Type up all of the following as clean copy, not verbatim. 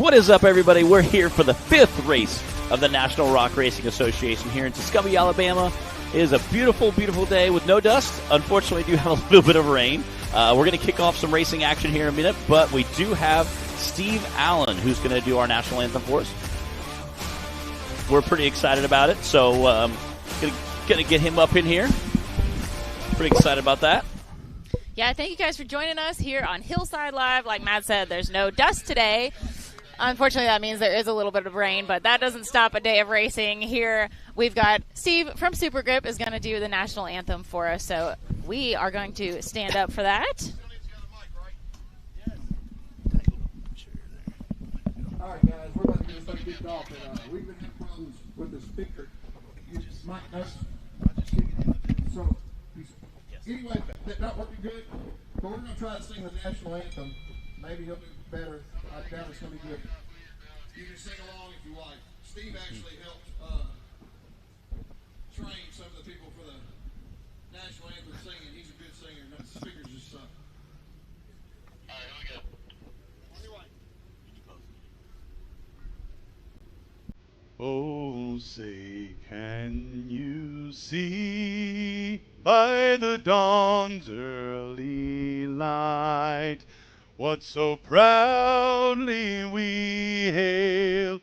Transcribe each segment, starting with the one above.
What is up, everybody? We're here for the 5th race of the National Rock Racing Association here in Tuskegee, Alabama. It is a beautiful, beautiful day with no dust. Unfortunately, we do have a little bit of rain. We're going to kick off some racing action here in a minute, but we do have Steve Allen, who's going to do our national anthem for us. We're pretty excited about it, so going to get him up in here. Pretty excited about that. Yeah, thank you guys for joining us here on Hillside Live. Like Matt said, there's no dust today. Unfortunately, that means there is a little bit of rain, but that doesn't stop a day of racing. Here we've got Steve from Super Grip is going to do the national anthem for us, so we are going to stand up for that. All right, guys, we're about to get this thing kicked off, and we've been having problems with the speaker. Mike, so anyway, that's not working good, but we're going to try to sing the national anthem. Maybe he'll do better. I doubt it's going to be good. You can sing along if you like. Steve actually helped train some of the people for the national anthem singing. He's a good singer. The speakers just suck. All right, here we go. On your way. Oh, say, can you see by the dawn's early light what so proudly we hailed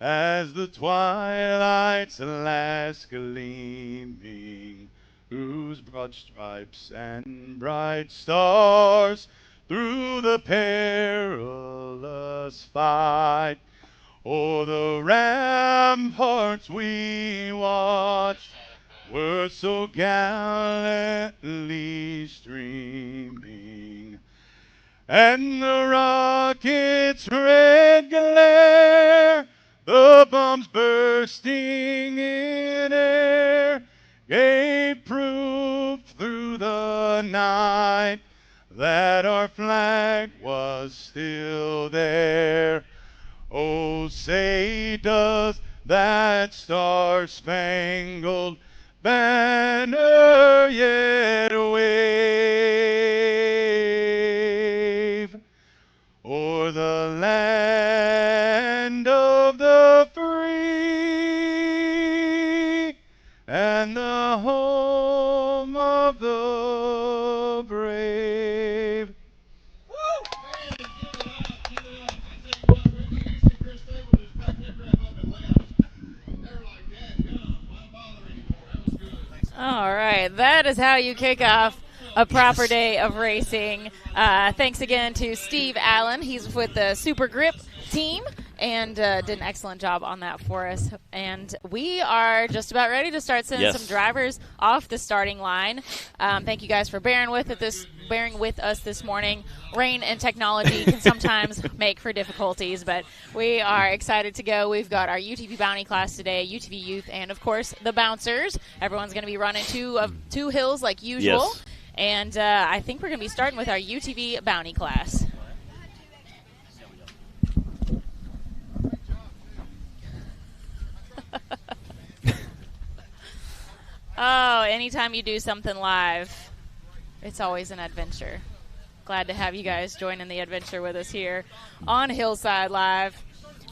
as the twilight's last gleaming, whose broad stripes and bright stars through the perilous fight o'er the ramparts we watched were so gallantly streaming. And the rocket's red glare, the bombs bursting in air, gave proof through the night that our flag was still there. Oh, say, does that star-spangled banner yet wave o'er the land of the free and the home of the brave? All right, that is how you kick off a proper day of racing. Thanks again to Steve Allen. He's with the Super Grip team and did an excellent job on that for us. And we are just about ready to start sending some drivers off the starting line. Thank you guys for bearing with us this morning. Rain and technology can sometimes make for difficulties, but we are excited to go. We've got our UTV Bounty class today, UTV Youth, and, of course, the Bouncers. Everyone's going to be running two hills like usual. Yes. And I think we're going to be starting with our UTV Bounty class. Oh, anytime you do something live, it's always an adventure. Glad to have you guys joining the adventure with us here on Hillside Live.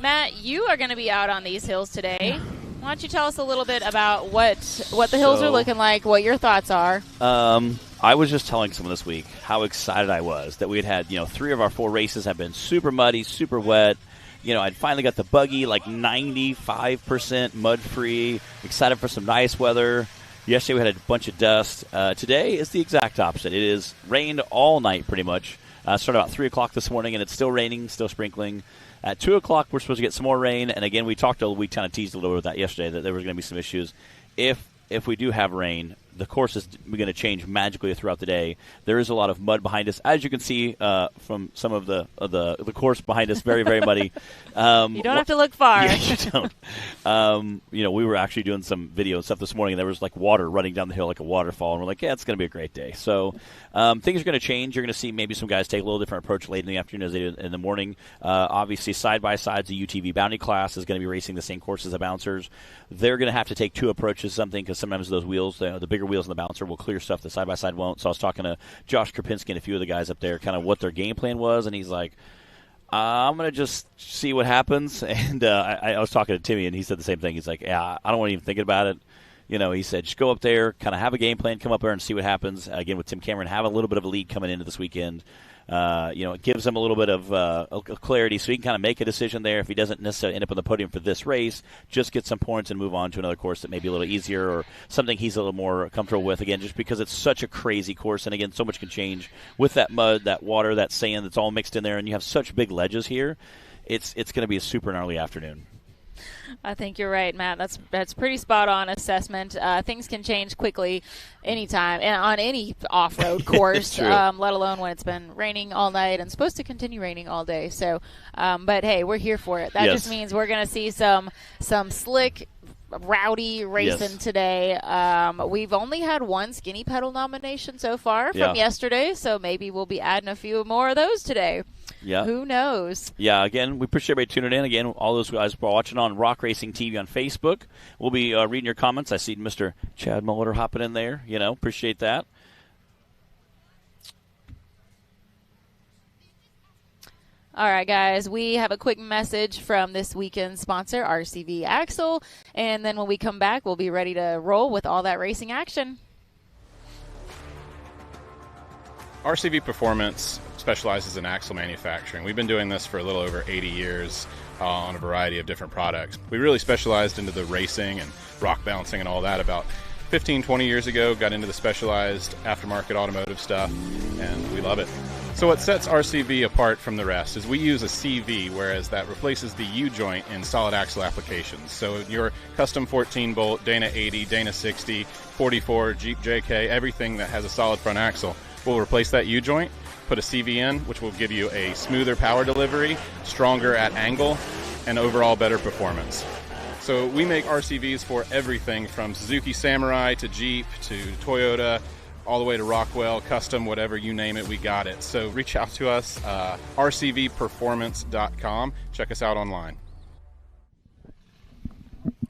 Matt, you are going to be out on these hills today. Why don't you tell us a little bit about what the hills are looking like, what your thoughts are? I was just telling someone this week how excited I was that we had 3 of our 4 races have been super muddy, super wet. I'd finally got the buggy like 95% mud-free, excited for some nice weather. Yesterday we had a bunch of dust. Today is the exact opposite. It is rained all night pretty much. Started about 3 o'clock this morning, and it's still raining, still sprinkling. At 2 o'clock we're supposed to get some more rain, and again we kind of teased a little bit about that yesterday, that there was going to be some issues. If we do have rain, the course is going to change magically throughout the day. There is a lot of mud behind us, as you can see from some of the course behind us. Very, very muddy. You don't have to look far. Yeah, you don't. We were actually doing some video and stuff this morning, and there was like water running down the hill like a waterfall, and we're like, yeah, it's going to be a great day. So things are going to change. You're going to see maybe some guys take a little different approach late in the afternoon as they do in the morning. Obviously, side-by-sides, the UTV Bounty class is going to be racing the same course as the Bouncers. They're going to have to take 2 approaches to something, because sometimes those wheels, the bigger wheels in the Bouncer, will clear stuff the side-by-side won't. So I was talking to Josh Kpensky and a few of the guys up there kind of what their game plan was, and he's like, I'm going to just see what happens. And I was talking to Timmy, and he said the same thing. He's like, yeah, I don't want to even think about it. He said, just go up there, kind of have a game plan, come up there and see what happens. Again, with Tim Cameron, have a little bit of a lead coming into this weekend. It gives him a little bit of clarity so he can kind of make a decision there. If he doesn't necessarily end up on the podium for this race, just get some points and move on to another course that may be a little easier or something he's a little more comfortable with, again, just because it's such a crazy course. And, again, so much can change with that mud, that water, that sand that's all mixed in there, and you have such big ledges here. It's going to be a super gnarly afternoon. I think you're right, Matt. That's pretty spot-on assessment. Things can change quickly anytime and on any off-road course, let alone when it's been raining all night and supposed to continue raining all day. So, but, hey, we're here for it. That just means we're going to see some slick, rowdy racing today. We've only had one skinny pedal nomination so far from yesterday, so maybe we'll be adding a few more of those today. Yeah. Who knows? Yeah, again, we appreciate everybody tuning in. Again, all those guys watching on Rock Racing TV on Facebook. We'll be reading your comments. I see Mr. Chad Molitor hopping in there. Appreciate that. All right, guys, we have a quick message from this weekend's sponsor, RCV Axle, and then when we come back, we'll be ready to roll with all that racing action. RCV Performance specializes in axle manufacturing. We've been doing this for a little over 80 years on a variety of different products. We really specialized into the racing and rock balancing and all that about 15, 20 years ago, got into the specialized aftermarket automotive stuff, and we love it. So what sets RCV apart from the rest is we use a CV, whereas that replaces the U-joint in solid axle applications. So your custom 14-bolt, Dana 80, Dana 60, 44, Jeep JK, everything that has a solid front axle, we'll replace that U-joint, put a CV in, which will give you a smoother power delivery, stronger at angle, and overall better performance. So we make RCVs for everything from Suzuki Samurai to Jeep to Toyota, all the way to Rockwell, custom, whatever, you name it, we got it. So reach out to us, rcvperformance.com. Check us out online.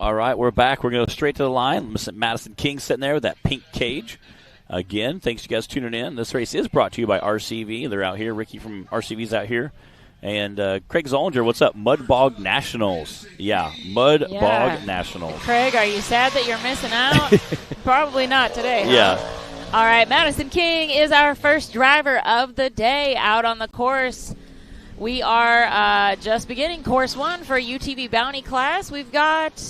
All right, we're back. We're going to go straight to the line. Madison King sitting there with that pink cage. Again, thanks you guys tuning in. This race is brought to you by RCV. They're out here. Ricky from RCV's out here. And Craig Zollinger, what's up? Mud Bog Nationals. Mud Bog Nationals. Craig, are you sad that you're missing out? Probably not today. Yeah. All right, Madison King is our first driver of the day out on the course. We are just beginning Course 1 for UTV Bounty class. We've got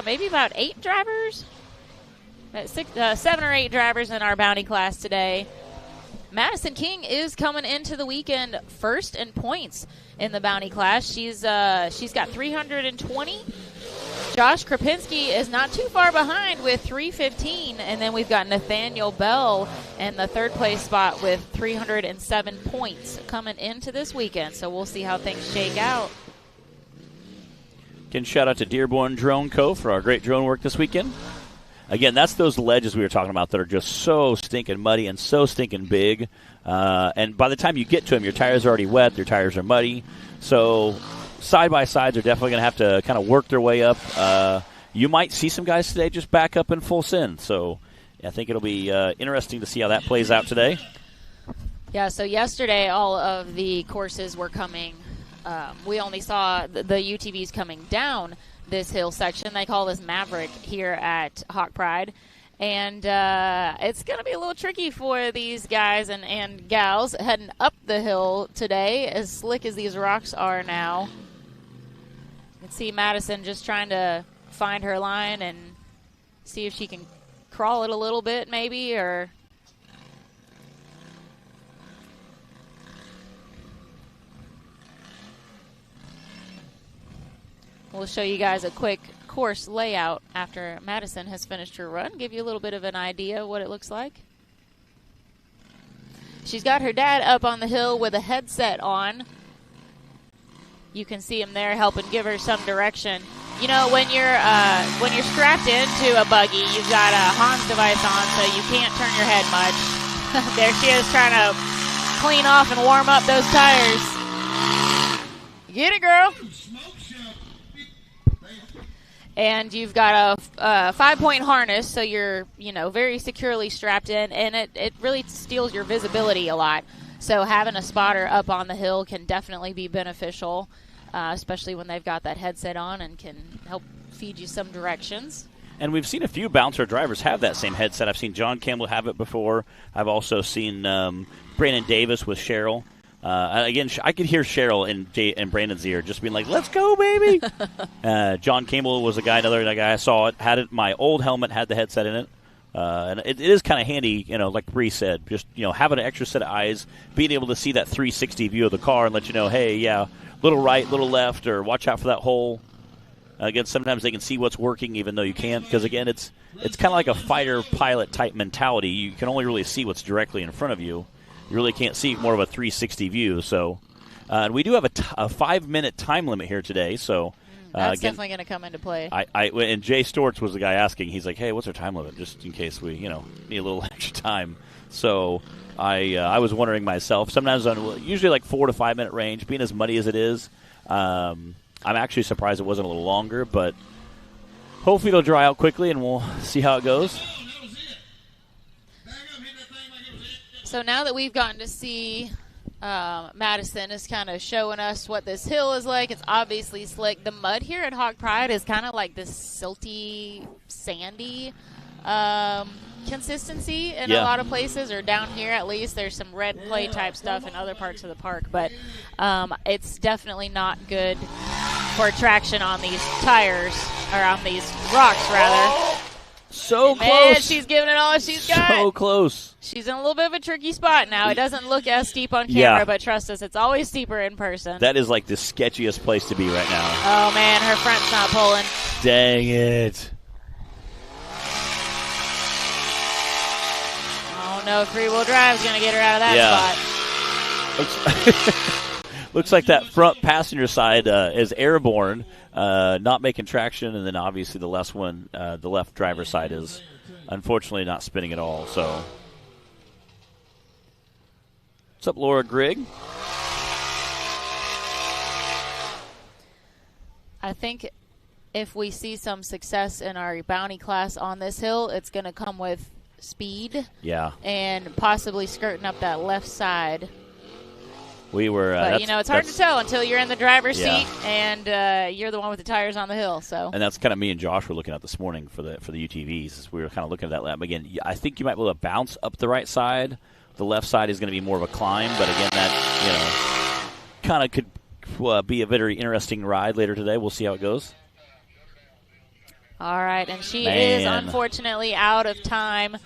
maybe about 8 drivers. 7 or 8 drivers in our Bounty class today. Madison King is coming into the weekend first in points in the Bounty class. She's got 320. Josh Kpensky is not too far behind with 315, and then we've got Nathaniel Bell in the third place spot with 307 points coming into this weekend. So we'll see how things shake out. Again, shout out to Dearborn Drone Co. for our great drone work this weekend. Again, that's those ledges we were talking about that are just so stinking muddy and so stinking big. And by the time you get to them, your tires are already wet, your tires are muddy. So side-by-sides are definitely going to have to kind of work their way up. You might see some guys today just back up in full send. So I think it'll be interesting to see how that plays out today. Yeah, so yesterday all of the courses were coming. We only saw the UTVs coming down this hill section. They call this Maverick here at Hawk Pride. And it's going to be a little tricky for these guys and gals heading up the hill today, as slick as these rocks are now. You can see Madison just trying to find her line and see if she can crawl it a little bit maybe, or... We'll show you guys a quick course layout after Madison has finished her run, give you a little bit of an idea of what it looks like. She's got her dad up on the hill with a headset on. You can see him there helping give her some direction. You know, when you're strapped into a buggy, you've got a Hans device on, so you can't turn your head much. There she is trying to clean off and warm up those tires. Get it, girl. And you've got a 5-point harness, so you're, very securely strapped in, and it really steals your visibility a lot. So having a spotter up on the hill can definitely be beneficial, especially when they've got that headset on and can help feed you some directions. And we've seen a few bouncer drivers have that same headset. I've seen John Campbell have it before. I've also seen Brandon Davis with Cheryl. Again, I could hear Cheryl in Brandon's ear just being like, let's go, baby. John Campbell was another guy I saw. Had it. My old helmet had the headset in it. And it is kind of handy, like Bree said, just, having an extra set of eyes, being able to see that 360 view of the car and let you know, hey, yeah, little right, little left, or watch out for that hole. Again, sometimes they can see what's working even though you can't, because, again, it's kind of like a fighter-pilot type mentality. You can only really see what's directly in front of you. You really can't see more of a 360 view. So and we do have a 5-minute time limit here today. So that's again, definitely going to come into play. And Jay Storz was the guy asking. He's like, hey, what's our time limit, just in case we need a little extra time. So I was wondering myself. Sometimes usually like 4 to 5 minute range, being as muddy as it is. I'm actually surprised it wasn't a little longer, but hopefully it'll dry out quickly and we'll see how it goes. So now that we've gotten to see Madison is kind of showing us what this hill is like, it's obviously slick. The mud here at Hawk Pride is kind of like this silty, sandy consistency in a lot of places, or down here at least. There's some red clay type stuff in other parts of the park, but it's definitely not good for traction on these tires, or on these rocks rather. So Man, close. She's giving it all she's got. So close. She's in a little bit of a tricky spot now. It doesn't look as steep on camera, but trust us, it's always steeper in person. That is like the sketchiest place to be right now. Oh, man, her front's not pulling. Dang it. Oh, no, three-wheel drive's going to get her out of that spot. Looks like that front passenger side is airborne, not making traction, and then obviously the left driver's side is unfortunately not spinning at all. So, what's up, Laura Grigg? I think if we see some success in our bounty class on this hill, it's going to come with speed. Yeah. And possibly skirting up that left side. We were, but it's hard to tell until you're in the driver's seat and you're the one with the tires on the hill. So, and that's kind of me and Josh were looking at this morning for the UTVs. We were kind of looking at that lap again. I think you might be able to bounce up the right side. The left side is going to be more of a climb, but again, that kind of could be a very interesting ride later today. We'll see how it goes. All right, and she is unfortunately out of time.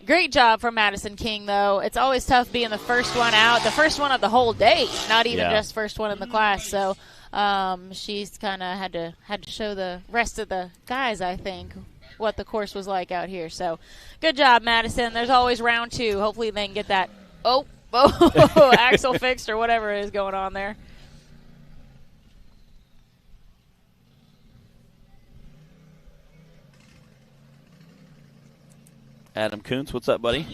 Great job from Madison King, though. It's always tough being the first one out, the first one of the whole day, not even just first one in the class. So she's kind of had to show the rest of the guys, I think, what the course was like out here. So good job, Madison. There's always round 2. Hopefully they can get that axle fixed or whatever is going on there. Adam Kuntz, what's up, buddy?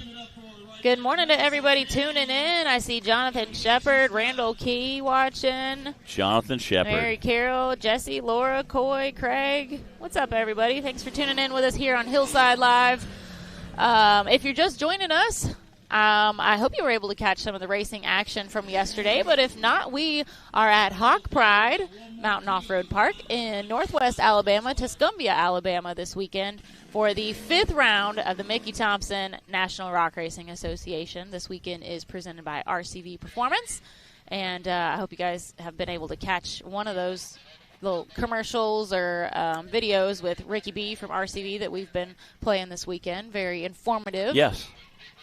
Good morning to everybody tuning in. I see Jonathan Shepard, Randall Key watching. Jonathan Shepard. Mary Carroll, Jesse, Laura, Coy, Craig. What's up, everybody? Thanks for tuning in with us here on Hillside Live. If you're just joining us, I hope you were able to catch some of the racing action from yesterday, but if not, we are at Hawk Pride Mountain Off-Road Park in Northwest Alabama, Tuscumbia, Alabama this weekend for the 5th round of the Mickey Thompson National Rock Racing Association. This weekend is presented by RCV Performance, and I hope you guys have been able to catch one of those little commercials or videos with Ricky B from RCV that we've been playing this weekend. Very informative. Yes.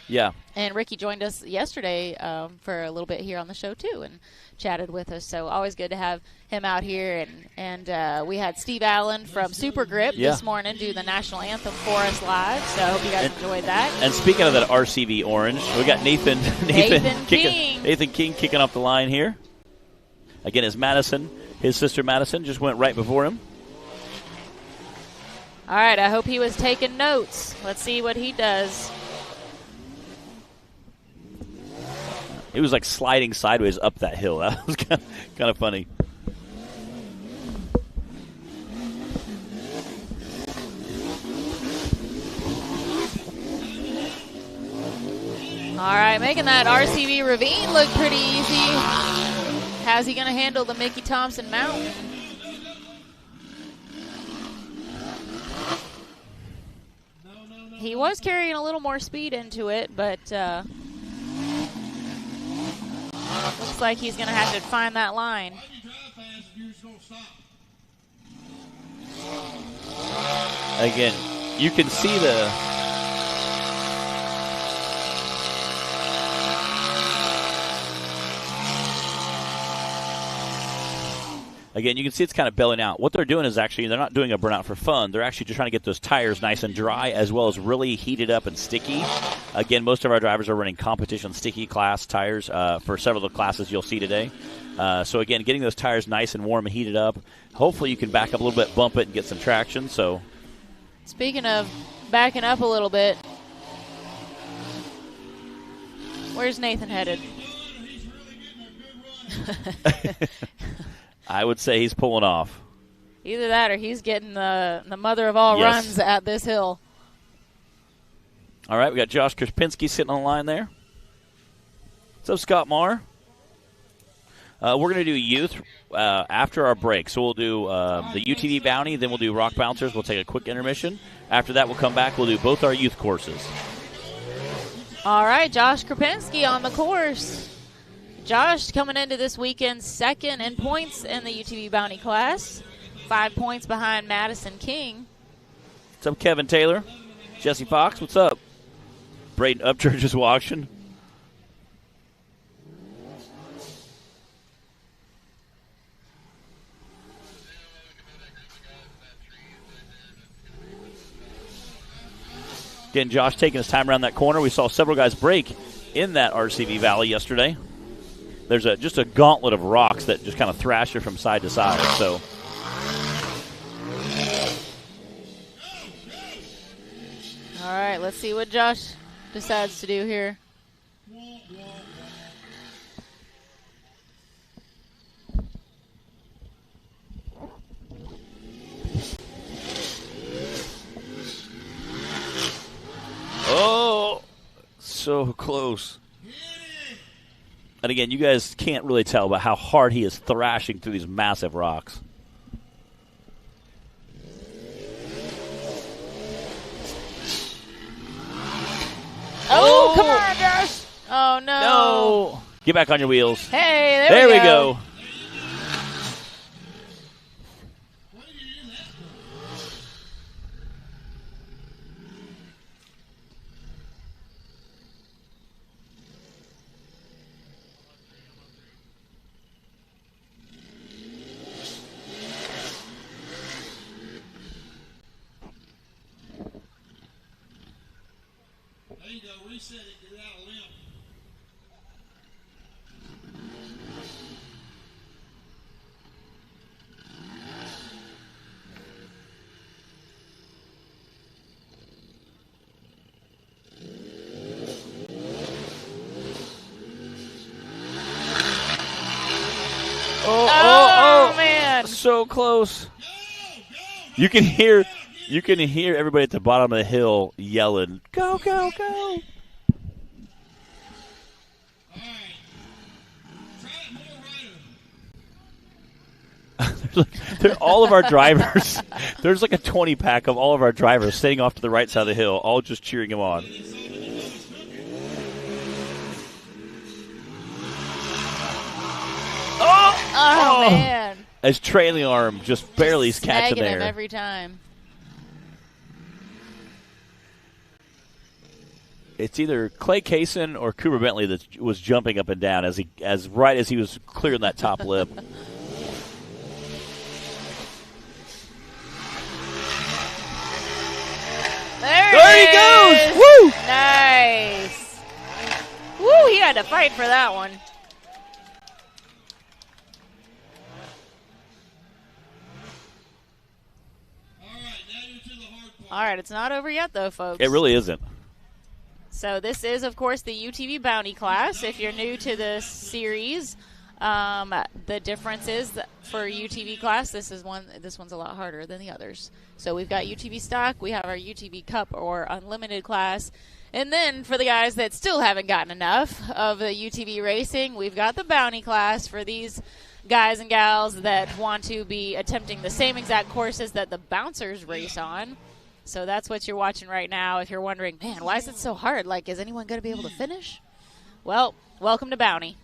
Yeah. And Ricky joined us yesterday for a little bit here on the show, too, and chatted with us. So always good to have him out here. And we had Steve Allen from Super Grip this morning do the national anthem for us live. So I hope you guys enjoyed that. And speaking of that RCV orange, we got Nathan King kicking off the line here. Again, is Madison. His sister Madison just went right before him. All right, I hope he was taking notes. Let's see what he does. He was like sliding sideways up that hill. That was kind of funny. All right, making that RCV ravine look pretty easy. How's he going to handle the Mickey Thompson mount? He was carrying a little more speed into it, but looks like he's going to have to find that line. Again, you can see the it's kind of belling out. What they're doing is actually they're not doing a burnout for fun. They're actually just trying to get those tires nice and dry as well as really heated up and sticky. Again, most of our drivers are running competition sticky class tires for several of the classes you'll see today. So, again, getting those tires nice and warm and heated up. Hopefully you can back up a little bit, bump it, and get some traction. So, speaking of backing up a little bit, where's Nathan headed? I would say he's pulling off. Either that or he's getting the mother of all runs at this hill. All right, we got Josh Kpensky sitting on the line there. What's up, Scott Marr? We're going to do youth after our break. So we'll do the UTV bounty, then we'll do rock bouncers. We'll take a quick intermission. After that, we'll come back. We'll do both our youth courses. All right, Josh Kpensky on the course. Josh coming into this weekend second in points in the UTV bounty class. 5 points behind Madison King. What's up, Kevin Taylor? Jesse Fox, what's up? Braden Upchurch is watching. Again, Josh taking his time around that corner. We saw several guys break in that RCV Valley yesterday. There's just a gauntlet of rocks that just kind of thrash you from side to side. So, all right, let's see what Josh decides to do here. oh, so close. And again, you guys can't really tell about how hard he is thrashing through these massive rocks. Oh, come on, Josh. Oh, no. No. Get back on your wheels. Hey, there we go. Reset it, get out of limb. Oh, man. So close. You can hear everybody at the bottom of the hill yelling, "Go, go, go." All of our drivers, there's like a 20-pack of all of our drivers sitting off to the right side of the hill, all just cheering him on. Oh, man. His trailing arm just barely is catching Snagging there. him every time. It's either Clay Kaysen or Cooper Bentley that was jumping up and down as right as he was clearing that top lip. There he goes! Woo! Nice. Woo, he had to fight for that one. All right, it's not over yet, though, folks. It really isn't. So this is, of course, the UTV Bounty class. If you're new to this series, The difference is that for UTV class, this one's a lot harder than the others. So we've got UTV stock, we have our UTV Cup or Unlimited class, and then for the guys that still haven't gotten enough of the UTV racing, we've got the Bounty class for these guys and gals that want to be attempting the same exact courses that the bouncers race on. So that's what you're watching right now. If you're wondering, man, why is it so hard? Like, is anyone going to be able to finish? Well, welcome to Bounty.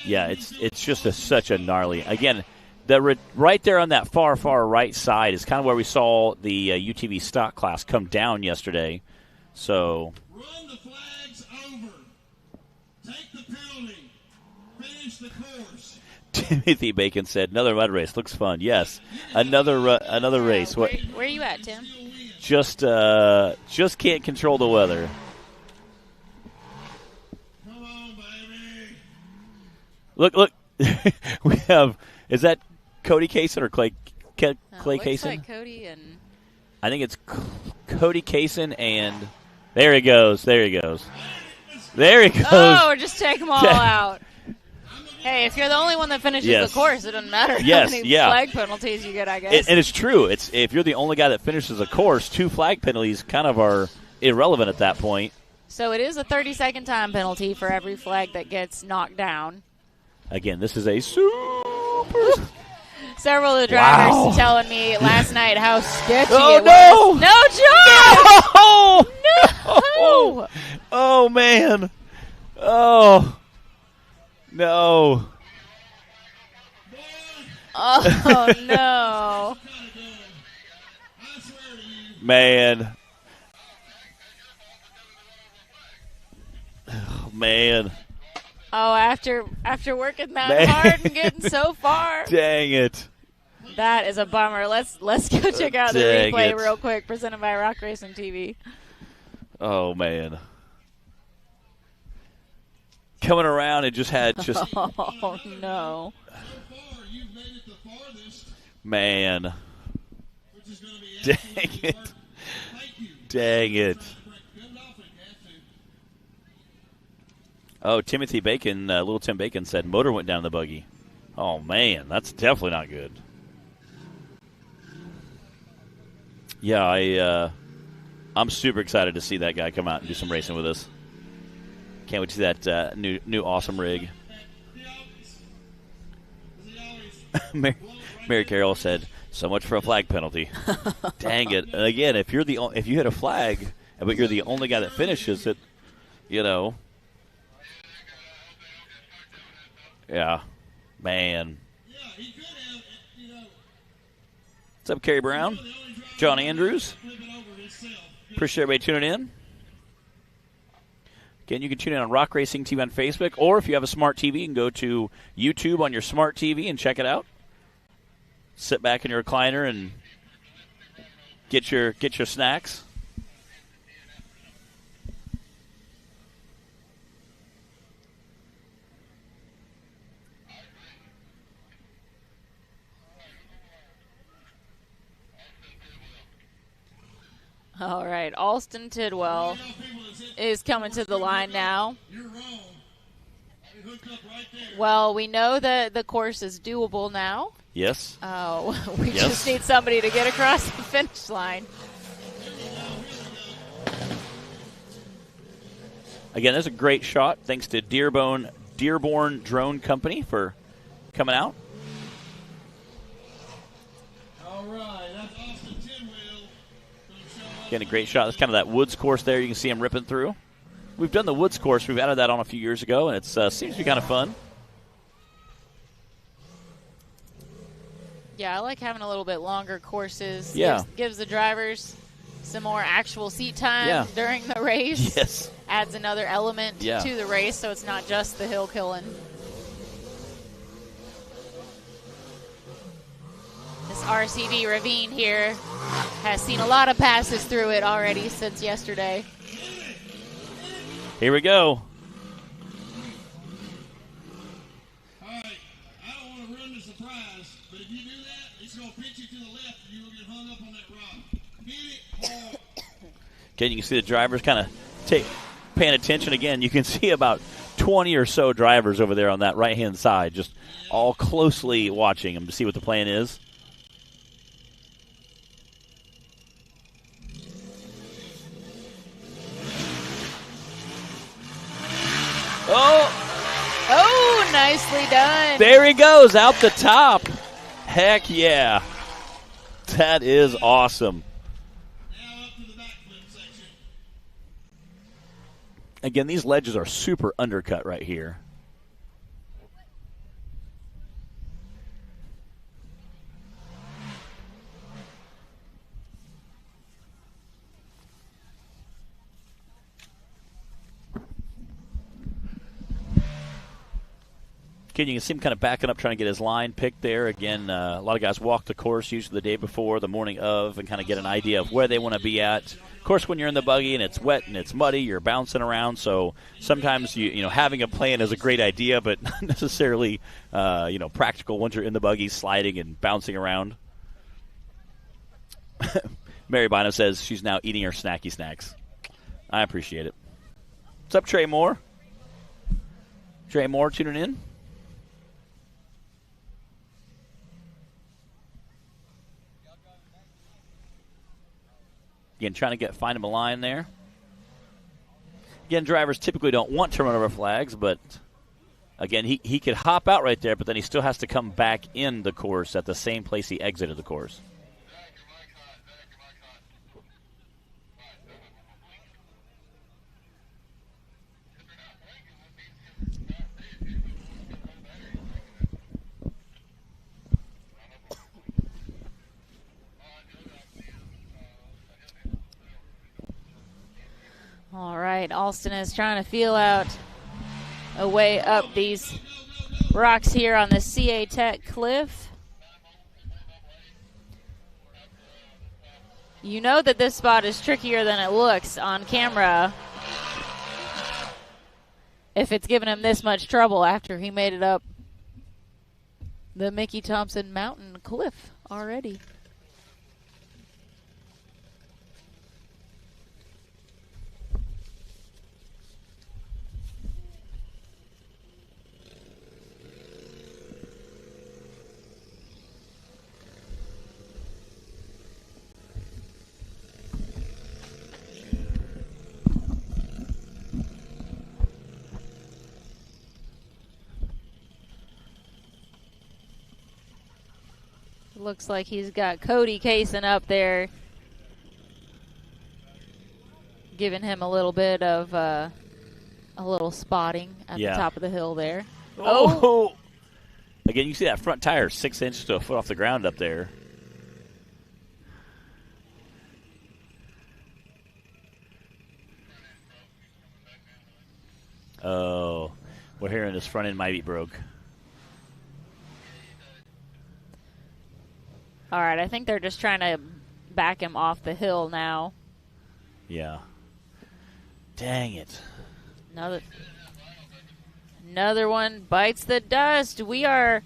Yeah, it's just such a gnarly. Again, right there on that far right side is kind of where we saw the UTV stock class come down yesterday. So Run the flags over. Take the penalty. Finish the course. Timothy Bacon said, "Another mud race looks fun." Yes, another race. Where are you at, Tim? Just can't control the weather. Come on, baby. Look. We have. Is that Cody Kaysen or Clay Looks Kaysen? like Cody and I think it's Cody Kaysen, and there he goes. There he goes. oh, just take them all out. Hey, if you're the only one that finishes the course, it doesn't matter how many flag penalties you get, I guess. And it's true. It's if you're the only guy that finishes a course, 2 flag penalties kind of are irrelevant at that point. So it is a 30-second time penalty for every flag that gets knocked down. Again, this is a super... Several of the drivers telling me last night how sketchy it no! was. No, John! No! Oh, man. Oh. No. Oh, no. Man. Oh, man. Oh, after working that hard and getting so far. Dang it. That is a bummer. Let's go check out the replay real quick, presented by Rock Racing TV. Oh, man. Coming around and just had Oh, no. Man. Dang it. Dang it. Oh, Timothy Bacon, Little Tim Bacon said motor went down the buggy. Oh, man, that's definitely not good. Yeah, I'm super excited to see that guy come out and do some racing with us. Can't wait to see that new awesome rig. Mary Carroll said, "So much for a flag penalty." Dang it! And again, if you hit a flag, but you're the only guy that finishes it, you know. Yeah, man. What's up, Kerry Brown? John Andrews. Appreciate everybody tuning in. Again, you can tune in on Rock Racing TV on Facebook, or if you have a smart TV, you can go to YouTube on your smart TV and check it out. Sit back in your recliner and get your snacks. All right, Alston Tidwell is coming to the line now. Well, we know that the course is doable now. Yes. We just need somebody to get across the finish line. Again, that's a great shot. Thanks to Dearborn Drone Company for coming out. All right, that's Austin Tidwell. Again, a great shot. That's kind of that woods course there. You can see him ripping through. We've done the woods course. We've added that on a few years ago, and it seems to be kind of fun. Yeah, I like having a little bit longer courses. Yeah. Gives the drivers some more actual seat time during the race. Yes. Adds another element to the race, so it's not just the hill killing. This RCV ravine here has seen a lot of passes through it already since yesterday. Here we go. All right, I don't want to ruin the surprise, but if you do that, it's going to pitch you to the left and you will get hung up on that rock. Hit it hard. Again, you can see the drivers kind of paying attention. Again, you can see about 20 or so drivers over there on that right-hand side, just all closely watching him to see what the plan is. Oh, nicely done. There he goes, out the top. Heck yeah. That is awesome. Again, these ledges are super undercut right here. Again, you can see him kind of backing up, trying to get his line picked there. Again, a lot of guys walk the course usually the day before, the morning of, and kind of get an idea of where they want to be at. Of course, when you're in the buggy and it's wet and it's muddy, you're bouncing around. So sometimes you know having a plan is a great idea, but not necessarily practical once you're in the buggy, sliding and bouncing around. Mary Bynum says she's now eating her snacky snacks. I appreciate it. What's up, Trey Moore? Trey Moore tuning in. Again, trying to find him a line there. Again, drivers typically don't want to run over flags, but again, he could hop out right there, but then he still has to come back in the course at the same place he exited the course. All right, Alston is trying to feel out a way up these rocks here on the CA Tech cliff. You know that this spot is trickier than it looks on camera if it's given him this much trouble after he made it up the Mickey Thompson Mountain cliff already. Looks like he's got Cody Kaysen up there, giving him a little bit of a little spotting at the top of the hill there. Oh! Again, you see that front tire 6 inches to a foot off the ground up there. Oh, we're hearing this front end might be broke. All right, I think they're just trying to back him off the hill now. Yeah. Dang it. Another one bites the dust. We are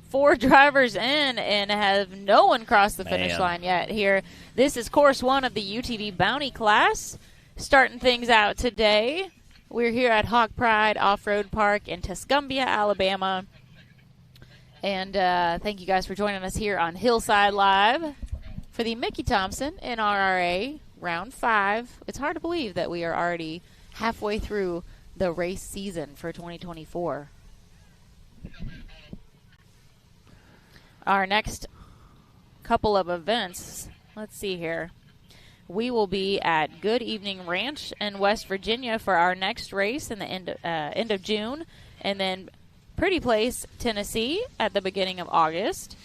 4 drivers in and have no one crossed the finish line yet here. This is Course 1 of the UTV Bounty class. Starting things out today. We're here at Hawk Pride Off-Road Park in Tuscumbia, Alabama. And thank you guys for joining us here on Hillside Live for the Mickey Thompson NRRA Round 5. It's hard to believe that we are already halfway through the race season for 2024. Our next couple of events, let's see here. We will be at Good Evening Ranch in West Virginia for our next race in the end of June, and then Pretty Place, Tennessee at the beginning of August.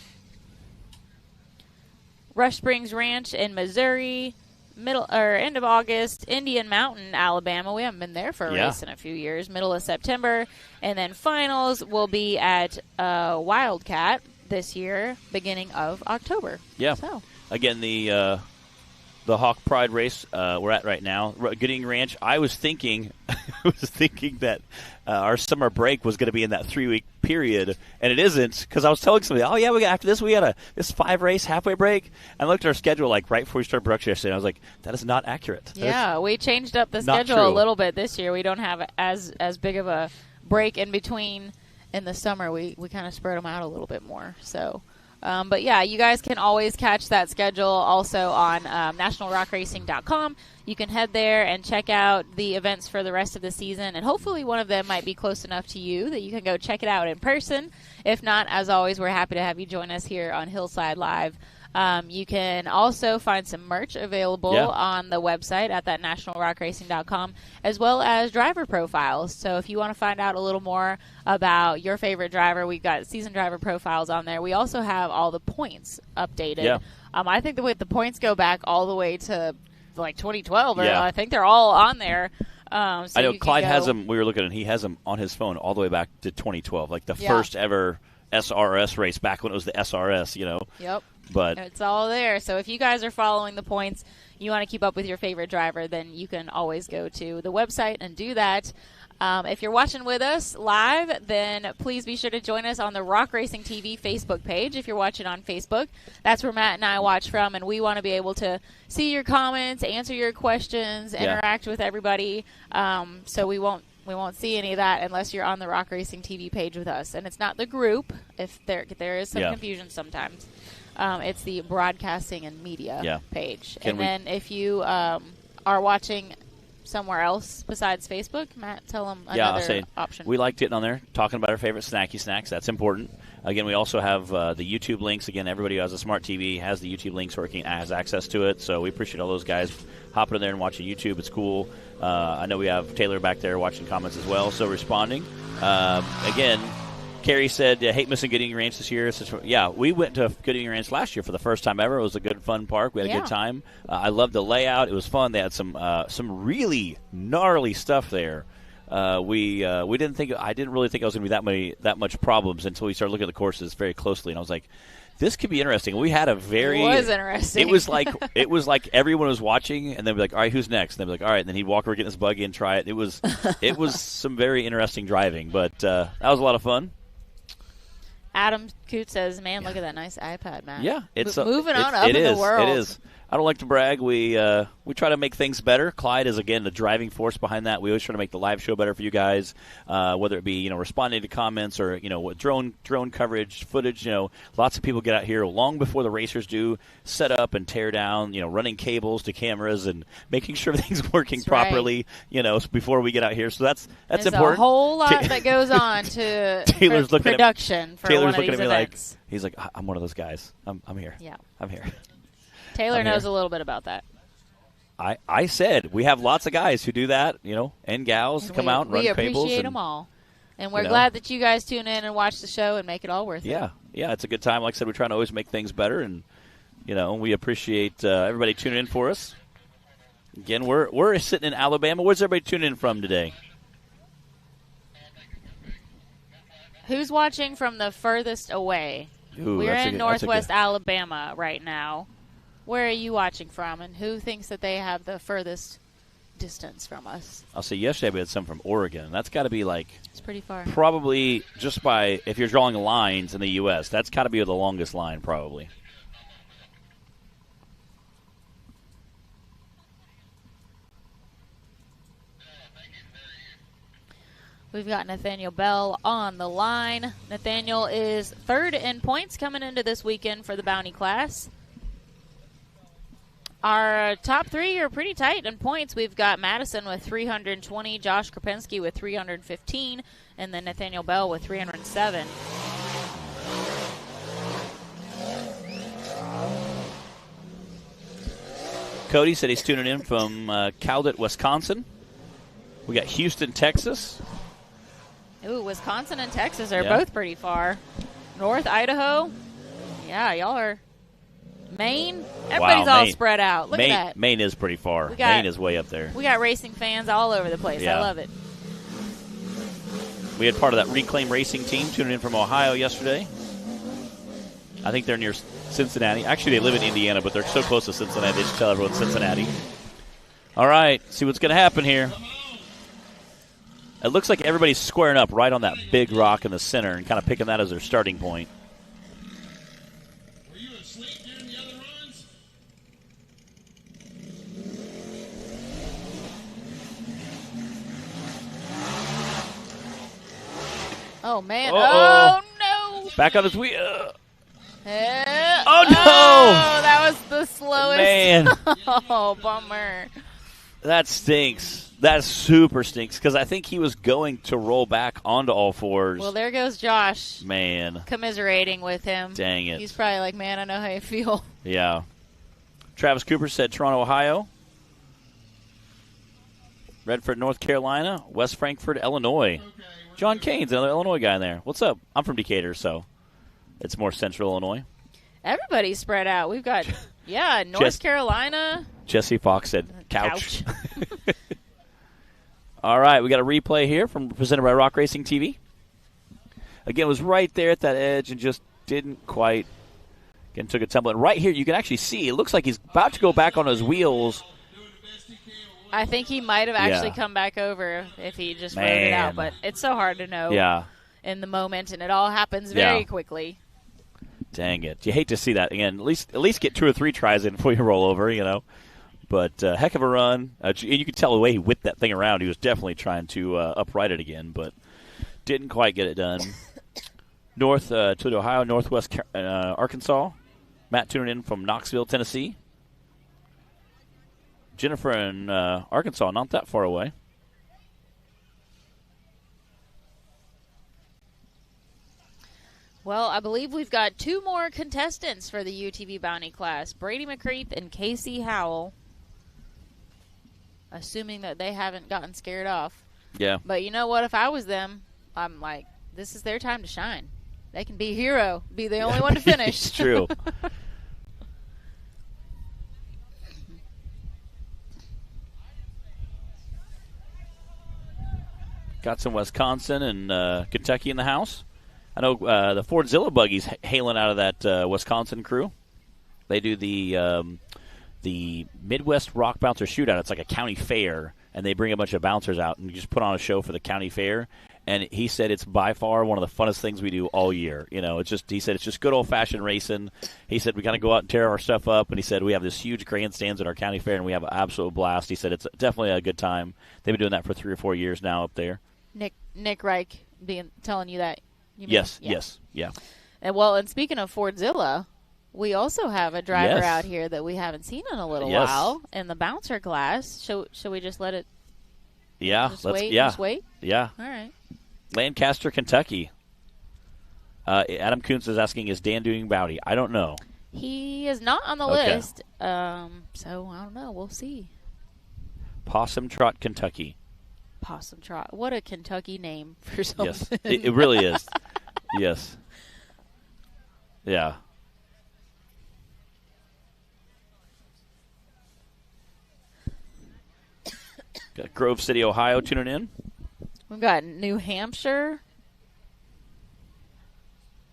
Rush Springs Ranch in Missouri, end of August. Indian Mountain, Alabama. We haven't been there for a race in a few years. Middle of September. And then finals will be at Wildcat this year, beginning of October. Yeah. So. Again, the Hawk Pride race we're at right now, Good Evening Ranch. I was thinking that our summer break was going to be in that 3-week period, and it isn't, because I was telling somebody, oh, yeah, after this we got this 5-race halfway break. And I looked at our schedule right before we started production yesterday, and I was like, that is not accurate. Yeah, we changed up the schedule a little bit this year. We don't have as big of a break in between in the summer, we kind of spread them out a little bit more. So, but yeah, you guys can always catch that schedule also on nationalrockracing.com. You can head there and check out the events for the rest of the season, and hopefully one of them might be close enough to you that you can go check it out in person. If not, as always, we're happy to have you join us here on Hillside Live. You can also find some merch available on the website at that nationalrockracing.com, as well as driver profiles. So if you want to find out a little more about your favorite driver, we've got season driver profiles on there. We also have all the points updated. Yeah. I think the points go back all the way to like 2012. Or I think they're all on there. So I know Clyde has them. We were looking, and he has them on his phone all the way back to 2012, like the first ever SRS race back when it was the SRS, you know. Yep. But it's all there. So if you guys are following the points, you want to keep up with your favorite driver, then you can always go to the website and do that. If you're watching with us live, then please be sure to join us on the Rock Racing TV Facebook page. If you're watching on Facebook, that's where Matt and I watch from, and we want to be able to see your comments, answer your questions, interact with everybody. So we won't see any of that unless you're on the Rock Racing TV page with us. And it's not the group, if there is some confusion sometimes. It's the broadcasting and media page. Then if you are watching somewhere else besides Facebook, Matt, tell them another option. We like getting on there, talking about our favorite snacky snacks. That's important. Again, we also have the YouTube links. Again, everybody who has a smart TV has the YouTube links working, has access to it. So we appreciate all those guys hopping in there and watching YouTube. It's cool. I know we have Taylor back there watching comments as well, so responding. Again, Carrie said, hate missing Gooding Ranch this year. We went to Gooding Ranch last year for the first time ever. It was a good, fun park. We had a good time. I loved the layout. It was fun. They had some really gnarly stuff there. I didn't really think I was going to be that much problems until we started looking at the courses very closely, and I was like, this could be interesting. We had a very. It was interesting. It was like everyone was watching, and they'd be like, "All right, who's next?" And they'd be like, "All right." And then he'd walk over, get in his buggy, and try it. It was some very interesting driving, but that was a lot of fun. Adam Coote says, "Man, look at that nice iPad, man." Yeah, it's moving on up in the world. It is. I don't like to brag. We try to make things better. Clyde is, again, the driving force behind that. We always try to make the live show better for you guys, whether it be responding to comments or what drone coverage, footage. Lots of people get out here long before the racers do, set up and tear down. Running cables to cameras and making sure everything's working properly. Right. Before we get out here. So that's There's important. A whole lot that goes on to Taylor's looking production for Taylor's one of looking these at me events. He's like, I'm one of those guys. I'm here. Yeah, I'm here. Taylor knows a little bit about that. I said we have lots of guys who do that, and gals come out and run cables. We appreciate them all. And we're glad that you guys tune in and watch the show and make it all worth it. Yeah, it's a good time. Like I said, we're trying to always make things better, and, we appreciate everybody tuning in for us. Again, we're sitting in Alabama. Where's everybody tuning in from today? Who's watching from the furthest away? Ooh, we're in Northwest Alabama right now. Where are you watching from, and who thinks that they have the furthest distance from us? I'll say yesterday we had some from Oregon. That's got to be it's pretty far. Probably just by, if you're drawing lines in the U.S., that's got to be the longest line probably. We've got Nathaniel Bell on the line. Nathaniel is third in points coming into this weekend for the Bounty class. Our top three are pretty tight in points. We've got Madison with 320, Josh Kpensky with 315, and then Nathaniel Bell with 307. Cody said he's tuning in from Cowdet, Wisconsin. We got Houston, Texas. Ooh, Wisconsin and Texas are both pretty far. North Idaho. Yeah, y'all are. Maine. Everybody's all spread out. Look at that. Maine is pretty far. Maine is way up there. We got racing fans all over the place. I love it. We had part of that Reclaim Racing team tuning in from Ohio yesterday. I think they're near Cincinnati. Actually, they live in Indiana, but they're so close to Cincinnati, they just tell everyone Cincinnati. All right, see what's going to happen here. It looks like everybody's squaring up right on that big rock in the center and kind of picking that as their starting point. Were you asleep during the other runs? Oh, man. Uh-oh. Oh, no. Back on his wheel. Oh, no. That was the slowest. Man. Oh, bummer. That stinks. That super stinks because I think he was going to roll back onto all fours. Well, there goes Josh. Man. Commiserating with him. Dang it. He's probably like, man, I know how you feel. Yeah. Travis Cooper said Toronto, Ohio. Redford, North Carolina. West Frankfort, Illinois. John Kane's another Illinois guy in there. What's up? I'm from Decatur, so it's more central Illinois. Everybody's spread out. We've got, North Carolina. Jesse Fox said couch. All right, we got a replay here presented by Rock Racing TV. Again, it was right there at that edge and just didn't quite. Again, took a tumble. And right here, you can actually see, it looks like he's about to go back on his wheels. I think he might have actually come back over if he just rode it out. But it's so hard to know in the moment, and it all happens very quickly. Dang it. You hate to see that. Again, at least get 2 or 3 tries in before you roll over, you know. But heck of a run. You could tell the way he whipped that thing around. He was definitely trying to upright it again, but didn't quite get it done. North Toledo, Ohio, Northwest Arkansas. Matt tuning in from Knoxville, Tennessee. Jennifer in Arkansas, not that far away. Well, I believe we've got 2 more contestants for the UTV Bounty class. Brady McCree and Casey Howell. Assuming that they haven't gotten scared off. Yeah. But you know what? If I was them, I'm like, this is their time to shine. They can be a hero, be the only one to finish. It's true. Got some Wisconsin and Kentucky in the house. I know the Fordzilla buggy's hailing out of that Wisconsin crew. They do the Midwest Rock Bouncer Shootout. It's like a county fair, and they bring a bunch of bouncers out and just put on a show for the county fair. And he said it's by far one of the funnest things we do all year. You know, he said it's just good old-fashioned racing. He said we kind of go out and tear our stuff up, and he said we have this huge grandstands at our county fair, and we have an absolute blast. He said it's definitely a good time. They've been doing that for 3 or 4 years now up there. Nick Reich telling you that. Yes. And speaking of Fordzilla, we also have a driver out here that we haven't seen in a little while in the bouncer class. Shall we just let it? Yeah, just wait. Yeah. All right. Lancaster, Kentucky. Adam Kuntz is asking, is Dan doing bounty? I don't know. He is not on the list, so I don't know. We'll see. Possum Trot, Kentucky. Possum Trot. What a Kentucky name for something. Yes, it really is. Yes. Yeah. Got Grove City, Ohio tuning in. We've got New Hampshire.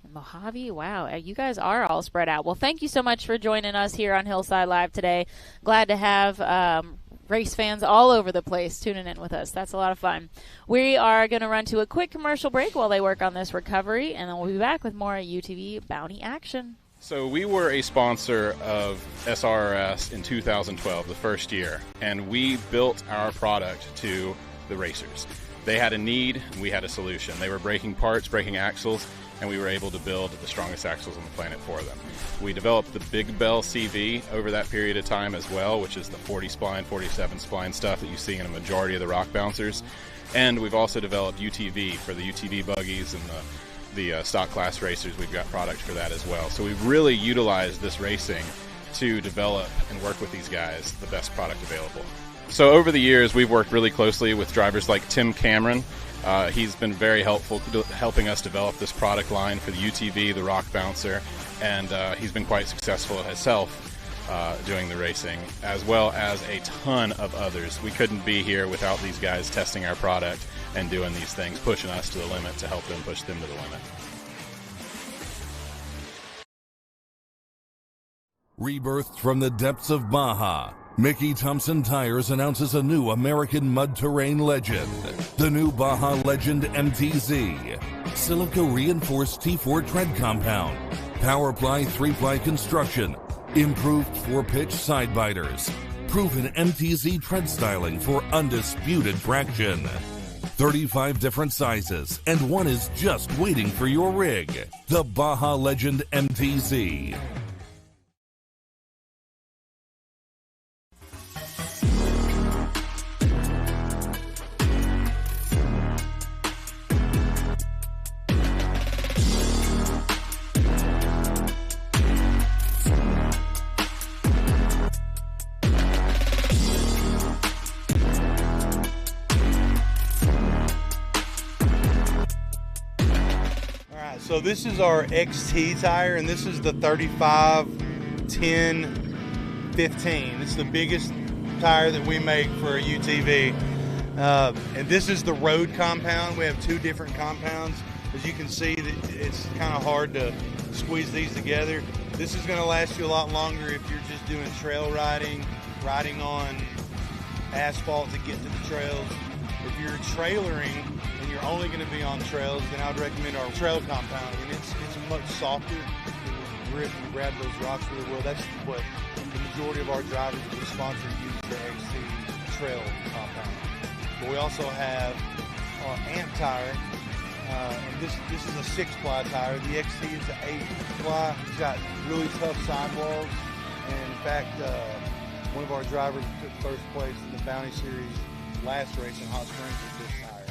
And Mojave. Wow, you guys are all spread out. Well, thank you so much for joining us here on Hillside Live today. Glad to have race fans all over the place tuning in with us. That's a lot of fun. We are going to run to a quick commercial break while they work on this recovery, and then we'll be back with more UTV Bounty action. So we were a sponsor of SRRS in 2012, the first year, and we built our product to the racers. They had a need, and we had a solution. They were breaking parts, breaking axles, and we were able to build the strongest axles on the planet for them. We developed the Big Bell CV over that period of time as well, which is the 40 spline, 47 spline stuff that you see in a majority of the rock bouncers. And we've also developed UTV for the UTV buggies and the stock class racers. We've got product for that as well. So we've really utilized this racing to develop and work with these guys the best product available. So over the years, we've worked really closely with drivers like Tim Cameron. He's been very helpful helping us develop this product line for the UTV, the rock bouncer, and he's been quite successful himself doing the racing, as well as a ton of others. We couldn't be here without these guys testing our product and doing these things, pushing us to the limit to help them push them to the limit. Rebirthed from the depths of Baja, Mickey Thompson Tires announces a new American mud terrain legend. The new Baja Legend MTZ. Silica reinforced T4 tread compound. Powerply 3-ply construction. Improved 4-pitch side biters. Proven MTZ tread styling for undisputed traction. 35 different sizes, and one is just waiting for your rig. The Baja Legend MTZ. So this is our XT tire, and this is the 35, 10, 15. It's the biggest tire that we make for a UTV. And this is the road compound. We have two different compounds. As you can see, it's kind of hard to squeeze these together. This is going to last you a lot longer if you're just doing trail riding, riding on asphalt to get to the trails. If you're trailering and you're only going to be on trails, then I would recommend our trail compound. And it's much softer. You grip and grab those rocks really well. That's what the majority of our drivers that we sponsor use the XC trail compound. But we also have our amp tire. And this is a 6-ply tire. The XC is an 8-ply. It's got really tough sidewalls. And in fact, one of our drivers took first place in the Bounty Series last race in Hot Springs with this tire.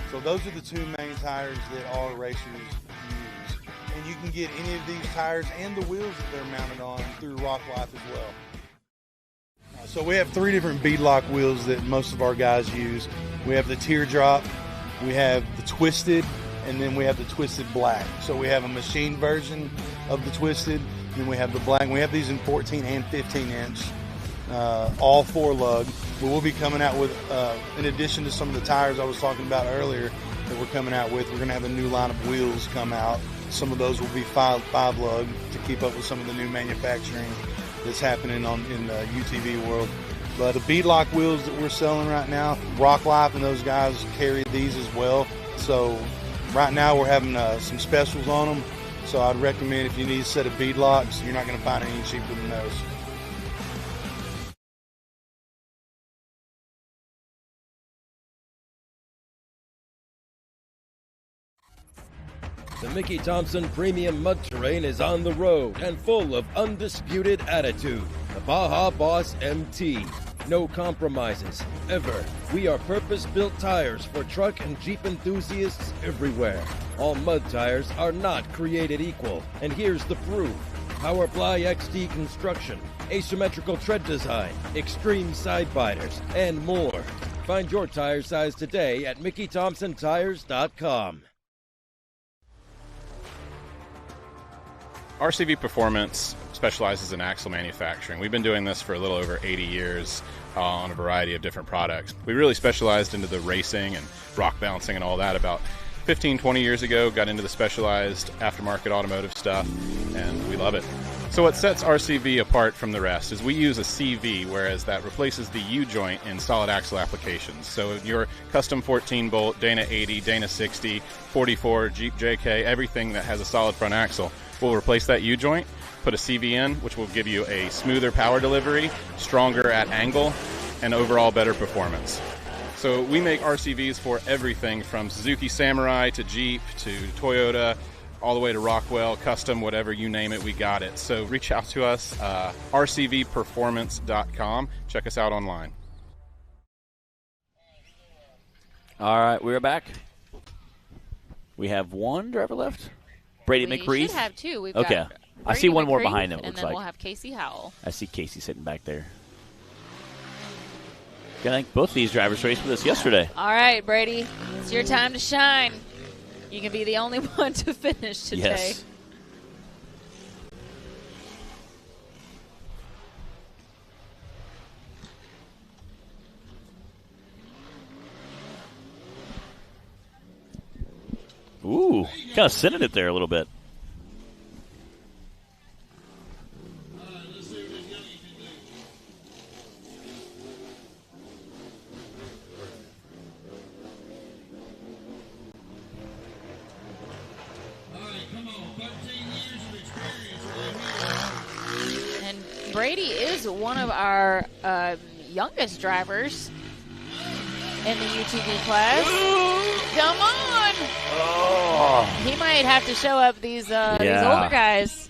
So those are the two main tires that all racers use. And you can get any of these tires and the wheels that they're mounted on through Rock Life as well. So we have 3 different beadlock wheels that most of our guys use. We have the Teardrop, we have the Twisted, and then we have the Twisted Black. So we have a machine version of the Twisted, and then we have the Black. And we have these in 14 and 15 inch. All 4 lug. We will be coming out with, in addition to some of the tires I was talking about earlier that we're coming out with, we're going to have a new line of wheels come out. Some of those will be 5 lug to keep up with some of the new manufacturing that's happening in the UTV world. But the beadlock wheels that we're selling right now, Rock Life and those guys carry these as well. So right now we're having some specials on them. So I'd recommend if you need a set of beadlocks, you're not going to find any cheaper than those. The Mickey Thompson Premium Mud Terrain is on the road and full of undisputed attitude. The Baja Boss MT. No compromises, ever. We are purpose-built tires for truck and Jeep enthusiasts everywhere. All mud tires are not created equal, and here's the proof. Powerfly XD construction, asymmetrical tread design, extreme side biters, and more. Find your tire size today at MickeyThompsonTires.com. RCV Performance specializes in axle manufacturing. We've been doing this for a little over 80 years on a variety of different products. We really specialized into the racing and rock balancing and all that about 15, 20 years ago, got into the specialized aftermarket automotive stuff, and we love it. So what sets RCV apart from the rest is we use a CV, whereas that replaces the U-joint in solid axle applications. So your custom 14-bolt, Dana 80, Dana 60, 44, Jeep JK, everything that has a solid front axle, we'll replace that U-joint, put a CV in, which will give you a smoother power delivery, stronger at angle, and overall better performance. So we make RCVs for everything from Suzuki Samurai to Jeep to Toyota, all the way to Rockwell, custom, whatever, you name it, we got it. So reach out to us, rcvperformance.com. Check us out online. All right, we're back. We have one driver left. Brady McCree. We should have 2. We've got Brady I see one more McCree, behind him, it and looks then like. We'll have Casey Howell. I see Casey sitting back there. I think both these drivers raced with us yesterday. All right, Brady, it's your time to shine. You can be the only one to finish today. Yes. Ooh, kind of sending it there a little bit. Brady is one of our youngest drivers. in the UTV class. Come on! Oh. He might have to show up these older guys.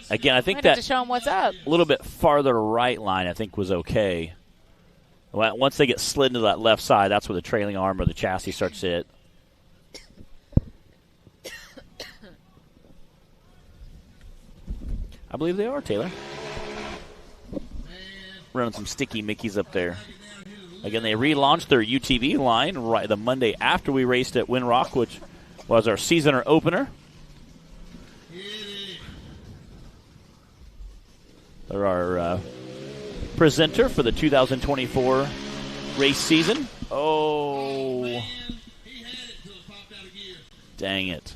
Again, I think might that have to show them what's up. a little bit farther right line, I think, was okay. Once they get slid into that left side, that's where the trailing arm or the chassis starts to hit. I believe they are, Taylor. Running some sticky Mickeys up there. Again, they relaunched their UTV line right the Monday after we raced at Winrock, which was our season opener. They're our presenter for the 2024 race season. Oh. Dang it.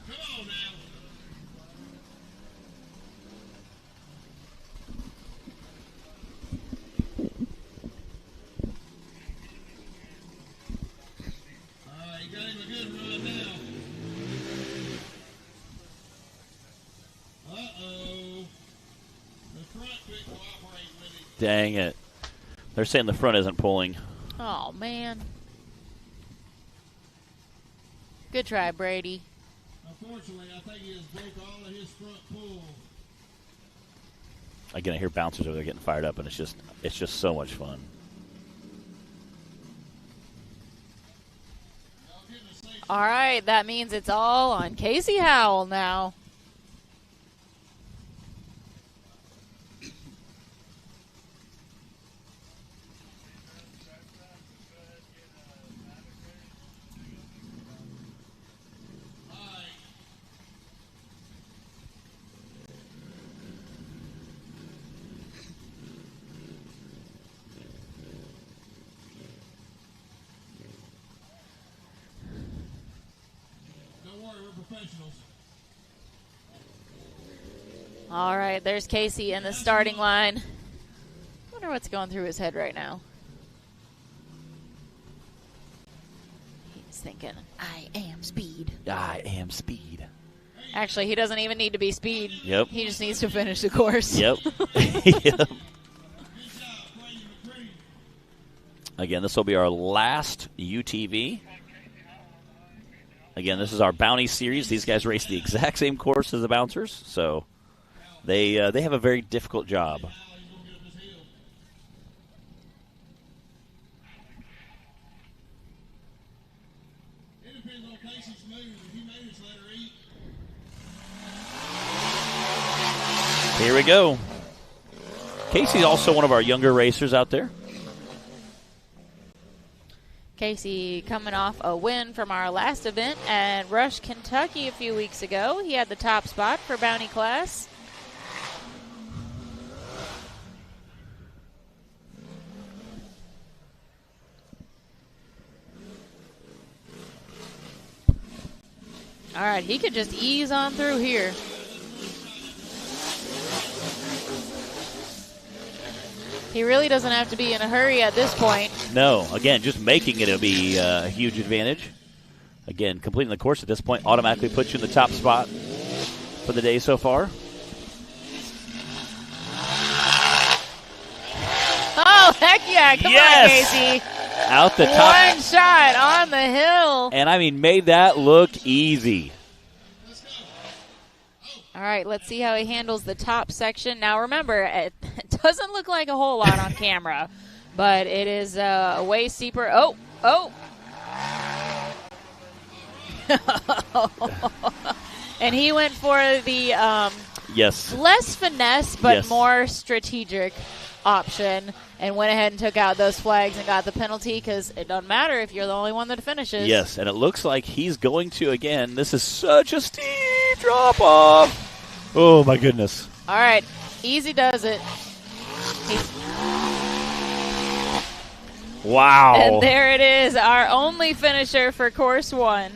Dang it. They're saying the front isn't pulling. Oh, man. Good try, Brady. Unfortunately, I think he has broke all of his front pull. Again, I hear bouncers over there getting fired up, and it's just so much fun. All right, that means it's all on Casey Howell now. All right, there's Casey in the starting line. Wonder what's going through his head right now. He's thinking, I am speed. I am speed. Actually, he doesn't even need to be speed. Yep. He just needs to finish the course. Yep. Yep. Again, this will be our last UTV. Again, this is our Bounty Series. These guys race the exact same course as the Bouncers, so they have a very difficult job. Here we go. Casey's also one of our younger racers out there. Casey coming off a win from our last event at Rush, Kentucky a few weeks ago. He had the top spot for Bounty class. All right, he could just ease on through here. He really doesn't have to be in a hurry at this point. No, again, just making it will be a huge advantage. Again, completing the course at this point automatically puts you in the top spot for the day so far. Oh, heck yeah. Come on, Casey. Out the top. One shot on the hill. And, I mean, made that look easy. All right, let's see how he handles the top section. Now, remember, it doesn't look like a whole lot on camera, but it is way steeper. Oh. And he went for the less finesse but more strategic option and went ahead and took out those flags and got the penalty because it doesn't matter if you're the only one that finishes. Yes, and it looks like he's going to, again, this is such a steep drop-off. Oh, my goodness. All right, easy does it. Wow. And there it is, our only finisher for Course 1.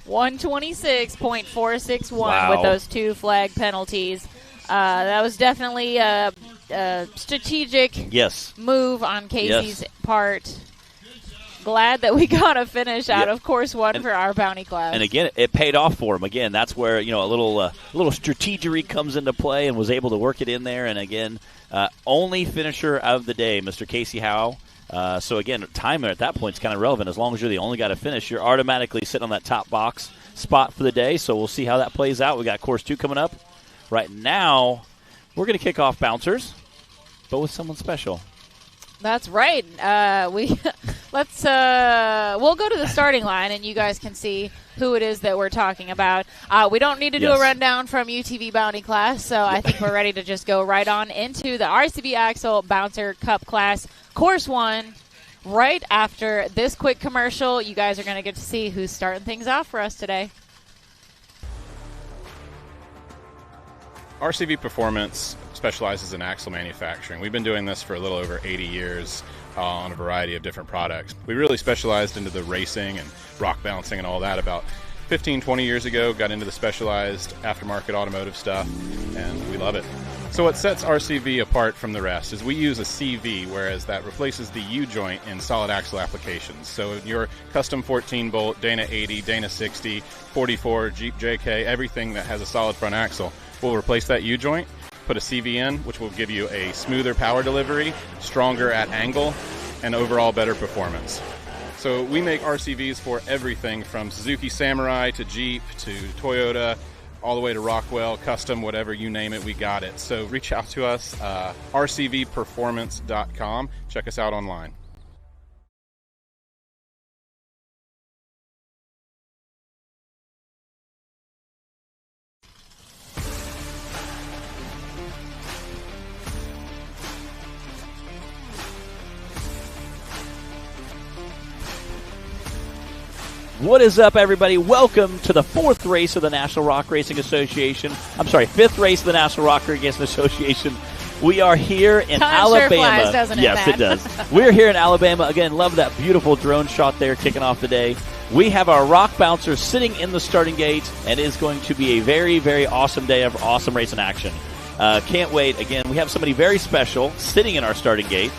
126.461 with those two flag penalties. That was definitely a strategic move on Casey's part. glad that we got a finish out of Course 1 for our bounty class. And again, it paid off for him. Again, that's where a little strategery comes into play, and was able to work it in there. And again, only finisher of the day, Mr. Casey Howell. So again, timer at that point is kind of relevant. As long as you're the only guy to finish, you're automatically sitting on that top box spot for the day. So we'll see how that plays out. We got Course 2 coming up. Right now, we're going to kick off bouncers, but with someone special. That's right. We'll go to the starting line, and you guys can see who it is that we're talking about. We don't need to do a rundown from UTV Bounty class, so I think we're ready to just go right on into the RCV Axle Bouncer Cup class, Course 1. Right after this quick commercial, you guys are going to get to see who's starting things off for us today. RCV Performance specializes in axle manufacturing. We've been doing this for a little over 80 years on a variety of different products. We really specialized into the racing and rock balancing and all that about 15, 20 years ago, got into the specialized aftermarket automotive stuff, and we love it. So what sets RCV apart from the rest is we use a CV, whereas that replaces the U-joint in solid axle applications. So your custom 14-bolt, Dana 80, Dana 60, 44, Jeep JK, everything that has a solid front axle, we'll replace that U-joint, put a CV in, which will give you a smoother power delivery, stronger at angle, and overall better performance. So we make RCVs for everything from Suzuki Samurai to Jeep to Toyota, all the way to Rockwell, custom, whatever, you name it, we got it. So reach out to us, rcvperformance.com. Check us out online. What is up, everybody? Welcome to the fourth race of the National Rock Racing Association. I'm sorry, fifth race of the National Rock Racing Association. We are here in Alabama. Sure flies, doesn't it, yes, Matt? It does. We're here in Alabama. Again, love that beautiful drone shot there kicking off the day. We have our rock bouncer sitting in the starting gate, and it is going to be a very, very awesome day of awesome racing action. Can't wait. Again, we have somebody very special sitting in our starting gate.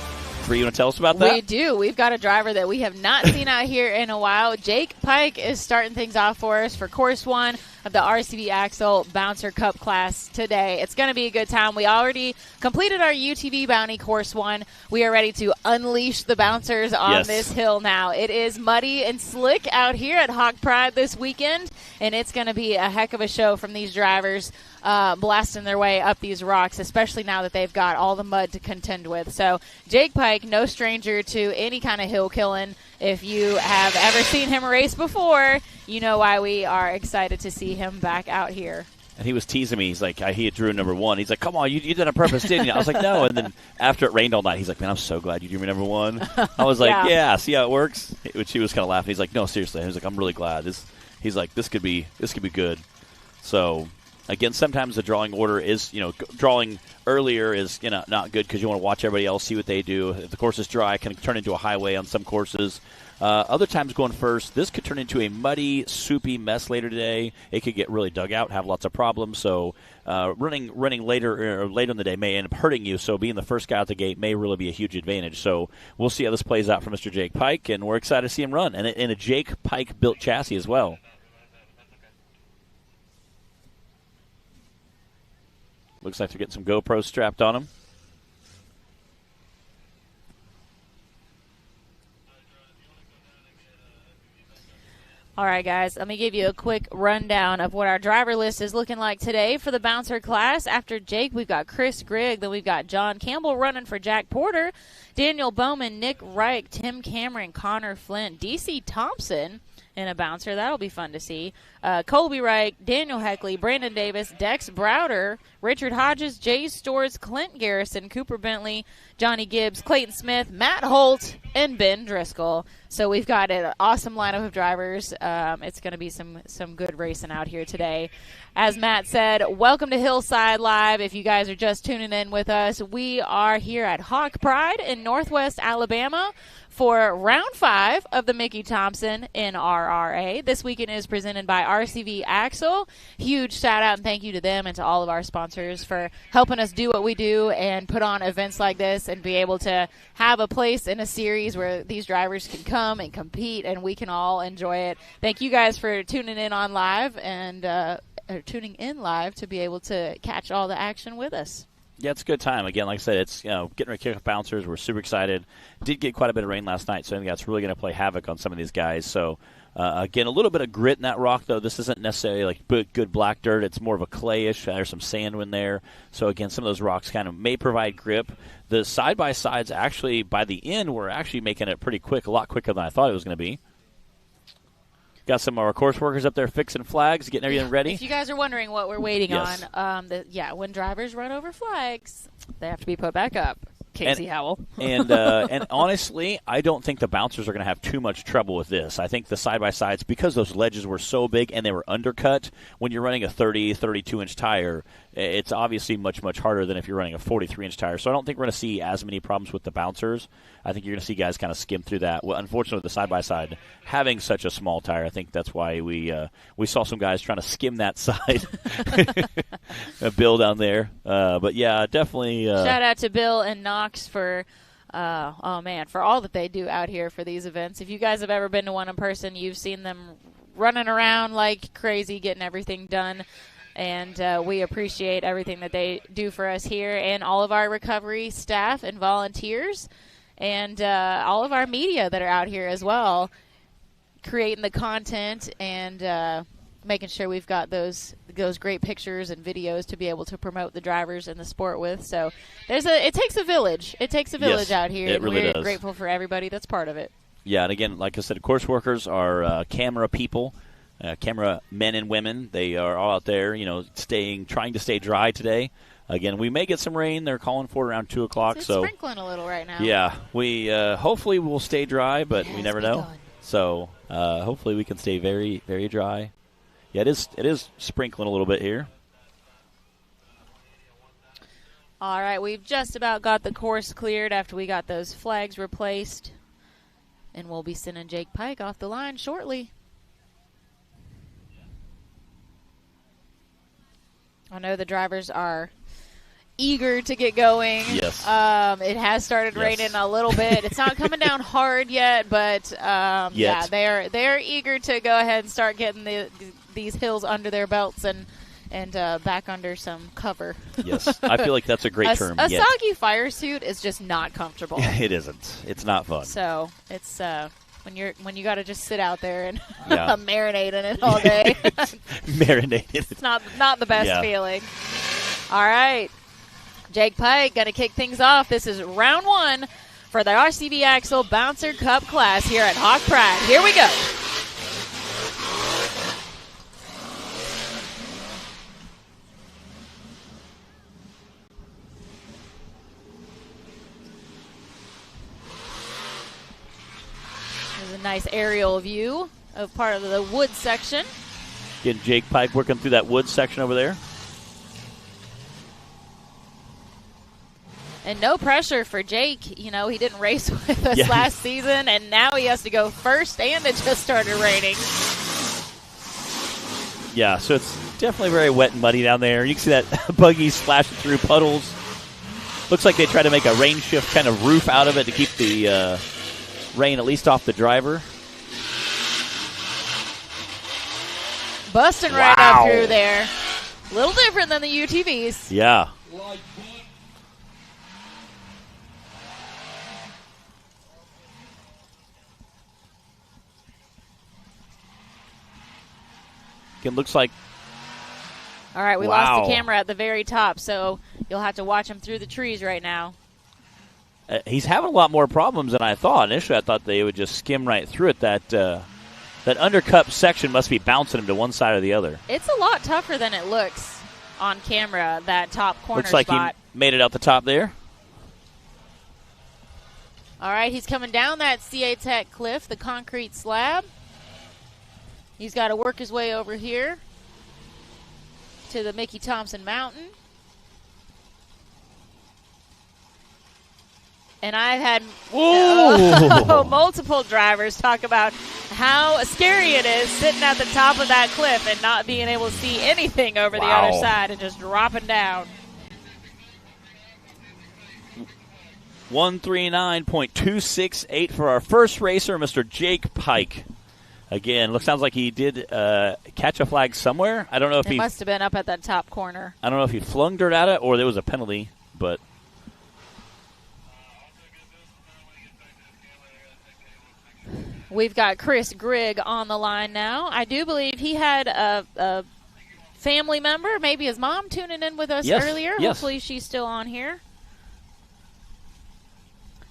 Bree, you want to tell us about that? We do. We've got a driver that we have not seen out here in a while. Jake Pike is starting things off for us for Course 1 of the RCV Axle Bouncer Cup class today. It's going to be a good time. We already completed our UTV Bounty Course 1. We are ready to unleash the bouncers on this hill now. It is muddy and slick out here at Hawk Pride this weekend, and it's going to be a heck of a show from these drivers blasting their way up these rocks, especially now that they've got all the mud to contend with. So Jake Pike, no stranger to any kind of hill killing. If you have ever seen him race before, you know why we are excited to see him back out here. And he was teasing me. He's like, he had drew number one. He's like, come on, you did it on purpose, didn't you? I was like, no. And then after it rained all night, he's like, man, I'm so glad you drew me number one. I was like, yeah, see how it works? Which he was kind of laughing. He's like, no, seriously. He was like, I'm really glad. He's like, this could be good. So, again, sometimes the drawing order is, drawing earlier is, not good because you want to watch everybody else, see what they do. If the course is dry, it can turn into a highway on some courses. Other times going first, this could turn into a muddy, soupy mess later today. It could get really dug out, have lots of problems. So running later in the day may end up hurting you. So being the first guy out the gate may really be a huge advantage. So we'll see how this plays out for Mr. Jake Pike, and we're excited to see him run. And in a Jake Pike built chassis as well. Looks like they're getting some GoPros strapped on him. All right, guys, let me give you a quick rundown of what our driver list is looking like today for the bouncer class. After Jake, we've got Chris Grigg, then we've got John Campbell running for Jack Porter, Daniel Bowman, Nick Reich, Tim Cameron, Connor Flynn, DC Thompson in a bouncer. That'll be fun to see. Colby Reich, Daniel Heckley, Brandon Davis, Dex Browder, Richard Hodges, Jay Storz, Clint Garrison, Cooper Bentley, Johnny Gibbs, Clayton Smith, Matt Holt, and Ben Driscoll. So we've got an awesome lineup of drivers. It's going to be some good racing out here today. As Matt said, welcome to Hillside Live. If you guys are just tuning in with us, we are here at Hawk Pride in Northwest Alabama for Round 5 of the Mickey Thompson NRRA. This weekend is presented by RCV Axle. Huge shout out and thank you to them and to all of our sponsors for helping us do what we do and put on events like this and be able to have a place in a series series where these drivers can come and compete and we can all enjoy it. Thank you guys for tuning in on live and tuning in live to be able to catch all the action with us. Yeah, it's a good time. Again, like I said, it's getting ready to kickoff bouncers. We're super excited. Did get quite a bit of rain last night, so I think that's really going to play havoc on some of these guys. So, again, a little bit of grit in that rock, though. This isn't necessarily like good black dirt. It's more of a clayish. There's some sand in there. So, again, some of those rocks kind of may provide grip. The side-by-sides actually, by the end, were actually making it pretty quick, a lot quicker than I thought it was going to be. Got some of our course workers up there fixing flags, getting everything ready. If you guys are wondering what we're waiting Yes. on, when drivers run over flags, they have to be put back up. Casey Howell. And honestly, I don't think the bouncers are going to have too much trouble with this. I think the side-by-sides, because those ledges were so big and they were undercut, when you're running a 30, 32-inch tire, it's obviously much, much harder than if you're running a 43-inch tire. So I don't think we're going to see as many problems with the bouncers. I think you're going to see guys kind of skim through that. Well, unfortunately, with the side-by-side, having such a small tire, I think that's why we saw some guys trying to skim that side. Bill down there. But, yeah, definitely. Shout out to Bill and Knox for all that they do out here for these events. If you guys have ever been to one in person, you've seen them running around like crazy, getting everything done. And we appreciate everything that they do for us here and all of our recovery staff and volunteers and all of our media that are out here as well, creating the content and making sure we've got those great pictures and videos to be able to promote the drivers in the sport with. So it takes a village. It takes a village out here. It really we're does. grateful for everybody that's part of it. Yeah, and again, like I said, course workers are camera people. Camera men and women, they are all out there, trying to stay dry today. Again, we may get some rain. They're calling for it around 2 o'clock. It's so sprinkling a little right now. Yeah, we hopefully will stay dry, but we never know. So hopefully we can stay very, very dry. Yeah, it is sprinkling a little bit here. All right, we've just about got the course cleared after we got those flags replaced. And we'll be sending Jake Pike off the line shortly. I know the drivers are eager to get going. Yes. It has started raining a little bit. It's not coming down hard yet, but yeah, they're eager to go ahead and start getting these hills under their belts and back under some cover. Yes, I feel like that's a great term. A soggy fire suit is just not comfortable. It isn't. It's not fun. So it's when you got to just sit out there and Yeah. marinate in it all day. Marinated. It's not the best feeling. All right, Jake Pike going to kick things off. This is round 1 for the RCV Axle Bouncer Cup class here at Hawk Pride. Here we go. Nice aerial view of part of the wood section. Getting Jake Pike working through that wood section over there. And no pressure for Jake. He didn't race with us last season, and now he has to go first, and it just started raining. Yeah, so it's definitely very wet and muddy down there. You can see that buggy splashing through puddles. Looks like they tried to make a rain shift kind of roof out of it to keep the rain at least off the driver. Busting right up through there. A little different than the UTVs. Yeah. It looks like. All right, we lost the camera at the very top, so you'll have to watch him through the trees right now. He's having a lot more problems than I thought. Initially, I thought they would just skim right through it. That undercut section must be bouncing him to one side or the other. It's a lot tougher than it looks on camera, that top corner looks like spot. He made it out the top there. All right, he's coming down that CA Tech cliff, the concrete slab. He's got to work his way over here to the Mickey Thompson Mountain. And I've had multiple drivers talk about how scary it is sitting at the top of that cliff and not being able to see anything over the other side and just dropping down. 139.268 for our first racer, Mr. Jake Pike. Again, sounds like he did catch a flag somewhere. I don't know if he must have been up at that top corner. I don't know if he flung dirt at it or there was a penalty, but we've got Chris Grigg on the line now. I do believe he had a family member, maybe his mom, tuning in with us earlier. Yes. Hopefully she's still on here.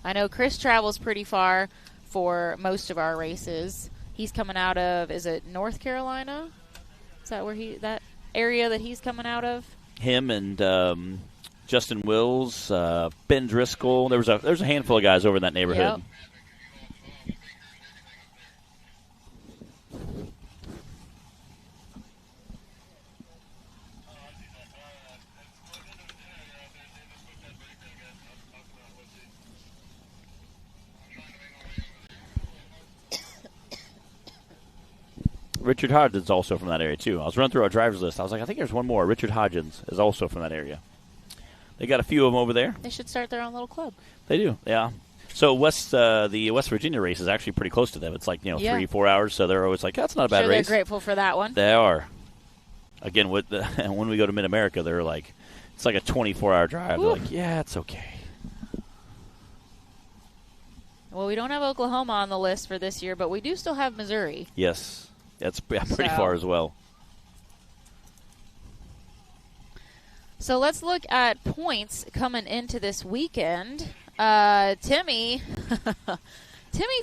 I know Chris travels pretty far for most of our races. He's coming out of, is it North Carolina? Is that where that area that he's coming out of? Him and Justin Wills, Ben Driscoll. There's a handful of guys over in that neighborhood. Yep. Richard Hodges is also from that area, too. I was running through our driver's list. I was like, I think there's one more. Richard Hodges is also from that area. They got a few of them over there. They should start their own little club. They do, yeah. So the West Virginia race is actually pretty close to them. It's like 3-4 hours, so they're always like, that's not a bad race. They're grateful for that one. They are. Again, when we go to Mid-America, they're like, it's like a 24-hour drive. Ooh. They're like, yeah, it's okay. Well, we don't have Oklahoma on the list for this year, but we do still have Missouri. Yes. That's pretty far as well. So let's look at points coming into this weekend. Timmy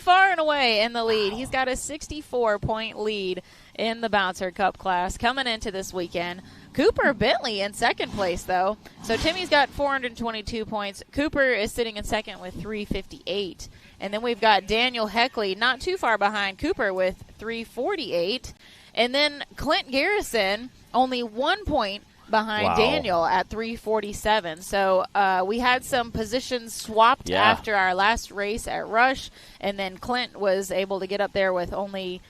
far and away in the lead. He's got a 64-point lead in the Bouncer Cup class coming into this weekend. Cooper Bentley in second place, though. So Timmy's got 422 points. Cooper is sitting in second with 358. And then we've got Daniel Heckley not too far behind Cooper with 348. And then Clint Garrison only 1 point behind Daniel at 347. So we had some positions swapped after our last race at Rush. And then Clint was able to get up there with only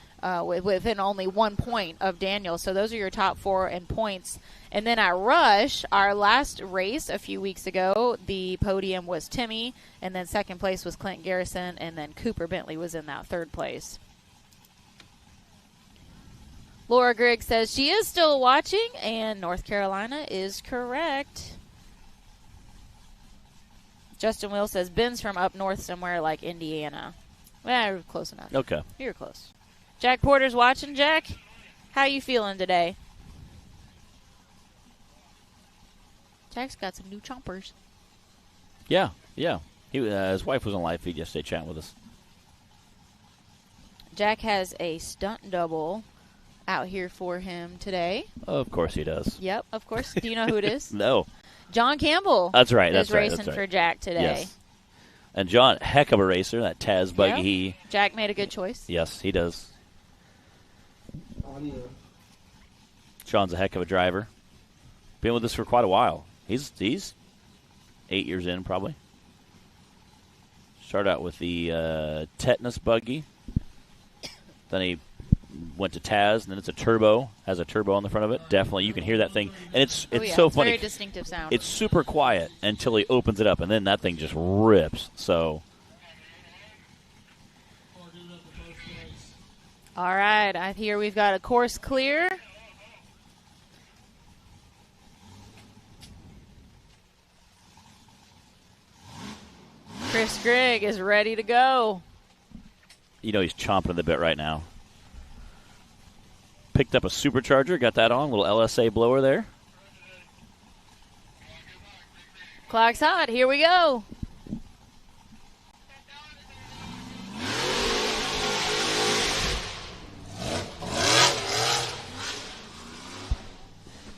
within only 1 point of Daniel. So those are your top four in points. And then at Rush, our last race a few weeks ago, the podium was Timmy, and then second place was Clint Garrison, and then Cooper Bentley was in that third place. Laura Grigg says she is still watching, and North Carolina is correct. Justin Will says Ben's from up north somewhere like Indiana. Well, close enough. Okay. You're close. Jack Porter's watching. Jack, how you feeling today? Jack's got some new chompers. Yeah. His wife was on live feed yesterday chatting with us. Jack has a stunt double out here for him today. Of course he does. Yep, of course. Do you know who it is? No. John Campbell. That's right. Is racing for Jack today. Yes. And John, heck of a racer. That Taz buggy. Yep. Jack made a good choice. Yes, he does. Sean's a heck of a driver. Been with us for quite a while. He's 8 years in, probably. Started out with the tetanus buggy. Then he went to Taz, and then it's a turbo. Has a turbo on the front of it. Definitely, you can hear that thing. And it's so funny. Very distinctive sound. It's super quiet until he opens it up, and then that thing just rips. So. All right, I hear we've got a course clear. Chris Grigg is ready to go. You know he's chomping at the bit right now. Picked up a supercharger, got that on, little LSA blower there. Clock's hot, here we go.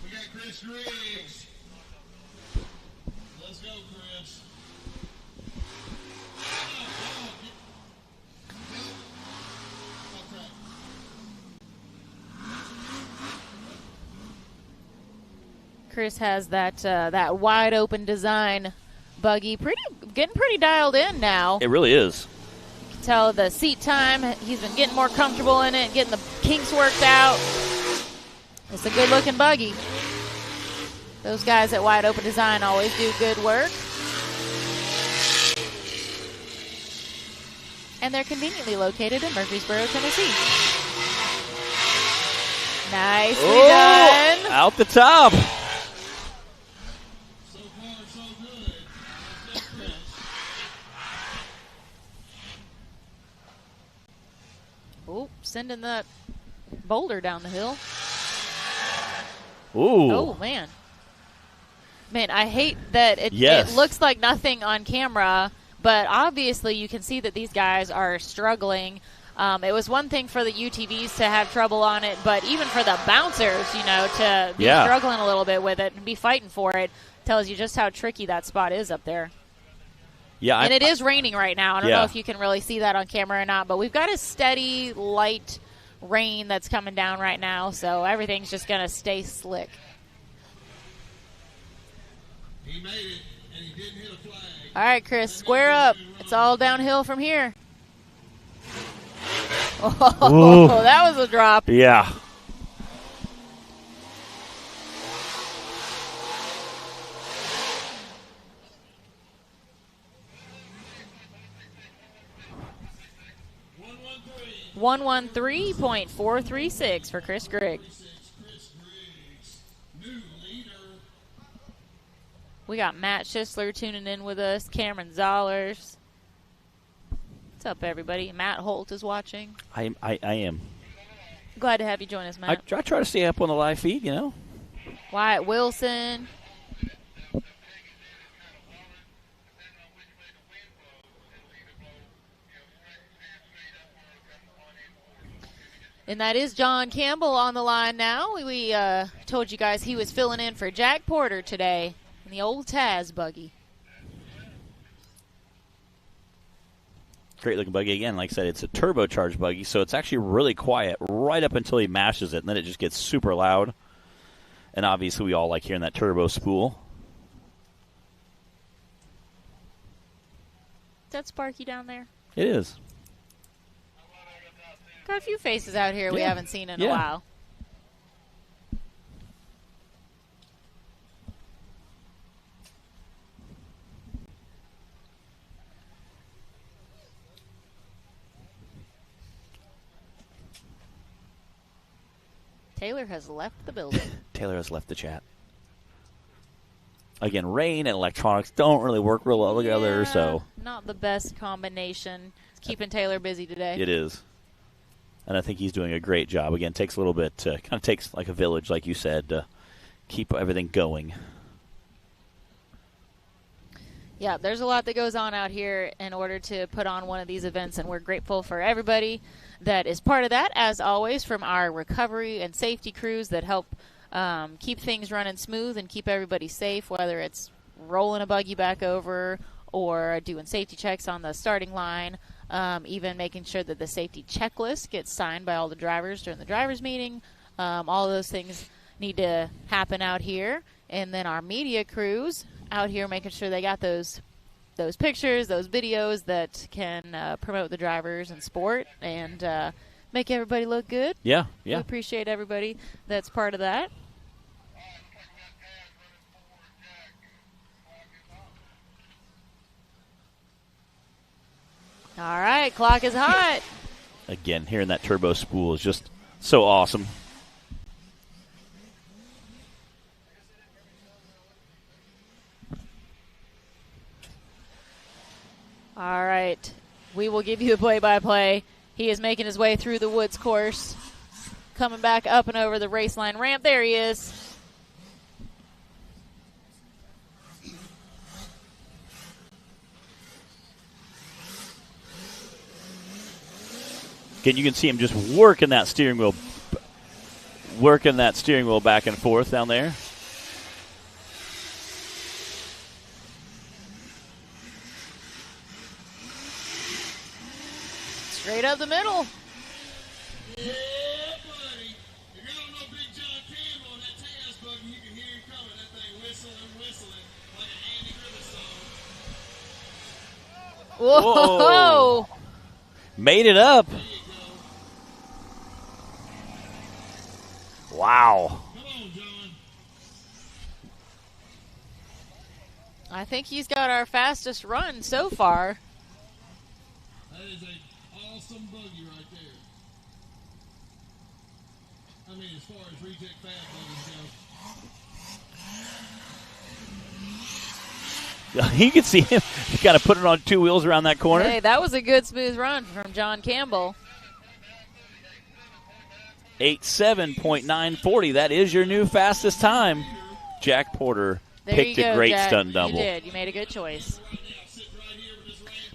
We got Chris Griggs. Let's go, Chris. Chris has that wide open design buggy, getting pretty dialed in now. It really is. You can tell the seat time. He's been getting more comfortable in it, getting the kinks worked out. It's a good looking buggy. Those guys at Wide Open Design always do good work. and they're conveniently located in Murfreesboro, Tennessee. Nicely done. Out the top. Oh, sending that boulder down the hill. Ooh. Oh, man. Man, I hate that it looks like nothing on camera, but obviously you can see that these guys are struggling. It was one thing for the UTVs to have trouble on it, but even for the bouncers, you know, to be struggling a little bit with it and be fighting for it tells you just how tricky that spot is up there. Yeah, and it is raining right now. I don't know if you can really see that on camera or not, but we've got a steady, light rain that's coming down right now, so everything's just going to stay slick. He made it, and he didn't hit a flag. All right, Chris, square up. It's all downhill from here. Oh, that was a drop. Yeah. $113.436 for Chris Grigg. We got Matt Schisler tuning in with us, Cameron Zollers. What's up, everybody? Matt Holt is watching. I am. Glad to have you join us, Matt. I try to stay up on the live feed, you know. Wyatt Wilson. And that is John Campbell on the line now. We told you guys he was filling in for Jack Porter today in the old Taz buggy. Great looking buggy. Again, like I said, it's a turbocharged buggy, so it's actually really quiet right up until he mashes it, and then it just gets super loud. And obviously we all like hearing that turbo spool. Is that Sparky down there? It is. Got a few faces out here we haven't seen in a while. Taylor has left the building. Taylor has left the chat. Again, rain and electronics don't really work real well together, so. Not the best combination. It's keeping Taylor busy today. It is. And I think he's doing a great job. Again, takes a little bit, kind of takes like a village, like you said, to keep everything going. Yeah, there's a lot that goes on out here in order to put on one of these events, and we're grateful for everybody that is part of that, as always, from our recovery and safety crews that help keep things running smooth and keep everybody safe, whether it's rolling a buggy back over or doing safety checks on the starting line, even making sure that the safety checklist gets signed by all the drivers during the drivers' meeting. All of those things need to happen out here. And then our media crews out here making sure they got those pictures, those videos that can promote the drivers and sport and make everybody look good. Yeah. We appreciate everybody that's part of that. All right, clock is hot. Again, hearing that turbo spool is just so awesome. All right, we will give you a play-by-play. He is making his way through the woods course, coming back up and over the race line ramp. There he is. Again, you can see him just working that steering wheel back and forth down there. Straight up the middle. Yeah, buddy. If you don't know Big John Campbell and that Taz buggy, you can hear him coming. That thing whistling like an Andy Griffith song. Whoa. Made it up. Wow. Come on, John. I think he's got our fastest run so far. That is a awesome buggy right there. I mean, as far as reject fab buggies go. You can see him kind of put it on two wheels around that corner. Hey, that was a good smooth run from John Campbell. 8:7.940. That is your new fastest time. Jack Porter picked a great stunt double. You did. You made a good choice.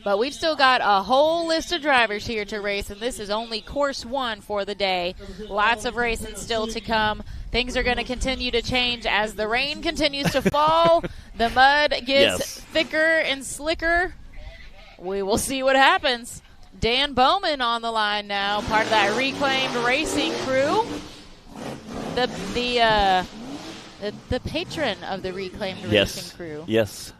But we've still got a whole list of drivers here to race, and this is only course 1 for the day. Lots of racing still to come. Things are going to continue to change as the rain continues to fall. The mud gets thicker and slicker. We will see what happens. Dan Bowman on the line now, part of that reclaimed racing crew. The patron of the reclaimed racing crew. Yes.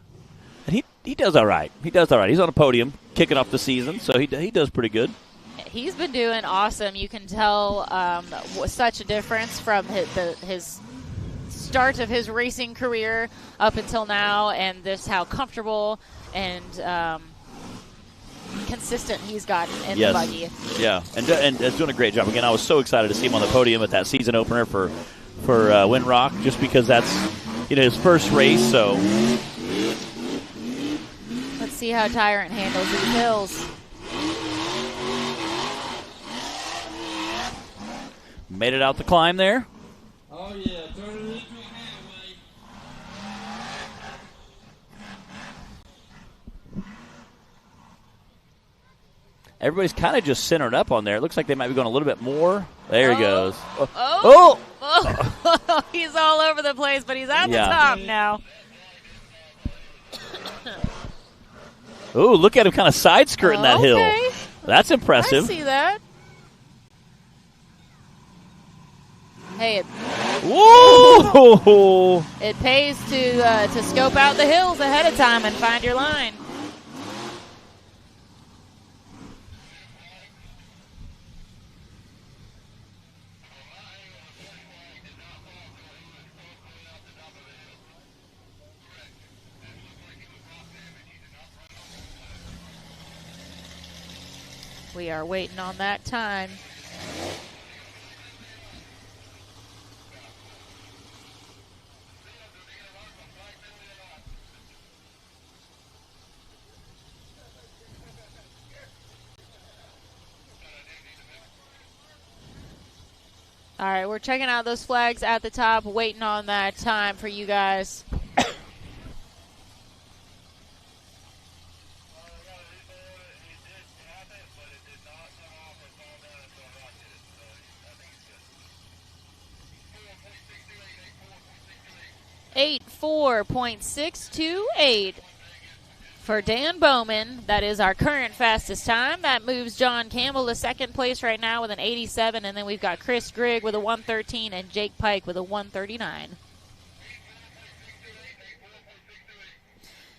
And he does all right. He does all right. He's on a podium kicking off the season, so he does pretty good. He's been doing awesome. You can tell such a difference from his start of his racing career up until now, and just how comfortable and consistent he's gotten in the buggy. Yeah, and doing a great job. Again, I was so excited to see him on the podium at that season opener for Windrock, just because that's his first race. So let's see how Tyrant handles these hills. Made it out the climb there. Oh, yeah. Turn it into a highway. Everybody's kind of just centered up on there. It looks like they might be going a little bit more. There he goes. Oh! He's all over the place, but he's at the top now. Oh, look at him kind of side skirting that hill. That's impressive. I see that. Hey, whoa! It pays to scope out the hills ahead of time and find your line. We are waiting on that time. All right, we're checking out those flags at the top, waiting on that time for you guys. .628 for Dan Bowman. That is our current fastest time. That moves John Campbell to second place right now with an 87, and then we've got Chris Grigg with a 113 and Jake Pike with a 139.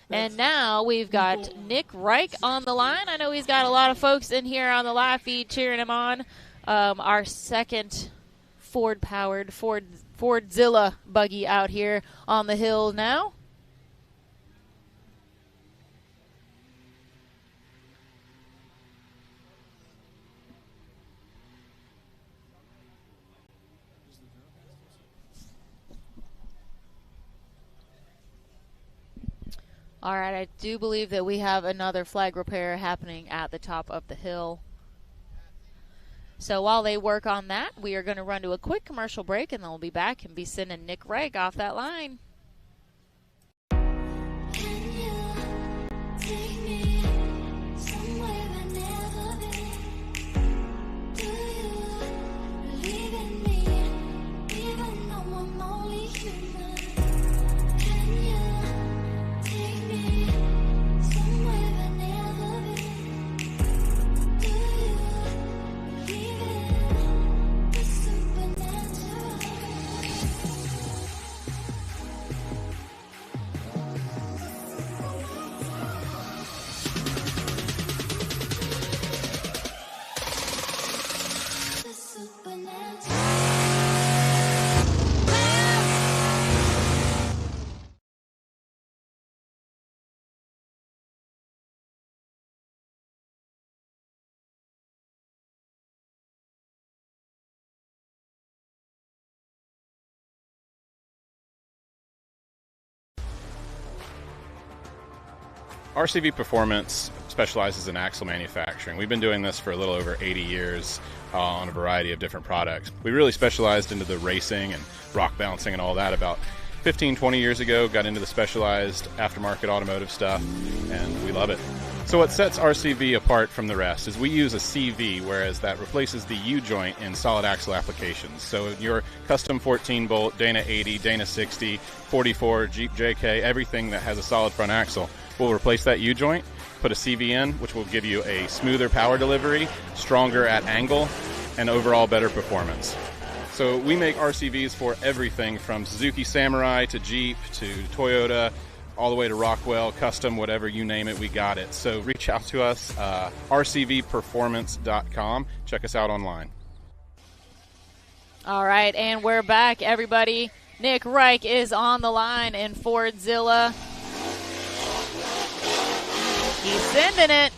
And now we've got Nick Reich on the line. I know he's got a lot of folks in here on the live feed cheering him on. Our second Ford-powered Fordzilla buggy out here on the hill now. All right, I do believe that we have another flag repair happening at the top of the hill. So while they work on that, we are going to run to a quick commercial break, and then we'll be back and be sending Nick Reich off that line. RCV Performance specializes in axle manufacturing. We've been doing this for a little over 80 years on a variety of different products. We really specialized into the racing and rock balancing and all that about 15, 20 years ago, got into the specialized aftermarket automotive stuff, and we love it. So what sets RCV apart from the rest is we use a CV, whereas that replaces the U-joint in solid axle applications. So your custom 14-bolt, Dana 80, Dana 60, 44, Jeep JK, everything that has a solid front axle, we'll replace that U-joint, put a CV in, which will give you a smoother power delivery, stronger at angle, and overall better performance. So we make RCVs for everything from Suzuki Samurai to Jeep to Toyota, all the way to Rockwell, custom, whatever, you name it, we got it. So reach out to us, rcvperformance.com. Check us out online. All right, and we're back, everybody. Nick Reich is on the line in Fordzilla. He's sending it.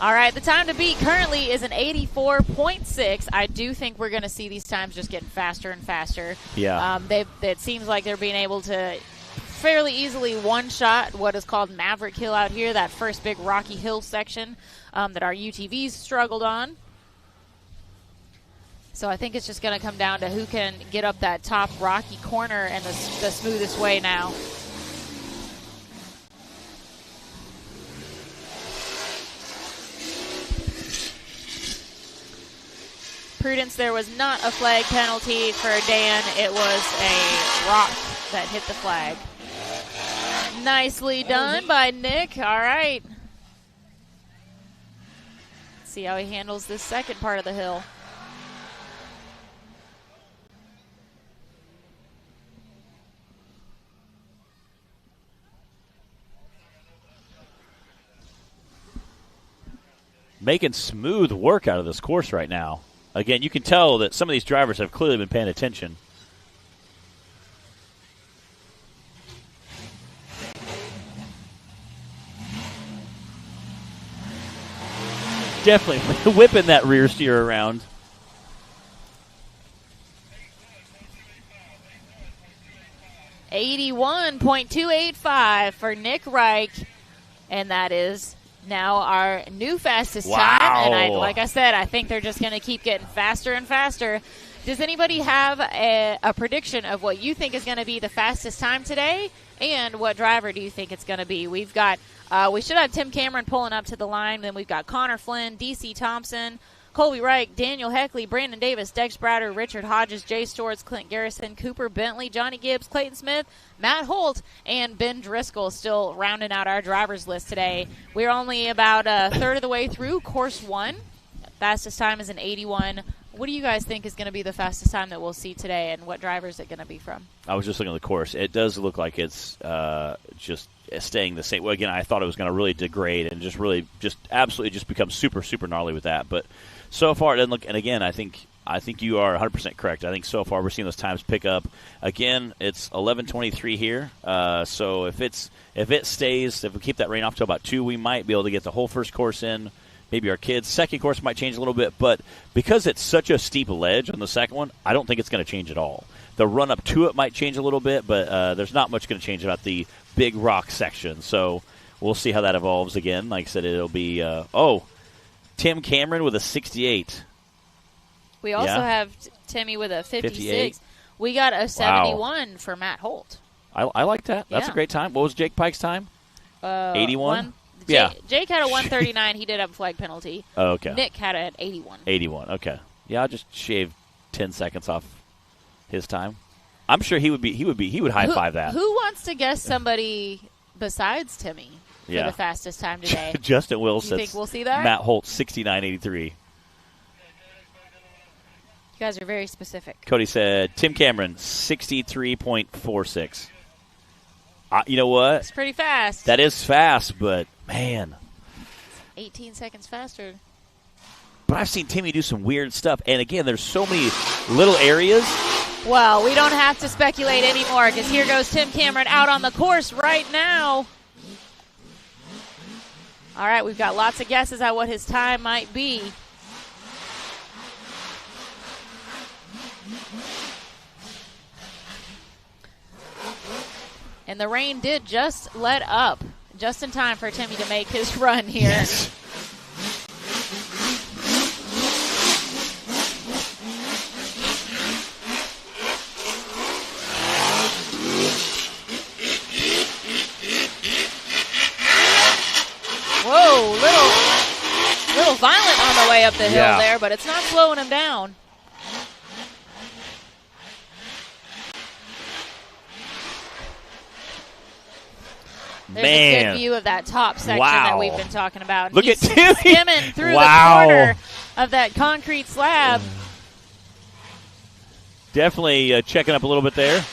All right, the time to beat currently is an 84.6. I do think we're going to see these times just getting faster and faster. Yeah. It seems like they're being able to fairly easily one-shot what is called Maverick Hill out here, that first big rocky hill section that our UTVs struggled on. So I think it's just going to come down to who can get up that top rocky corner and the smoothest way now. Prudence, there was not a flag penalty for Dan. It was a rock that hit the flag. Nicely done by Nick. All right. Let's see how he handles this second part of the hill. Making smooth work out of this course right now. Again, you can tell that some of these drivers have clearly been paying attention. Definitely whipping that rear steer around. $81.285 for Nick Reich, and that is now our new fastest Wow. time. And like I said, I think they're just going to keep getting faster and faster. Does anybody have a prediction of what you think is going to be the fastest time today, and what driver do you think it's going to be? We've got we should have Tim Cameron pulling up to the line. Then we've got Connor Flynn, DC Thompson, Colby Reich, Daniel Heckley, Brandon Davis, Dex Browder, Richard Hodges, Jay Storz, Clint Garrison, Cooper Bentley, Johnny Gibbs, Clayton Smith, Matt Holt, and Ben Driscoll still rounding out our drivers list today. We're only about a third of the way through Course 1. Fastest time is an 81. What do you guys think is going to be the fastest time that we'll see today, and what driver is it going to be from? I was just looking at the course. It does look like it's just staying the same. Well, again, I thought it was going to really degrade and just really just absolutely just become super, super gnarly with that. But so far it doesn't look – and again, I think you are 100% correct. I think so far we're seeing those times pick up. Again, it's 11:23 here. So if it stays, if we keep that rain off to about 2, we might be able to get the whole first course in. Maybe our kids' second course might change a little bit, but because it's such a steep ledge on the second one, I don't think it's going to change at all. The run up to it might change a little bit, but there's not much going to change about the big rock section. So we'll see how that evolves again. Like I said, it'll be Tim Cameron with a 68. We also have Timmy with a 56. 58. We got a 71 for Matt Holt. I like that. That's a great time. What was Jake Pike's time? 81? Jake had a 139. He did have a flag penalty. Oh, okay. Nick had an 81. 81, okay. Yeah, I just shaved 10 seconds off his time. I'm sure he would high five that. Who wants to guess somebody besides Timmy for the fastest time today? Justin Wills. You think we'll see that? Matt Holt, 69.83. You guys are very specific. Cody said Tim Cameron, 63.46. You know what? It's pretty fast. That is fast, but, man. 18 seconds faster. But I've seen Timmy do some weird stuff. And, again, there's so many little areas. Well, we don't have to speculate anymore because here goes Tim Cameron out on the course right now. All right, we've got lots of guesses at what his time might be. And the rain did just let up. just in time for Timmy to make his run here. Yes. Whoa, little violent on the way up the hill there, but it's not slowing him down. There's a good view of that top section that we've been talking about. Look He's at Timmy skimming through the corner of that concrete slab. Definitely checking up a little bit there.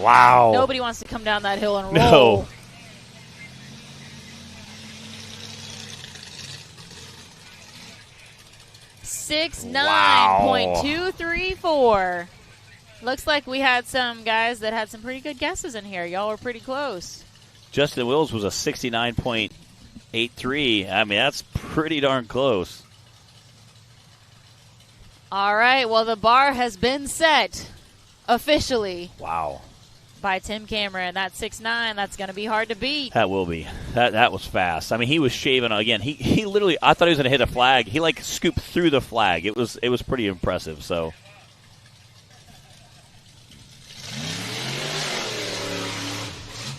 Wow. Nobody wants to come down that hill and roll. No. .234. Looks like we had some guys that had some pretty good guesses in here. Y'all were pretty close. Justin Wills was a 69.83. I mean, that's pretty darn close. All right. Well, the bar has been set officially. Wow. By Tim Cameron. That's 6'9". That's going to be hard to beat. That will be. That was fast. I mean, he was shaving again. He literally, I thought he was going to hit a flag. He like scooped through the flag. It was pretty impressive. So.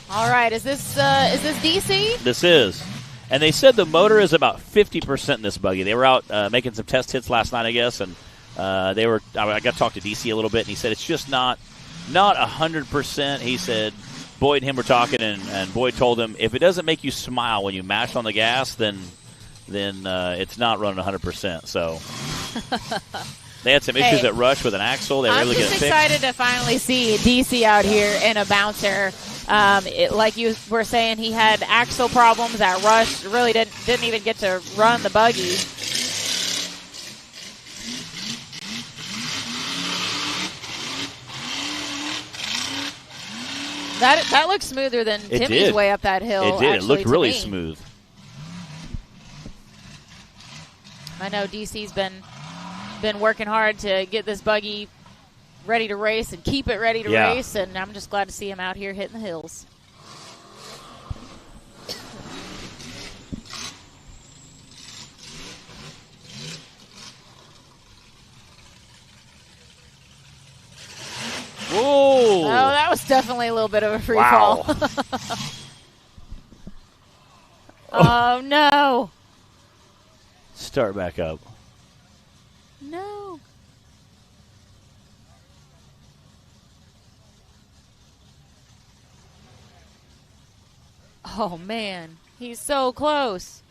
All right, is this DC? This is. And they said the motor is about 50% in this buggy. They were out making some test hits last night, I guess, and I got to talk to DC a little bit, and he said it's just not 100%. He said Boyd and him were talking, and Boyd told him if it doesn't make you smile when you mash on the gas, then it's not running 100%. So they had some issues at Rush with an axle. They were able to get it fixed. I'm just excited to finally see DC out here in a bouncer. Like you were saying, he had axle problems at Rush. Really didn't even get to run the buggy. That looked smoother than Timmy's way up that hill. It did. It looked really smooth. I know DC's been working hard to get this buggy ready to race and keep it ready to race, and I'm just glad to see him out here hitting the hills. Whoa! Oh, that was definitely a little bit of a free fall. Oh, no. Start back up. No. Oh, man. He's so close.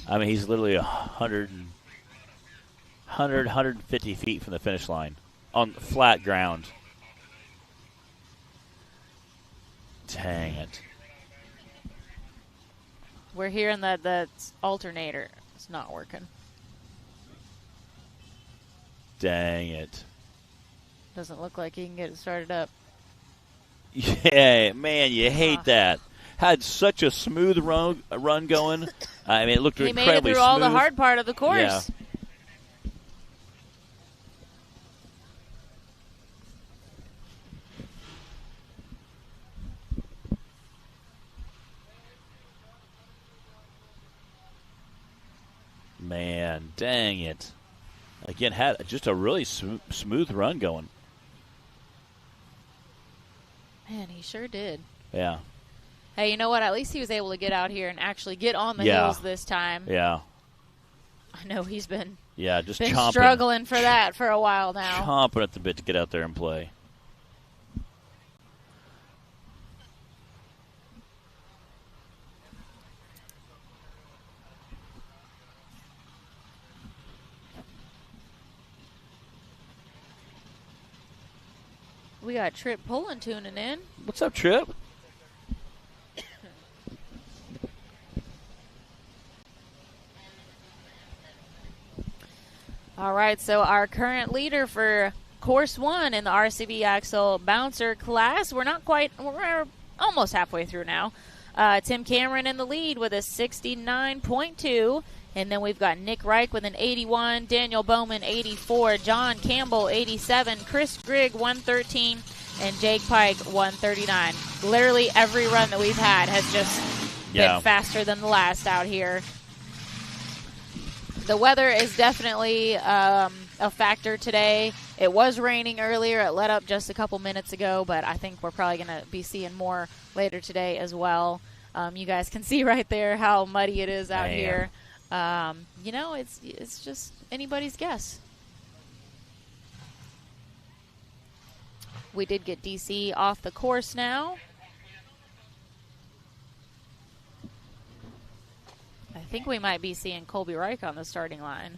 I mean, he's literally 150 feet from the finish line on flat ground. Dang it. We're hearing that alternator is not working. Dang it. Doesn't look like he can get it started up. Yeah, man, you hate that. Had such a smooth run going. I mean, it looked incredibly smooth. He made it through all the hard part of the course. Yeah. Man, dang it. Again, had just a really smooth run going. Man, he sure did. Yeah. Hey, you know what? At least he was able to get out here and actually get on the hills this time. Yeah. I know he's been just chomping. Struggling for that for a while now. Chomping at the bit to get out there and play. We got Trip Pullen tuning in. What's up, Trip? All right, so our current leader for Course 1 in the RCV Axle bouncer class, we're almost halfway through now. Tim Cameron in the lead with a 69.2. And then we've got Nick Reich with an 81, Daniel Bowman 84, John Campbell 87, Chris Grigg 113, and Jake Pike 139. Literally every run that we've had has just been faster than the last out here. The weather is definitely a factor today. It was raining earlier. It let up just a couple minutes ago, but I think we're probably going to be seeing more later today as well. You guys can see right there how muddy it is out here. You know, it's just anybody's guess. We did get DC off the course now. I think we might be seeing Colby Reich on the starting line.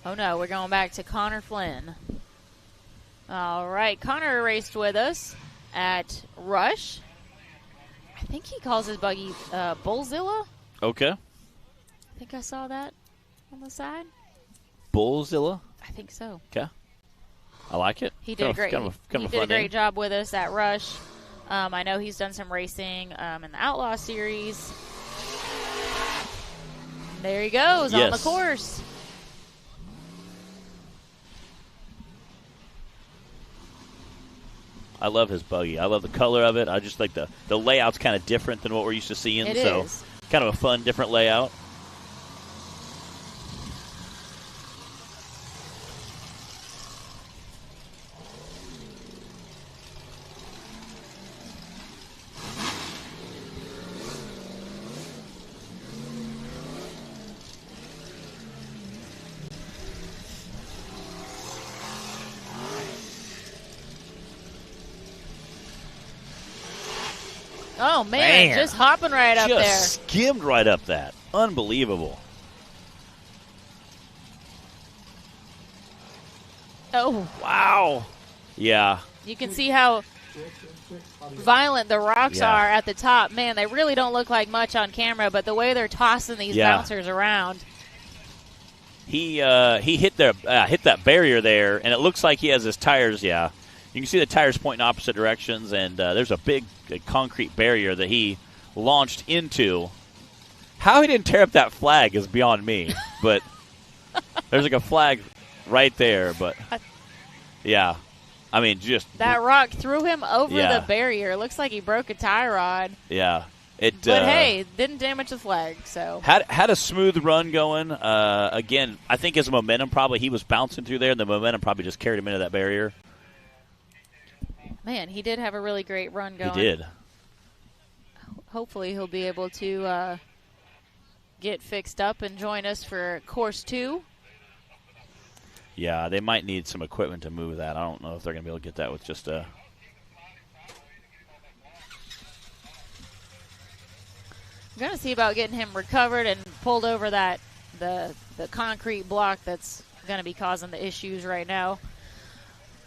Oh no, we're going back to Connor Flynn. All right, Connor raced with us at Rush. I think he calls his buggy Bullzilla. Okay. I think I saw that on the side. Bullzilla? I think so. Okay. I like it. He did great. He did a great job with us at Rush. I know he's done some racing in the Outlaw Series. There he goes on the course. I love his buggy. I love the color of it. I just like the layout's kind of different than what we're used to seeing. It is. Kind of a fun, different layout. Oh, man, just hopping right up there. Just skimmed right up that. Unbelievable. Oh. Wow. Yeah. You can see how violent the rocks are at the top. Man, they really don't look like much on camera, but the way they're tossing these bouncers around. He hit that barrier there, and it looks like he has his tires, You can see the tires pointing opposite directions, and there's a big concrete barrier that he launched into. How he didn't tear up that flag is beyond me, but there's like a flag right there. But, yeah, I mean, just. That rock threw him over the barrier. Looks like he broke a tie rod. Yeah. But, hey, didn't damage the flag. So had a smooth run going. Again, I think his momentum he was bouncing through there, and the momentum probably just carried him into that barrier. Man, he did have a really great run going. He did. Hopefully he'll be able to get fixed up and join us for Course 2. Yeah, they might need some equipment to move that. I don't know if they're going to be able to get that with just a... I'm going to see about getting him recovered and pulled over the concrete block that's going to be causing the issues right now.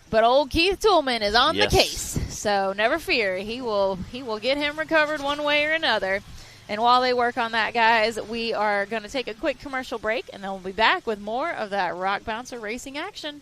But old Keith Toolman is on the case, so never fear. He will get him recovered one way or another. And while they work on that, guys, we are going to take a quick commercial break, and then we'll be back with more of that Rock Bouncer racing action.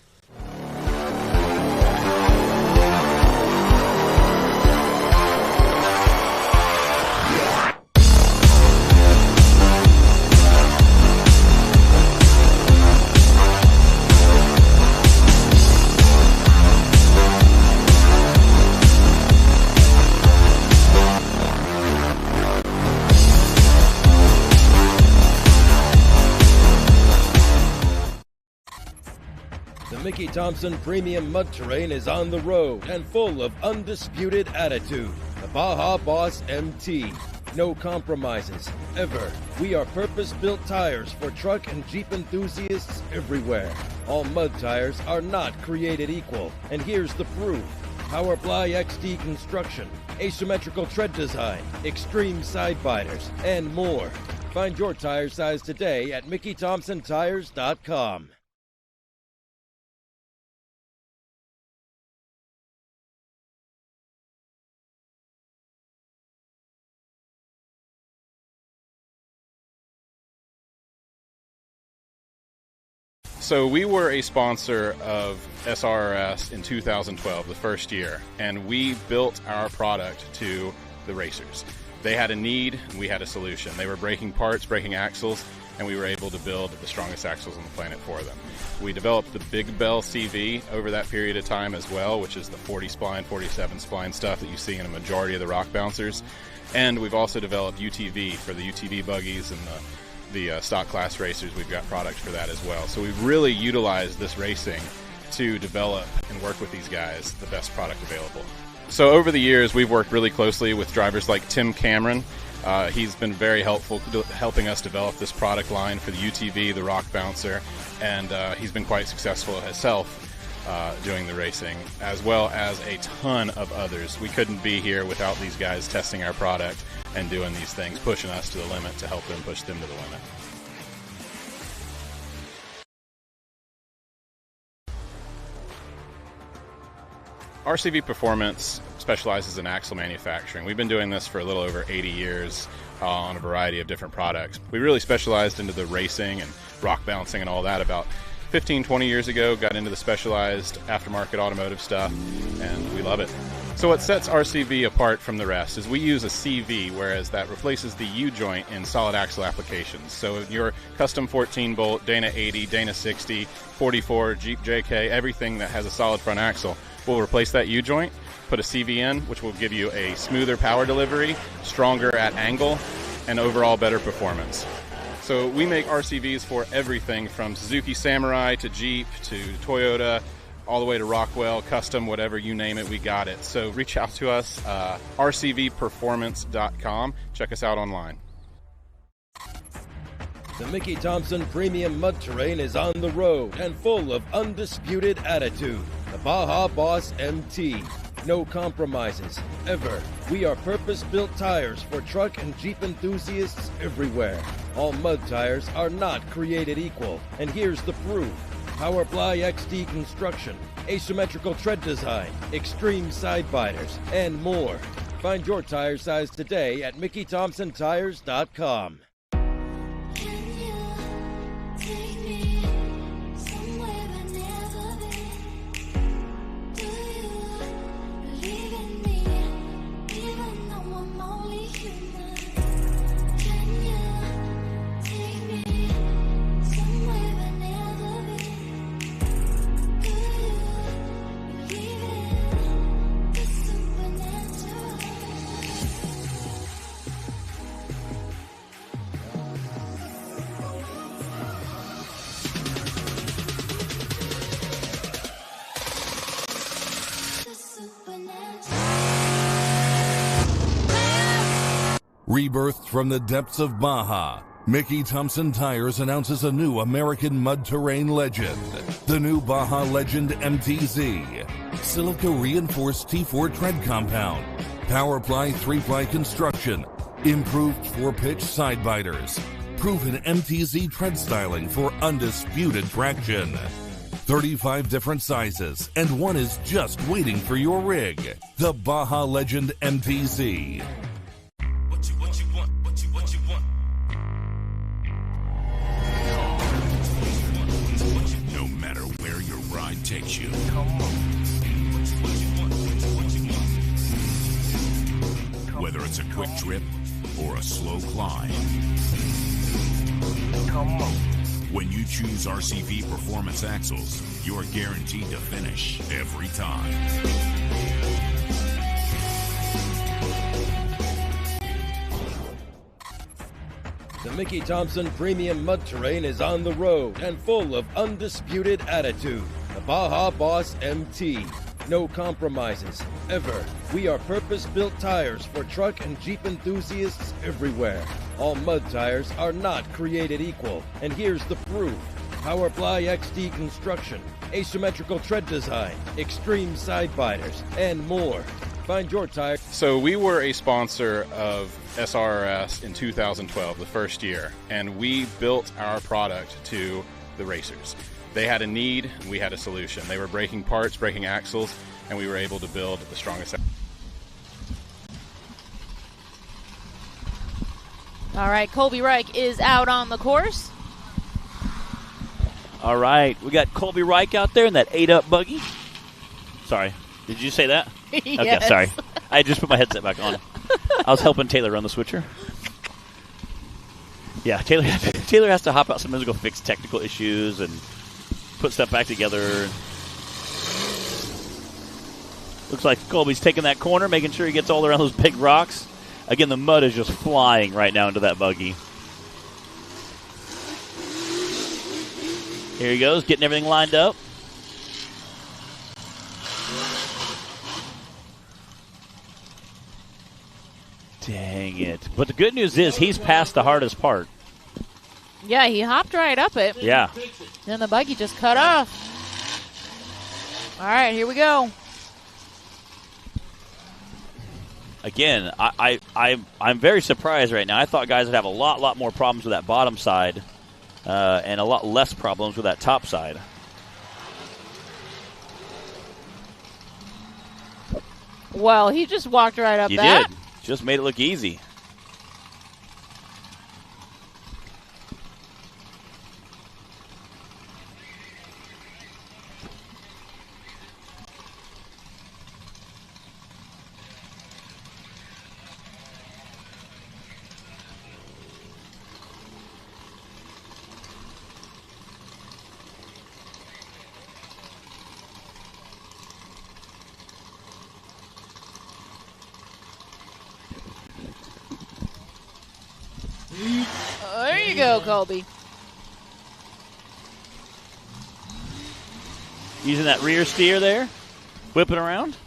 Mickey Thompson Premium Mud Terrain is on the road and full of undisputed attitude. The Baja Boss MT. No compromises, ever. We are purpose-built tires for truck and Jeep enthusiasts everywhere. All mud tires are not created equal, and here's the proof. Powerply XD construction, asymmetrical tread design, extreme side biters, and more. Find your tire size today at MickeyThompsonTires.com. So we were a sponsor of SRRS in 2012, the first year, and we built our product to the racers. They had a need, and we had a solution. They were breaking parts, breaking axles, and we were able to build the strongest axles on the planet for them. We developed the Big Bell CV over that period of time as well, which is the 40 spline, 47 spline stuff that you see in a majority of the rock bouncers. And we've also developed UTV for the UTV buggies and the stock class racers. We've got products for that as well. So we've really utilized this racing to develop and work with these guys the best product available. So over the years, we've worked really closely with drivers like Tim Cameron. He's been very helpful helping us develop this product line for the UTV, the rock bouncer, and he's been quite successful himself doing the racing, as well as a ton of others. We couldn't be here without these guys testing our product and doing these things, pushing us to the limit to help them push them to the limit. RCV Performance specializes in axle manufacturing. We've been doing this for a little over 80 years on a variety of different products. We really specialized into the racing and rock balancing and all that about 15, 20 years ago, got into the specialized aftermarket automotive stuff, and we love it. So what sets RCV apart from the rest is we use a CV, whereas that replaces the U-joint in solid axle applications. So your custom 14-bolt, Dana 80, Dana 60, 44, Jeep JK, everything that has a solid front axle, we'll replace that U-joint, put a CV in, which will give you a smoother power delivery, stronger at angle, and overall better performance. So we make RCVs for everything from Suzuki Samurai to Jeep to Toyota, all the way to Rockwell, custom, whatever, you name it, we got it. So reach out to us, rcvperformance.com. Check us out online. The Mickey Thompson Premium Mud Terrain is on the road and full of undisputed attitude. The Baja Boss MT. No compromises, ever. We are purpose-built tires for truck and Jeep enthusiasts everywhere. All mud tires are not created equal, and here's the proof. Powerply XD construction, asymmetrical tread design, extreme side biters, and more. Find your tire size today at MickeyThompsonTires.com. Rebirthed from the depths of Baja, Mickey Thompson Tires announces a new American mud terrain legend. The new Baja Legend MTZ. Silica-reinforced T4 tread compound. Powerply 3-ply construction. Improved 4-pitch side biters. Proven MTZ tread styling for undisputed traction. 35 different sizes, and one is just waiting for your rig. The Baja Legend MTZ. No matter where your ride takes you. Whether it's a quick trip or a slow climb. When you choose RCV Performance Axles, you're guaranteed to finish every time. The Mickey Thompson Premium Mud Terrain is on the road and full of undisputed attitude. The Baja Boss MT. No compromises, ever. We are purpose-built tires for truck and Jeep enthusiasts everywhere. All mud tires are not created equal, and here's the proof. Powerply XD construction, asymmetrical tread design, extreme side biters, and more. Find your tire. So we were a sponsor of SRRS in 2012, the first year, and we built our product to the racers. They had a need, and we had a solution. They were breaking parts, breaking axles, and we were able to build the strongest. All right, Colby Reich is out on the course. All right, we got Colby Reich out there in that 8-up buggy. Sorry, did you say that? Yes. Okay, sorry. I just put my headset back on. I was helping Taylor run the switcher. Yeah, Taylor has to hop out sometimes to go fix technical issues and put stuff back together. Looks like Colby's taking that corner, making sure he gets all around those big rocks. Again, the mud is just flying right now into that buggy. Here he goes, getting everything lined up. Dang it. But the good news is he's past the hardest part. Yeah, he hopped right up it. Yeah. Then the buggy just cut off. All right, here we go. Again, I'm very surprised right now. I thought guys would have a lot more problems with that bottom side and a lot less problems with that top side. Well, he just walked right up He that. did. Just made it look easy. There you go, Colby. Using that rear steer there, whipping around.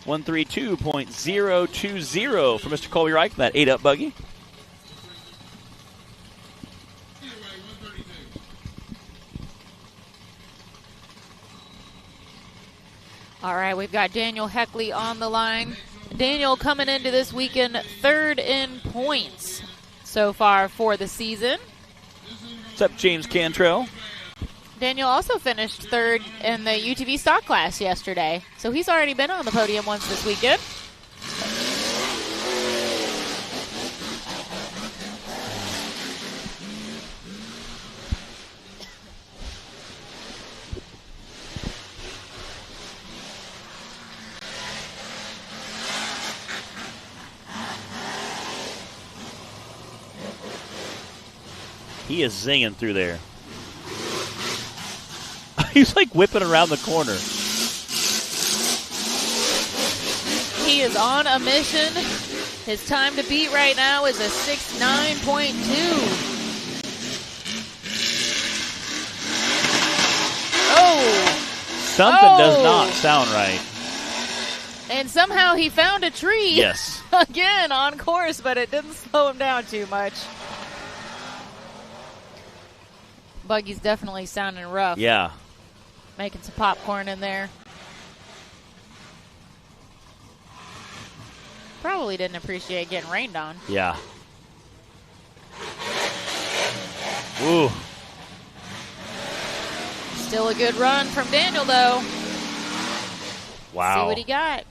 .020 for Mr. Colby Reich, that 8-up buggy. All right, we've got Daniel Heckley on the line. Daniel coming into this weekend third in points so far for the season. What's up, James Cantrell? Daniel also finished third in the UTV stock class yesterday, so he's already been on the podium once this weekend. He is zinging through there. He's like whipping around the corner. He is on a mission. His time to beat right now is a 6:9.2. Oh! Something does not sound right. And somehow he found a tree. Yes. Again on course, but it didn't slow him down too much. Buggy's definitely sounding rough. Yeah. Making some popcorn in there. Probably didn't appreciate getting rained on. Yeah. Ooh. Still a good run from Daniel, though. Wow. See what he got.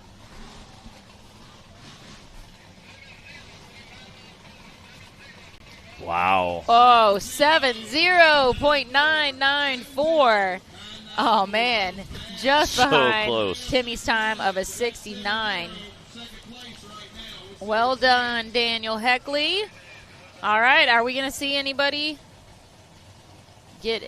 Wow. Oh, 70.994. Oh, man. Just So behind close. Timmy's time of a 69. Well done, Daniel Heckley. All right, are we going to see anybody get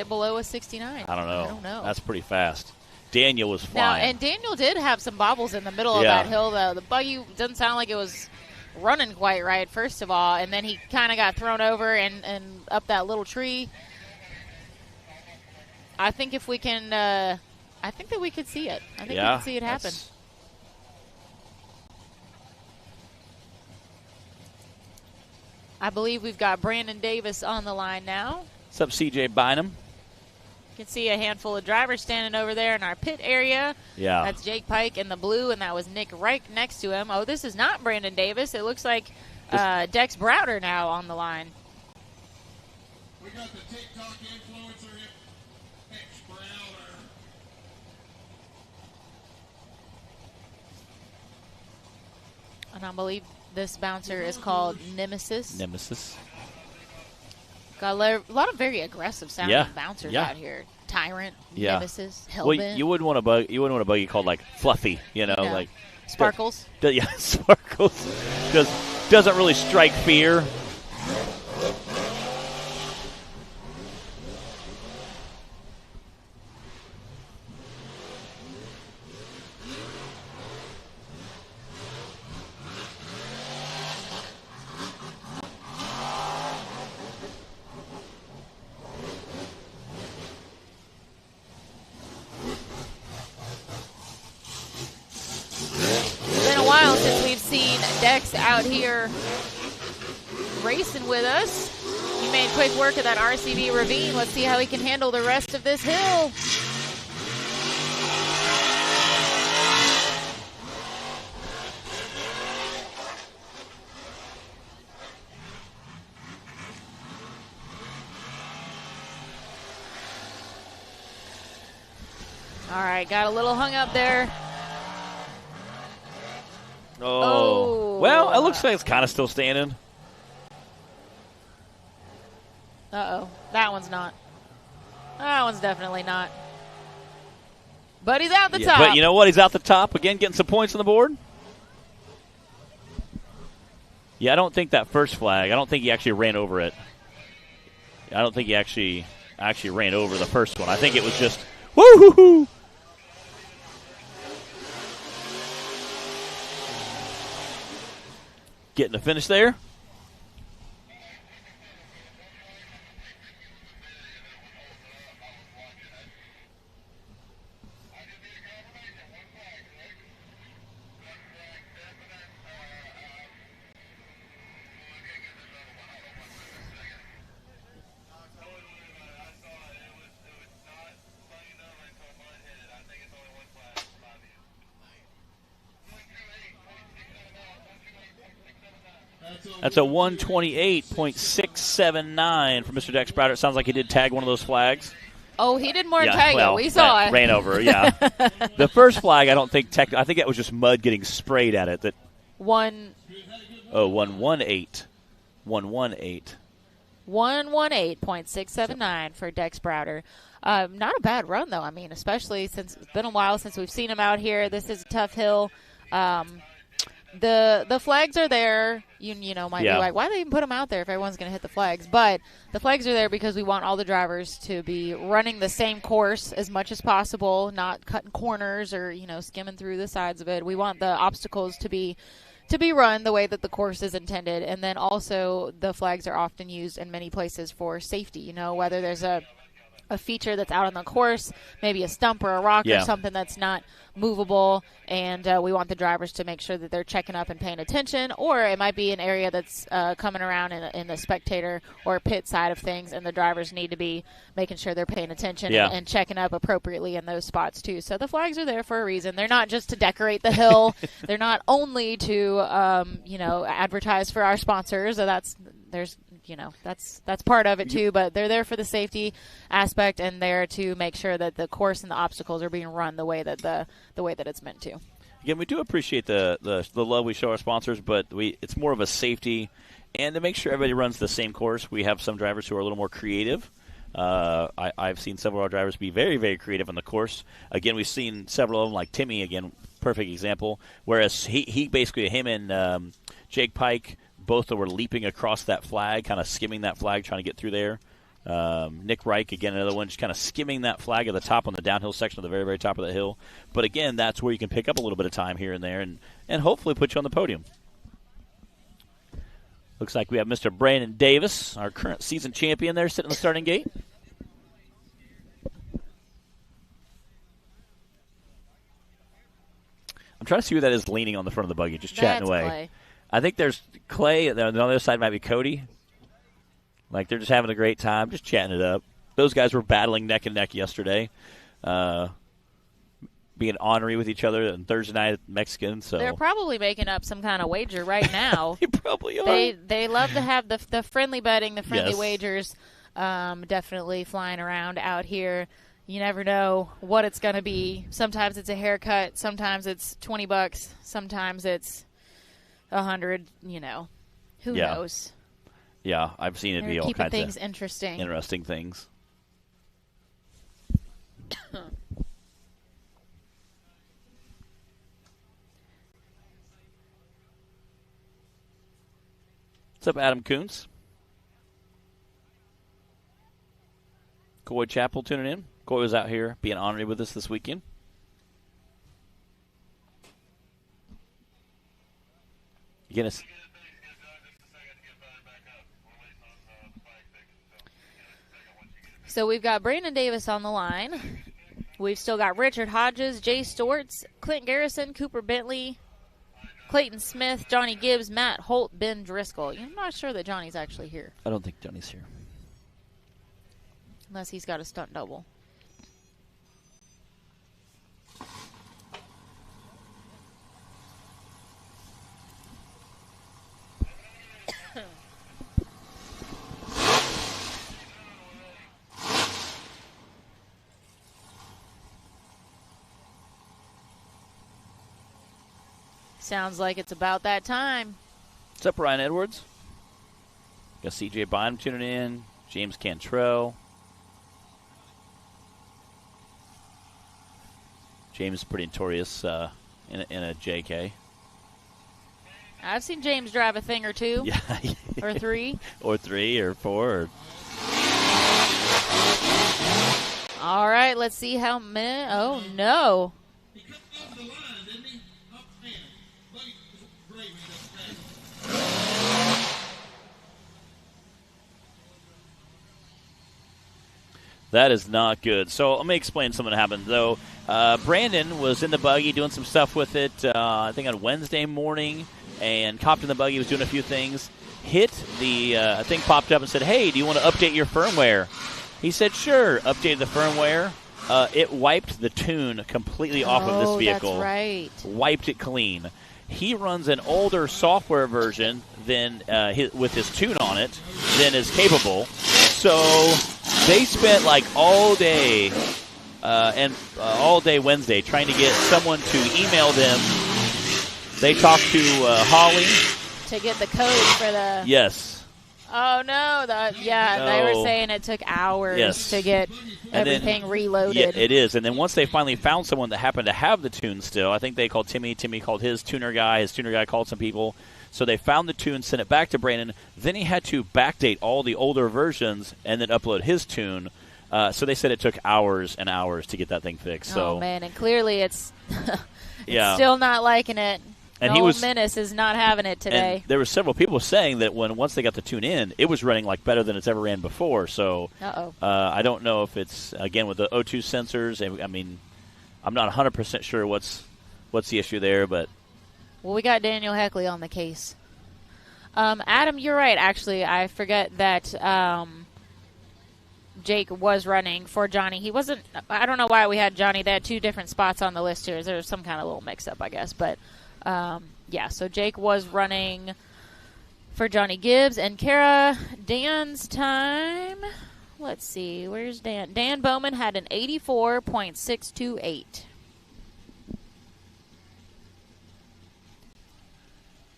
below a 69? I don't know. I don't know. That's pretty fast. Daniel was Now, flying. and Daniel did have some bobbles in the middle of Yeah. that hill, though. The buggy doesn't sound like it was running quite right, first of all, and then he kind of got thrown over and up that little tree. I think if we can, I think that we could see it. I think we can see it happen. that's- I believe we've got Brandon Davis on the line now. What's up, CJ Bynum? You can see a handful of drivers standing over there in our pit area. Yeah. That's Jake Pike in the blue, and that was Nick Reich next to him. Oh, this is not Brandon Davis. It looks like Dex Browder now on the line. We got the TikTok influencer, Dex Browder. And I believe this bouncer is called Nemesis. Nemesis. Got a lot of very aggressive sounding bouncers out here. Tyrant, Nemesis, Hellbent. Well, you wouldn't want a buggy called like Fluffy, like Sparkles. Sparkles. Doesn't really strike fear. Dex out here racing with us. He made quick work of that RCV ravine. Let's see how he can handle the rest of this hill. All right, got a little hung up there. Oh. Well, it looks like it's kind of still standing. Uh-oh. That one's not. That one's definitely not. But he's out the top. But you know what? He's out the top. Again, getting some points on the board. Yeah, I don't think that first flag, I don't think he actually ran over it. I don't think he actually ran over the first one. I think it was just, woo-hoo-hoo. Getting the finish there. That's a 128.679 for Mr. Dex Browder. It sounds like he did tag one of those flags. Oh, he did more tagging. We saw it. Ran over, yeah. The first flag, I don't think I think that was just mud getting sprayed at it. 118. 118.679 for Dex Browder. Not a bad run, though. I mean, especially since it's been a while since we've seen him out here. This is a tough hill. The flags are there. You know, might be like, why do they even put them out there if everyone's going to hit the flags? But the flags are there because we want all the drivers to be running the same course as much as possible, not cutting corners or, skimming through the sides of it. We want the obstacles to be run the way that the course is intended. And then also the flags are often used in many places for safety, whether there's a feature that's out on the course, maybe a stump or a rock or something that's not movable, and we want the drivers to make sure that they're checking up and paying attention, or it might be an area that's coming around in the spectator or pit side of things, and the drivers need to be making sure they're paying attention and checking up appropriately in those spots too. So the flags are there for a reason. They're not just to decorate the hill. They're not only to advertise for our sponsors. So that's part of it too, but they're there for the safety aspect and there to make sure that the course and the obstacles are being run the way that it's meant to. Again, we do appreciate the love we show our sponsors, but it's more of a safety and to make sure everybody runs the same course. We have some drivers who are a little more creative. I've seen several of our drivers be very, very creative on the course. Again, we've seen several of them, like Timmy, again, perfect example, whereas he basically, him and Jake Pike, both were leaping across that flag, kind of skimming that flag, trying to get through there. Nick Reich, again, another one, just kind of skimming that flag at the top on the downhill section of the very, very top of the hill. But, again, that's where you can pick up a little bit of time here and there and hopefully put you on the podium. Looks like we have Mr. Brandon Davis, our current season champion there, sitting in the starting gate. I'm trying to see who that is leaning on the front of the buggy, just chatting away. Clay. I think there's Clay. On the other side might be Cody. Like, they're just having a great time, just chatting it up. Those guys were battling neck and neck yesterday, being ornery with each other on Thursday night at Mexican. So they're probably making up some kind of wager right now. They probably are. They love to have the friendly betting, the friendly wagers definitely flying around out here. You never know what it's going to be. Sometimes it's a haircut. Sometimes it's $20. Sometimes it's 100, who Yeah. knows? Yeah, I've seen it They're be all keeping kinds things of interesting things. What's up, Adam Kuntz? Coy Chapel tuning in. Coy was out here being honored with us this weekend. Guinness. So we've got Brandon Davis on the line. We've still got Richard Hodges, Jay Storz, Clint Garrison, Cooper Bentley, Clayton Smith, Johnny Gibbs, Matt Holt, Ben Driscoll. I'm not sure that Johnny's actually here. I don't think Johnny's here. Unless he's got a stunt double. Sounds like it's about that time. What's up, Ryan Edwards? Got CJ Bynum tuning in. James Cantrell. James is pretty notorious in a JK. I've seen James drive a thing or two. Yeah. Or three. Or 3 or 4. All right, let's see how many. Oh, no. That is not good. So let me explain something that happened, though. Brandon was in the buggy doing some stuff with it, I think on Wednesday morning, and copped in the buggy, was doing a few things. Hit the thing popped up and said, hey, do you want to update your firmware? He said, sure. Updated the firmware. It wiped the tune completely off of this vehicle. That's right. Wiped it clean. He runs an older software version than with his tune on it than is capable. So they spent like all day and all day Wednesday trying to get someone to email them. They talked to Holly to get the code for the. Yes. Oh no! They were saying it took hours to get everything reloaded. Yeah, it is. And then once they finally found someone that happened to have the tune still, I think they called Timmy. Timmy called his tuner guy. His tuner guy called some people. So they found the tune, sent it back to Brandon. Then he had to backdate all the older versions and then upload his tune. So they said it took hours and hours to get that thing fixed. So, oh, man. And clearly it's still not liking it. And Menace is not having it today. And there were several people saying that once they got the tune in, it was running like better than it's ever ran before. So I don't know if it's, again, with the O2 sensors. I mean, I'm not 100% sure what's the issue there, but. Well, we got Daniel Heckley on the case. Adam, you're right, actually. I forget that Jake was running for Johnny. He wasn't – I don't know why we had Johnny. They had 2 different spots on the list here. There was some kind of little mix-up, I guess. But, so Jake was running for Johnny Gibbs. And Kara, Dan's time – let's see. Where's Dan? Dan Bowman had an 84.628.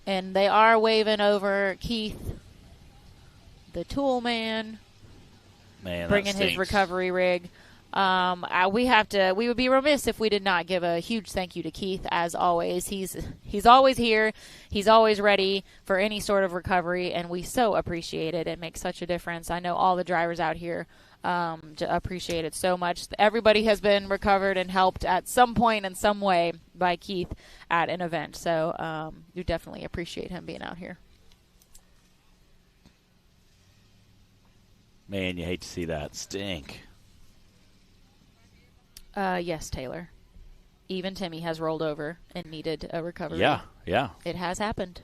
And they are waving over Keith, the tool man, bringing his recovery rig. We would be remiss if we did not give a huge thank you to Keith, as always. He's always here. He's always ready for any sort of recovery, and we so appreciate it. It makes such a difference. I know all the drivers out here appreciate it so much. Everybody has been recovered and helped at some point in some way by Keith at an event. So you definitely appreciate him being out here. Man, you hate to see that stink. Yes, Taylor. Even Timmy has rolled over and needed a recovery. Yeah. It has happened.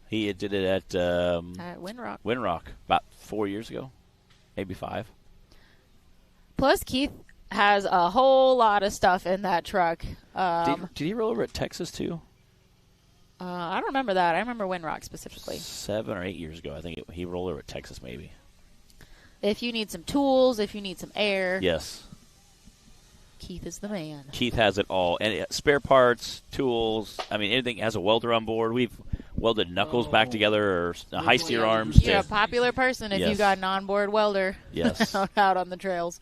He did it at Windrock. Windrock about 4 years ago, maybe 5. Plus, Keith has a whole lot of stuff in that truck. Did he roll over at Texas, too? I don't remember that. I remember Windrock specifically. 7 or 8 years ago, I think he rolled over at Texas, maybe. If you need some tools, if you need some air. Yes. Keith is the man. Keith has it all. And spare parts, tools, anything has a welder on board. We've welded knuckles back together or heist your arms. You're a popular person if you got an onboard welder out on the trails.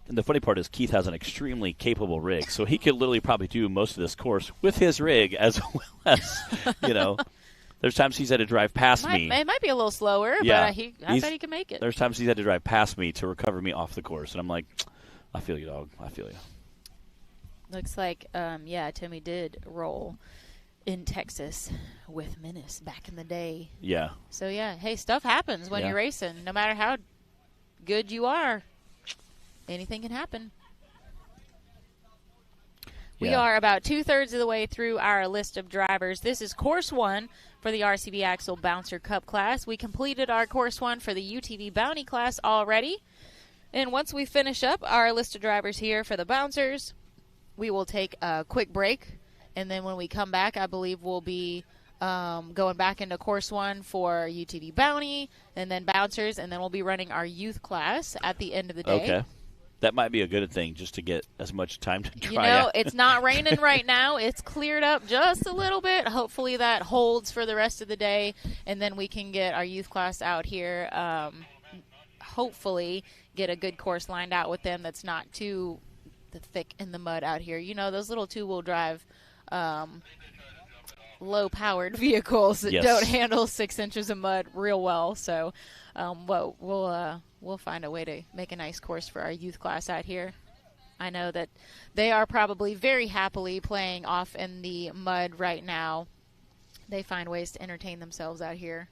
And the funny part is Keith has an extremely capable rig, so he could literally probably do most of this course with his rig as well as, there's times he's had to drive past me. It might be a little slower, but I bet he can make it. There's times he's had to drive past me to recover me off the course, and I'm like, I feel you, dog. I feel you. Looks like, Timmy did roll in Texas with Menace back in the day. Yeah. So, hey, stuff happens when you're racing. No matter how good you are, anything can happen. We are about 2/3 of the way through our list of drivers. This is Course 1 for the RCV Axle Bouncer Cup class. We completed our Course 1 for the UTV Bounty class already. And once we finish up our list of drivers here for the Bouncers, we will take a quick break. And then when we come back, I believe we'll be going back into Course 1 for UTV Bounty and then Bouncers. And then we'll be running our youth class at the end of the day. Okay. That might be a good thing, just to get as much time to dry out. It's not raining right now. It's cleared up just a little bit. Hopefully that holds for the rest of the day, and then we can get our youth class out here. Hopefully get a good course lined out with them that's not too thick in the mud out here. Those little two-wheel drive low-powered vehicles that don't handle 6 inches of mud real well. So we'll find a way to make a nice course for our youth class out here. I know that they are probably very happily playing off in the mud right now. They find ways to entertain themselves out here.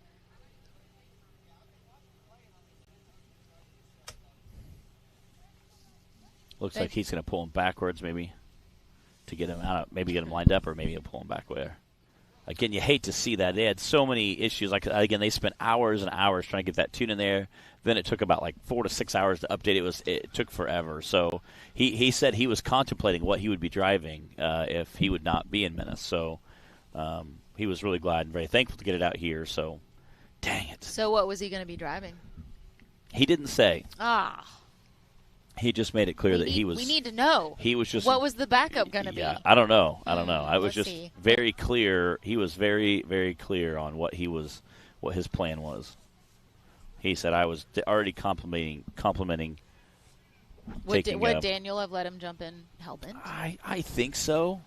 Looks like he's going to pull him backwards maybe to get him out, maybe get him lined up, or maybe he'll pull him back there. Again, you hate to see that. They had so many issues. Again, they spent hours and hours trying to get that tune in there. Then it took about 4 to 6 hours to update. It took forever. So he said he was contemplating what he would be driving if he would not be in Menace. So he was really glad and very thankful to get it out here. So, dang it. So what was he going to be driving? He didn't say. He just made it clear that he was. We need to know. He was just. What was the backup going to be? I don't know. I was just very clear. He was very, very clear on what his plan was. He said, "I was already complimenting." Would Daniel have let him jump in hellbent? I think so.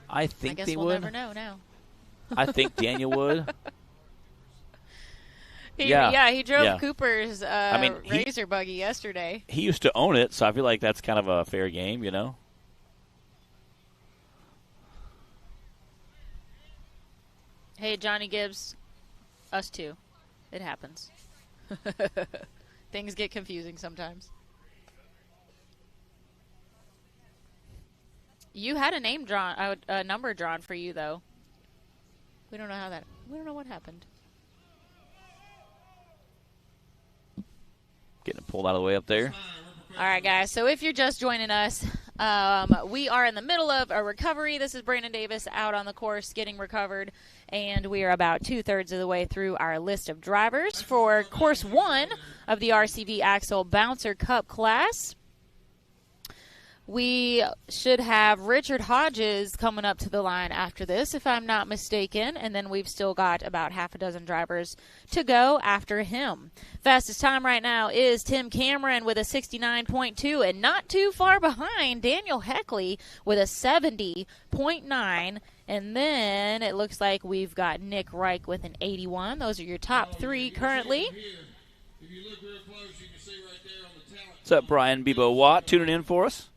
I think guess they we'll would. Never know now. I think Daniel would. He drove Cooper's Razor buggy yesterday. He used to own it, so I feel like that's kind of a fair game, Hey, Johnny Gibbs, us too. It happens. Things get confusing sometimes. You had a name drawn, a number drawn for you, though. We don't know what happened. Getting it pulled out of the way up there. All right, guys. So if you're just joining us, we are in the middle of a recovery. This is Brandon Davis out on the course getting recovered, and we are about 2/3 of the way through our list of drivers for Course 1 of the RCV Axle Bouncer Cup class. We should have Richard Hodges coming up to the line after this, if I'm not mistaken, and then we've still got about half a dozen drivers to go after him. Fastest time right now is Tim Cameron with a 69.2, and not too far behind, Daniel Heckley with a 70.9, and then it looks like we've got Nick Reich with an 81. Those are your top three currently. What's up, Brian Bebo Watt, tuning in for us?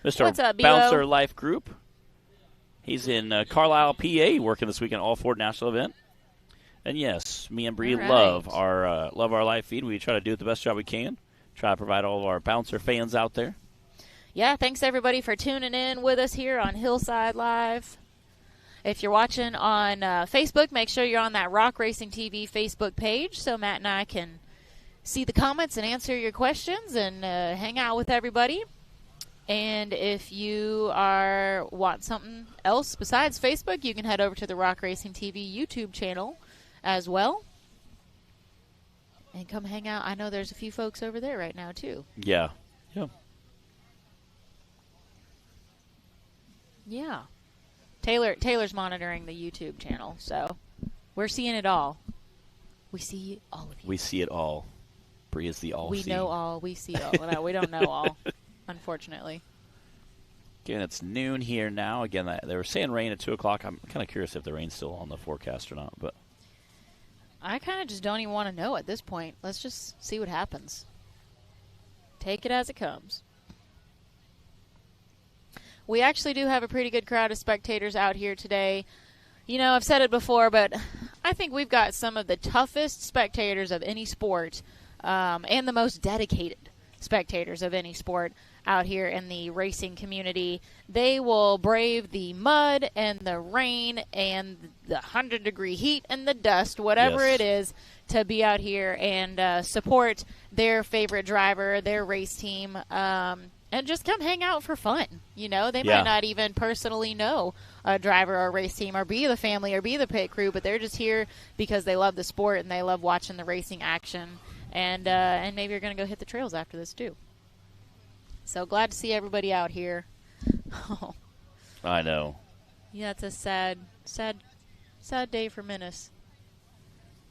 Mr. What's up, Bouncer Life Group. He's in Carlisle, PA, working this weekend, all Ford National event. And yes, me and Bree love our live feed. We try to do the best job we can. Try to provide all of our Bouncer fans out there. Yeah, thanks everybody for tuning in with us here on Hillside Live. If you're watching on Facebook, make sure you're on that Rock Racing TV Facebook page so Matt and I can see the comments and answer your questions and hang out with everybody. And if you want something else besides Facebook, you can head over to the Rock Racing TV YouTube channel as well. and come hang out. I know there's a few folks over there right now, too. Yeah. Yeah. Yeah. Taylor's monitoring the YouTube channel, so we're seeing it all. We see all of you. We see it all. Bree is the all. We know all. We see all. No, we don't know all, unfortunately. Again, it's noon here now. Again, they were saying rain at 2 o'clock. I'm kind of curious if the rain's still on the forecast or not. But I kind of just don't even want to know at this point. Let's just see what happens. Take it as it comes. We actually do have a pretty good crowd of spectators out here today. You know, I've said it before, but I think we've got some of the toughest spectators of any sport and the most dedicated spectators of any sport out here in the racing community. They will brave the mud and the rain and the 100-degree heat and the dust, whatever it is, to be out here and support their favorite driver, their race team, and just come hang out for fun. You know, they might not even personally know a driver or a race team or be the family or be the pit crew, but they're just here because they love the sport and they love watching the racing action. And maybe you're going to go hit the trails after this, too. So glad to see everybody out here. Oh. I know. Yeah, it's a sad day for Menace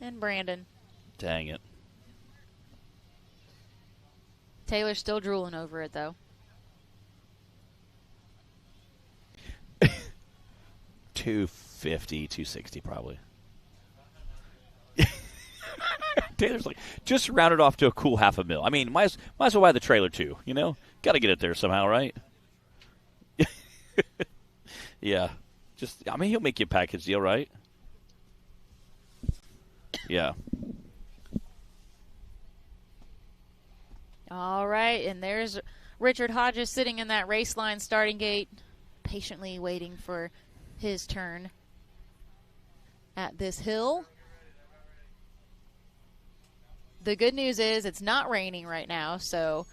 and Brandon. Dang it. Taylor's still drooling over it, though. 250, 260 probably. Taylor's like, just round it off to a cool $500,000. I mean, might as well buy the trailer too, you know? Got to get it there somehow, right? Yeah. I mean, he'll make you a package deal, right? Yeah. All right, and there's Richard Hodges sitting in that race line starting gate, patiently waiting for his turn at this hill. The good news is it's not raining right now, so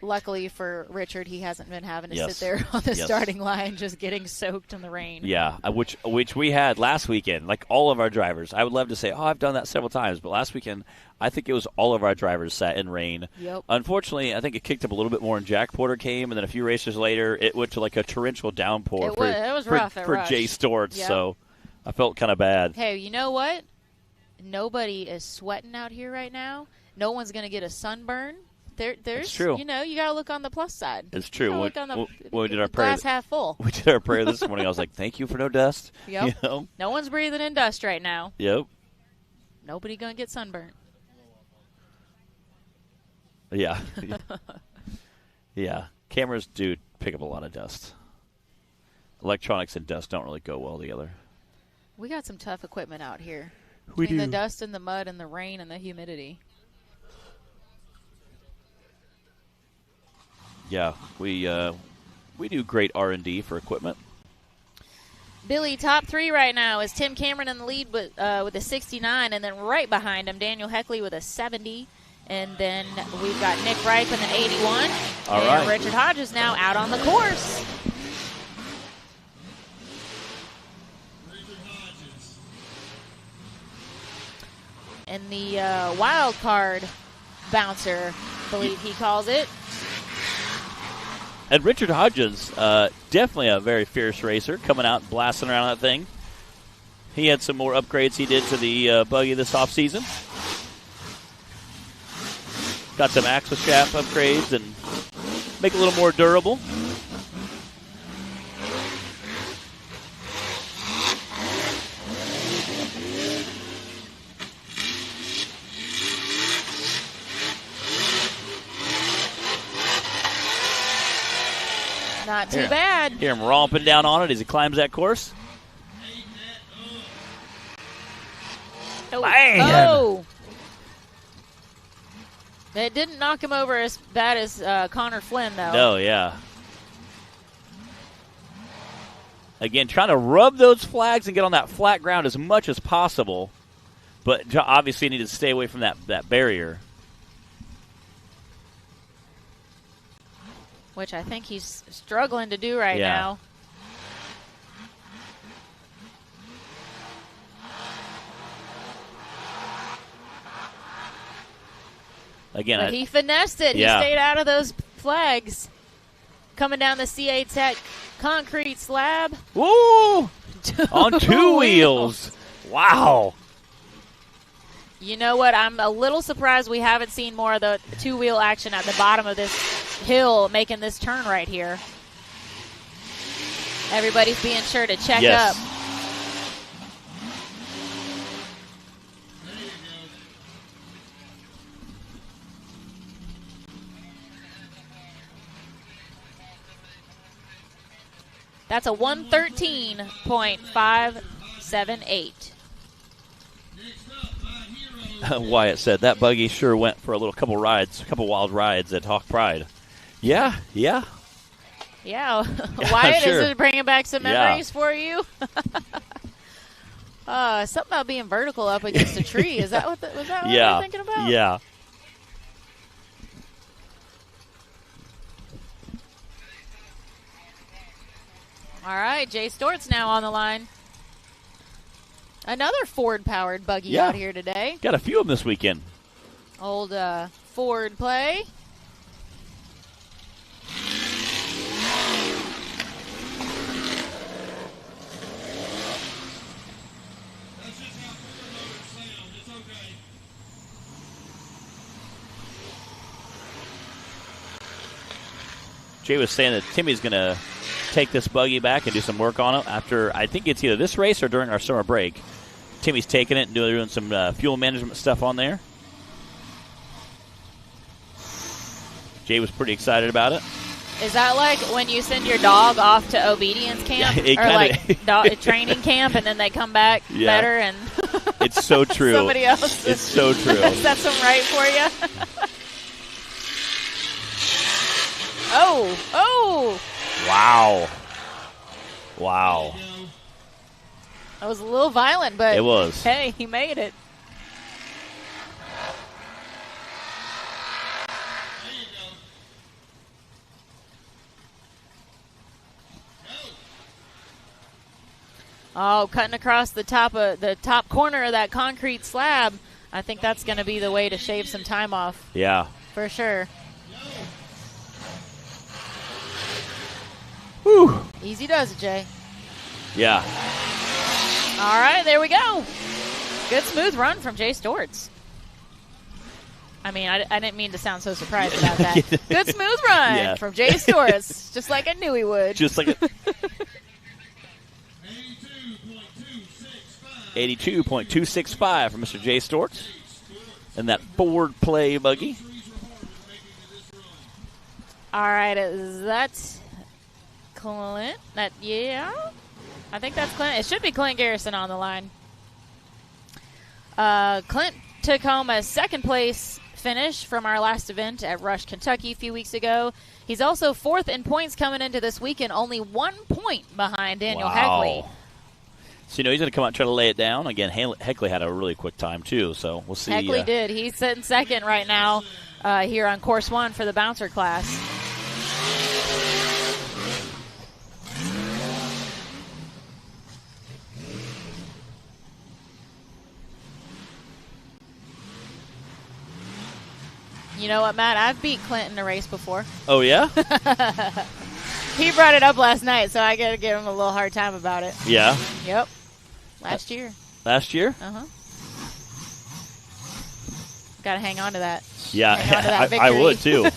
luckily for Richard, he hasn't been having to sit there on the starting line just getting soaked in the rain. Yeah, which we had last weekend, like all of our drivers. I would love to say, I've done that several times, but last weekend I think it was all of our drivers sat in rain. Yep. Unfortunately, I think it kicked up a little bit more when Jack Porter came, and then a few races later, it went to like a torrential downpour it was rough for Jay Storz, so I felt kind of bad. Hey, you know what? Nobody is sweating out here right now. No one's going to get a sunburn. There's true. You know, you got to look on the plus side. It's true. When we did our prayer, glass half full. We did our prayer this morning. I was like, "Thank you for no dust." Yep. You know? No one's breathing in dust right now. Yep. Nobody gonna get sunburned. Yeah. Yeah. Cameras do pick up a lot of dust. Electronics and dust don't really go well together. We got some tough equipment out here. We Between do. the dust and the mud and the rain and the humidity. Yeah, we do great R&D for equipment. Billy, top three right now is Tim Cameron in the lead with a 69, and then right behind him, Daniel Heckley with a 70. And then we've got Nick Reich with an 81. All and right. Richard Hodges now out on the course. And the wild card bouncer, I believe he calls it. And Richard Hodges, definitely a very fierce racer, coming out and blasting around that thing. He had some more upgrades he did to the buggy this offseason. Got some axle shaft upgrades and make it a little more durable. Not too bad. Hear him romping down on it as he climbs that course. Oh. It didn't knock him over as bad as Connor Flynn, though. No, yeah. Again, trying to rub those flags and get on that flat ground as much as possible. But obviously you need to stay away from that barrier. Which I think he's struggling to do right now. Again, but he finessed it. Yeah. He stayed out of those flags. Coming down the CA Tech concrete slab. Woo! On two wheels. Wow. You know what? I'm a little surprised we haven't seen more of the two-wheel action at the bottom of this hill making this turn right here. Everybody's being sure to check up. That's a 113.578. Wyatt said that buggy sure went for a couple wild rides at Hawk Pride. Yeah. Yeah, Wyatt, sure. Is it bringing back some memories for you? Something about being vertical up against a tree. Is that what was that what you were thinking about? Yeah. All right, Jay Storz now on the line. Another Ford-powered buggy out here today. Got a few of them this weekend. Old Ford play. Jay was saying that Timmy's going to take this buggy back and do some work on it after, I think it's either this race or during our summer break. Timmy's taking it and doing some fuel management stuff on there. Jay was pretty excited about it. Is that like when you send your dog off to obedience camp or like dog training camp and then they come back better? And it's so true. Somebody else. It's so true. Sets them right for you. Oh. Wow. That was a little violent, but it was. Hey, he made it. Oh, cutting across the top corner of that concrete slab. I think that's going to be the way to shave some time off. Yeah. For sure. Whew. Easy does it, Jay. Yeah. All right, there we go. Good smooth run from Jay Storz. I mean, I didn't mean to sound so surprised about that. Good smooth run from Jay Storz, just like I knew he would. Just like 82.265 from Mr. Jay Storz and that Ford play buggy. All right, is that Clint? I think that's Clint. It should be Clint Garrison on the line. Clint took home a second place finish from our last event at Rush, Kentucky a few weeks ago. He's also fourth in points coming into this weekend, only 1 point behind Daniel Heckley. So, he's going to come out and try to lay it down. Again, Heckley had a really quick time, too, so we'll see. Heckley did. He's sitting second right now here on Course 1 for the bouncer class. You know what, Matt? I've beat Clint in a race before. Oh, yeah? He brought it up last night, so I got to give him a little hard time about it. Yeah? Yep. Last year. Last year? Uh-huh. Got to hang on to that. Yeah, hang on to that I would, too.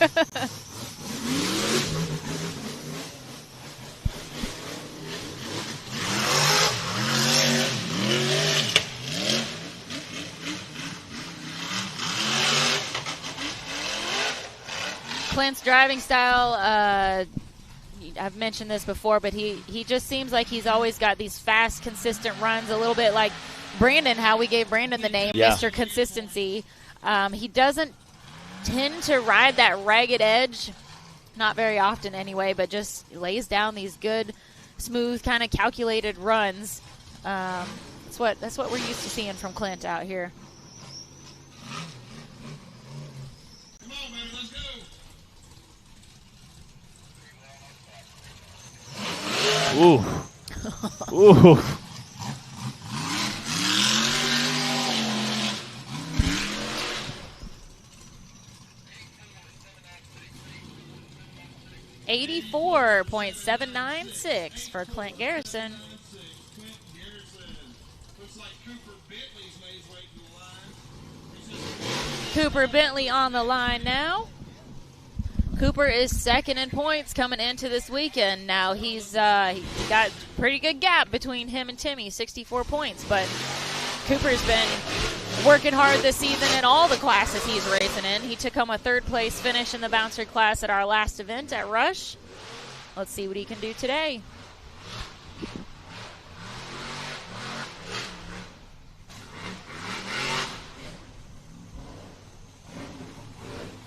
Clint's driving style, I've mentioned this before, but he just seems like he's always got these fast, consistent runs, a little bit like Brandon, how we gave Brandon the name, Mr. Consistency. He doesn't tend to ride that ragged edge, not very often anyway, but just lays down these good, smooth, kind of calculated runs. That's what we're used to seeing from Clint out here. Come on, man, let's go. Ooh. Ooh. 84.796 for Clint Garrison. Cooper Bentley on the line now. Cooper is second in points coming into this weekend. Now he got pretty good gap between him and Timmy, 64 points. But Cooper's been working hard this season in all the classes he's racing in. He took home a third-place finish in the bouncer class at our last event at Rush. Let's see what he can do today.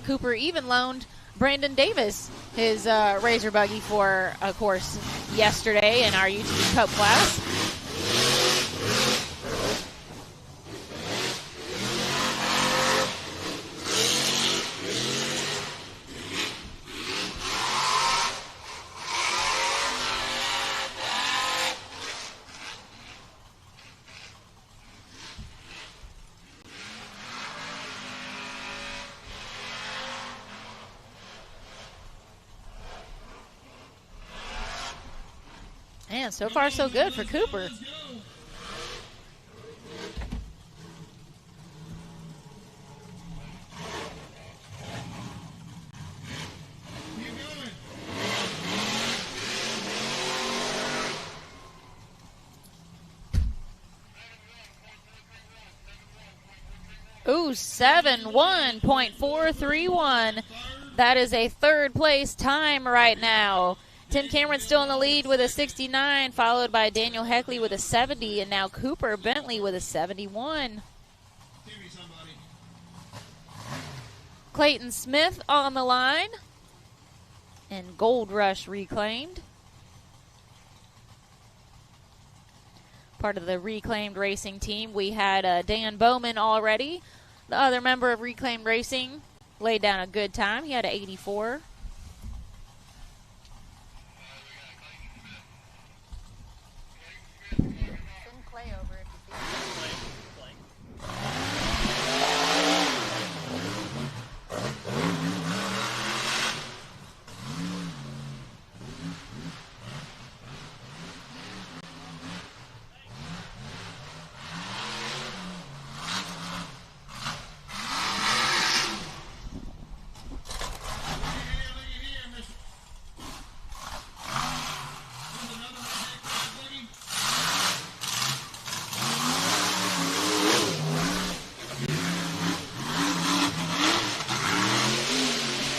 Cooper even loaned Brandon Davis his Razor buggy for a course yesterday in our UTV Cup class. Man, so far so good for Cooper. Ooh, 71.431. That is a third place time right now. Tim Cameron's still in the lead with a 69, followed by Daniel Heckley with a 70, and now Cooper Bentley with a 71. Clayton Smith on the line, and Gold Rush reclaimed. Part of the Reclaimed Racing team. We had Dan Bowman already. The other member of Reclaimed Racing laid down a good time. He had an 84.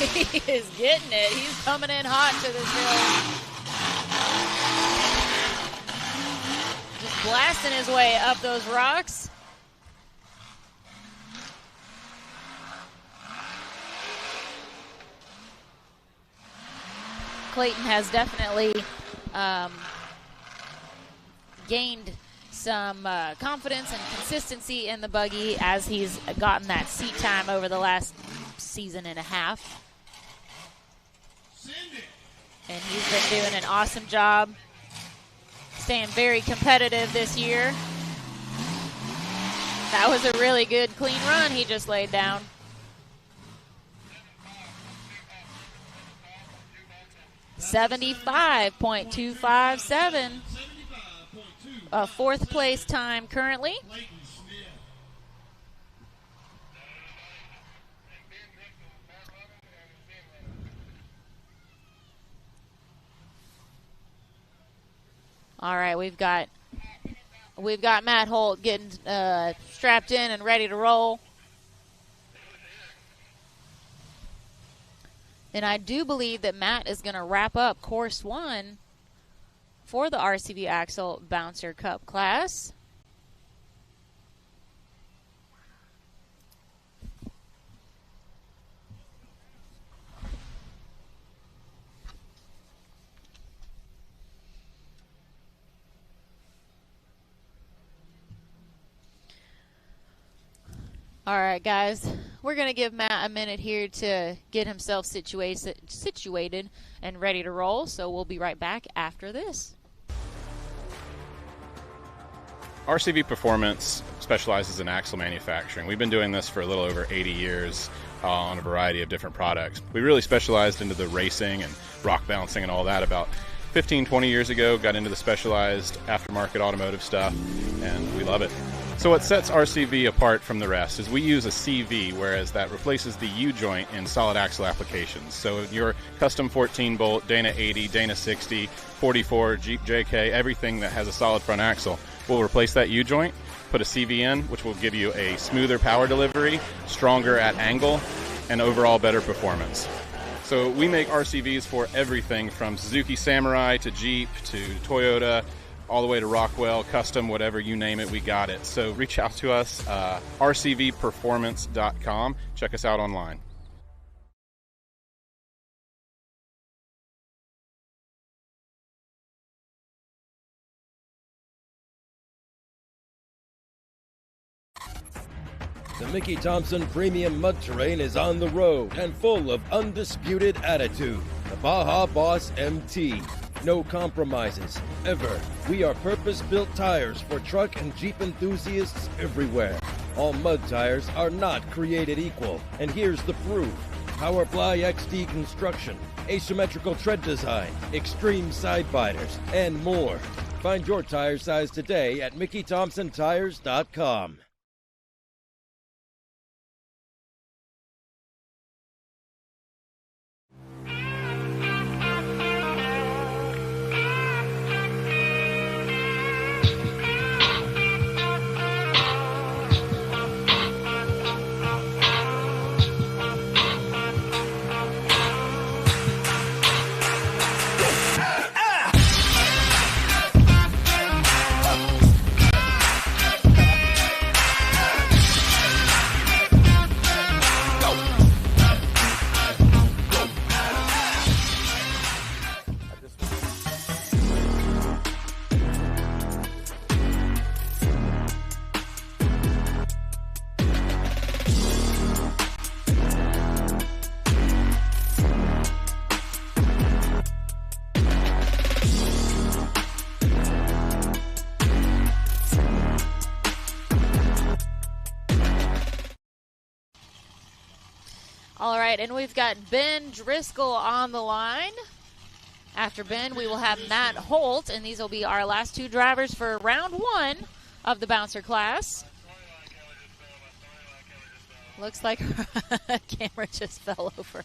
He is getting it. He's coming in hot to this hill. Just blasting his way up those rocks. Clayton has definitely gained some confidence and consistency in the buggy as he's gotten that seat time over the last season and a half. And he's been doing an awesome job, staying very competitive this year. That was a really good, clean run he just laid down. $75.257. A fourth place time currently. All right, we've got Matt Holt getting strapped in and ready to roll. And I do believe that Matt is going to wrap up Course 1 for the RCV Axle Bouncer Cup class. All right, guys, we're going to give Matt a minute here to get himself situated and ready to roll, so we'll be right back after this. RCV Performance specializes in axle manufacturing. We've been doing this for a little over 80 years on a variety of different products. We really specialized into the racing and rock balancing and all that about 15, 20 years ago, got into the specialized aftermarket automotive stuff, and we love it. So what sets RCV apart from the rest is we use a CV, whereas that replaces the U-joint in solid axle applications. So your custom 14-bolt, Dana 80, Dana 60, 44, Jeep JK, everything that has a solid front axle, we'll replace that U-joint, put a CV in, which will give you a smoother power delivery, stronger at angle, and overall better performance. So we make RCVs for everything from Suzuki Samurai to Jeep to Toyota, all the way to Rockwell, custom, whatever, you name it, we got it. So reach out to us, rcvperformance.com. Check us out online. The Mickey Thompson Premium Mud Terrain is on the road and full of undisputed attitude. The Baja Boss MT. No compromises, ever. We are purpose-built tires for truck and Jeep enthusiasts everywhere. All mud tires are not created equal, and here's the proof. Powerfly XD construction, asymmetrical tread design, extreme side biters, and more. Find your tire size today at MickeyThompsonTires.com. All right, and we've got Ben Driscoll on the line. After Ben, we will have Matt Holt, and these will be our last two drivers for round one of the bouncer class. Looks like her camera just fell over.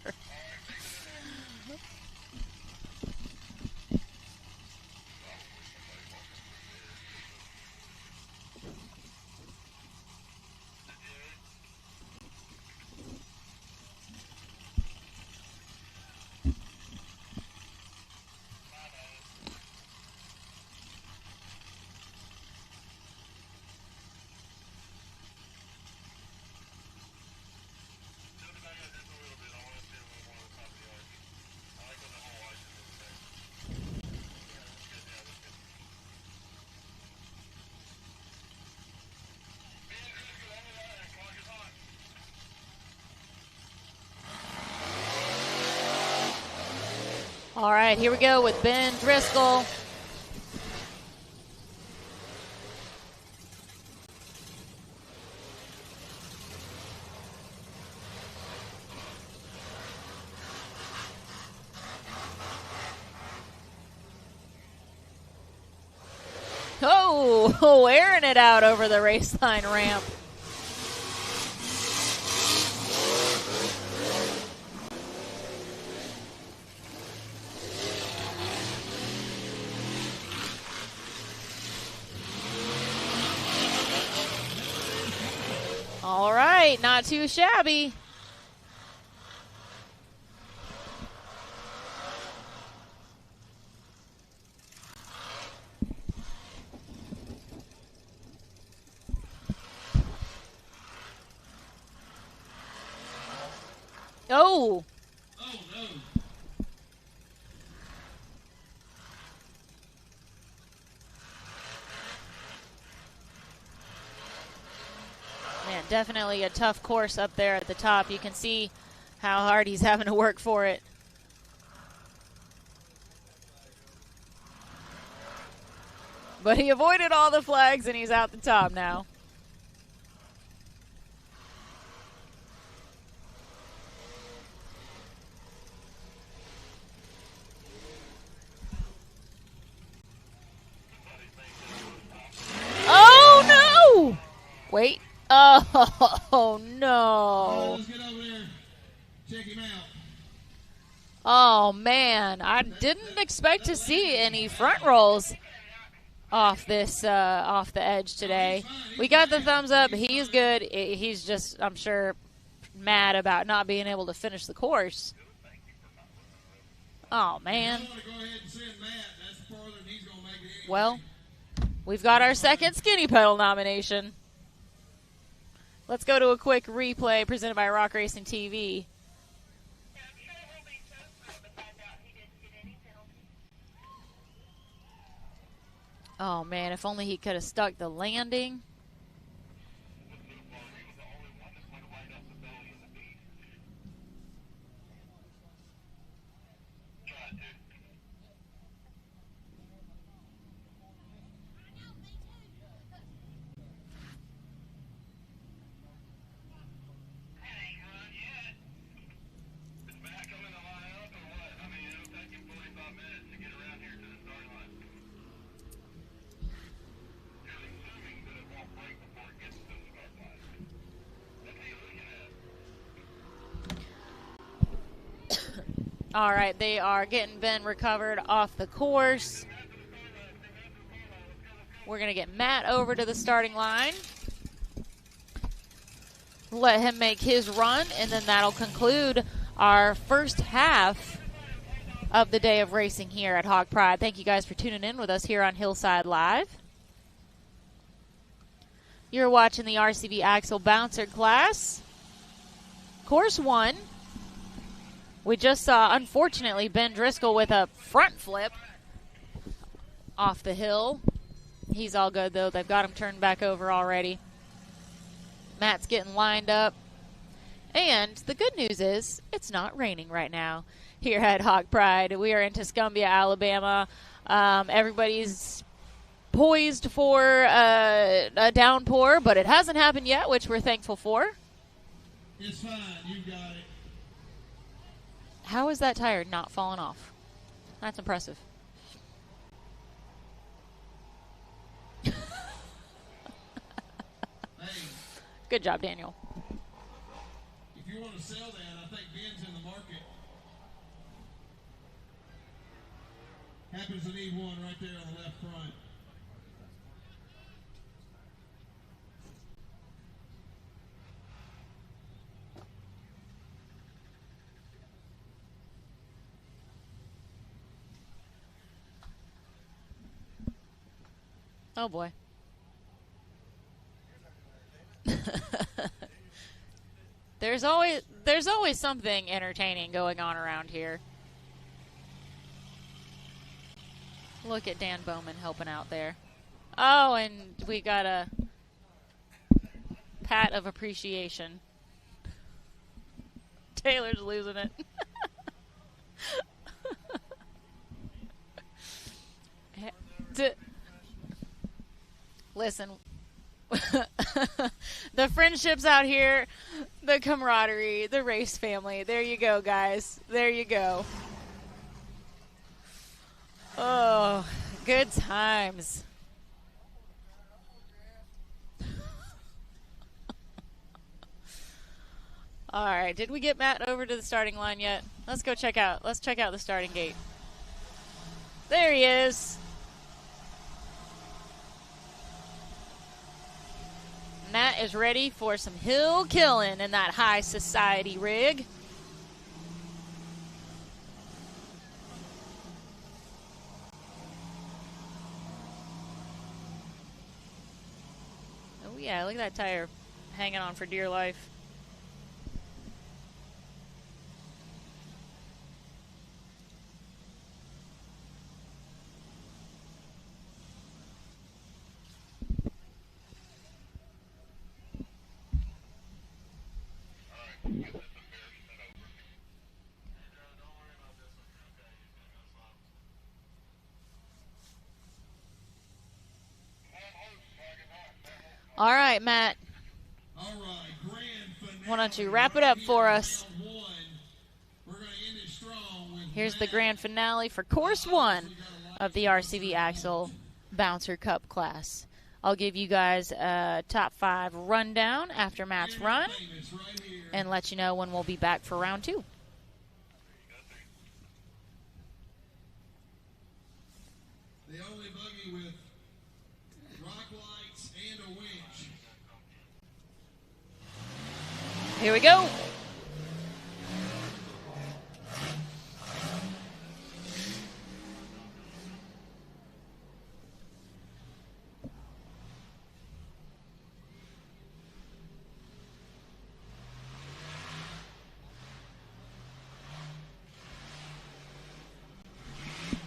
All right, here we go with Ben Driscoll. Oh, airing it out over the raceline ramp. All right, not too shabby. Oh. Oh, no. Man, definitely a tough course up there at the top. You can see how hard he's having to work for it. But he avoided all the flags, and he's out the top now. Oh, no. Let's get over there. Check him out. Oh, man. I didn't expect to see any front rolls off the edge today. We got the thumbs up. He's good. He's just, I'm sure, mad about not being able to finish the course. Oh, man. Well, we've got our second Skinny Pedal nomination. Let's go to a quick replay presented by Rock Racing TV. Oh, man, if only he could have stuck the landing. All right, they are getting Ben recovered off the course. We're going to get Matt over to the starting line. Let him make his run, and then that'll conclude our first half of the day of racing here at Hog Pride. Thank you guys for tuning in with us here on Hillside Live. You're watching the RCV Axle Bouncer class. Course 1. We just saw, unfortunately, Ben Driscoll with a front flip off the hill. He's all good, though. They've got him turned back over already. Matt's getting lined up. And the good news is it's not raining right now here at Hog Pride. We are in Tuscumbia, Alabama. Everybody's poised for a downpour, but it hasn't happened yet, which we're thankful for. It's fine. You got it. How is that tire not falling off? That's impressive. Good job, Daniel. If you want to sell that, I think Ben's in the market. Happens to need one right there on the left front. Oh boy. There's always something entertaining going on around here. Look at Dan Bowman helping out there. Oh, and we got a pat of appreciation. Taylor's losing it. Listen, the friendships out here, the camaraderie, the race family. There you go, guys. There you go. Oh, good times. All right, did we get Matt over to the starting line yet? Let's go check out. Let's check out the starting gate. There he is. Matt is ready for some hill killing in that high society rig. Oh yeah, look at that tire hanging on for dear life. All right, Matt. All right, grand finale. Why don't you wrap it up for us? We're going to end it strong with Here's the grand finale for Course 1 of the RCV Axle Bouncer Cup class. I'll give you guys a top 5 rundown after Matt's run and let you know when we'll be back for round 2. The only buggy with rock lights and a winch. Here we go.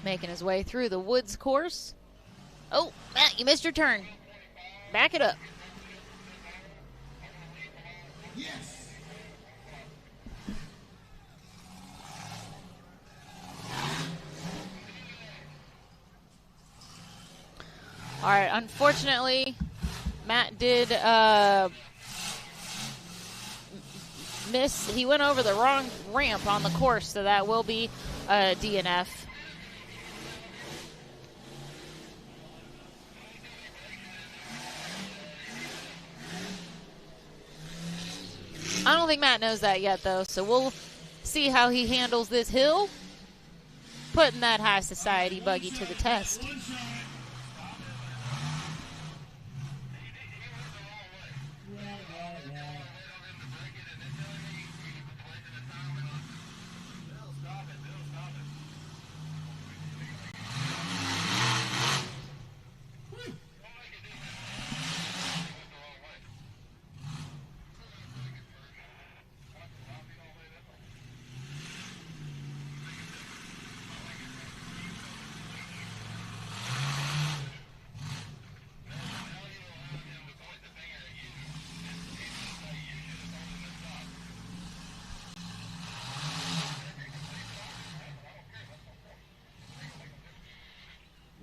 Making his way through the woods course. Oh, Matt, you missed your turn. Back it up. Yes. All right, unfortunately, Matt did miss. He went over the wrong ramp on the course, so that will be a DNF. I don't think Matt knows that yet, though, so we'll see how he handles this hill, putting that high society buggy to the test.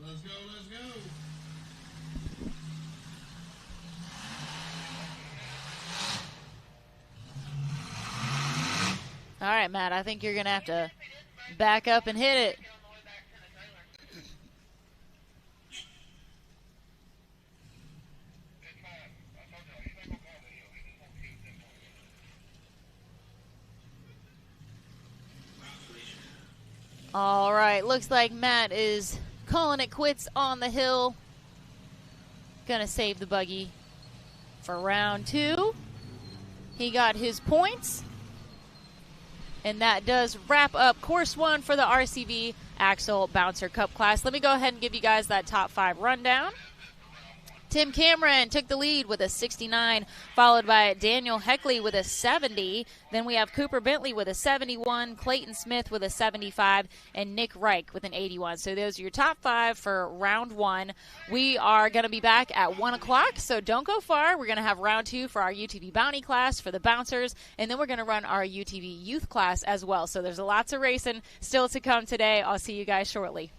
Let's go, let's go. All right, Matt, I think you're going to have to back up and hit it. All right, looks like Matt is calling it quits on the hill. Gonna save the buggy for round 2. He got his points. And that does wrap up Course 1 for the RCV Axle Bouncer Cup class. Let me go ahead and give you guys that top 5 rundown. Tim Cameron took the lead with a 69, followed by Daniel Heckley with a 70. Then we have Cooper Bentley with a 71, Clayton Smith with a 75, and Nick Reich with an 81. So those are your top 5 for round 1. We are going to be back at 1 o'clock, so don't go far. We're going to have round 2 for our UTV Bounty class for the bouncers, and then we're going to run our UTV youth class as well. So there's lots of racing still to come today. I'll see you guys shortly.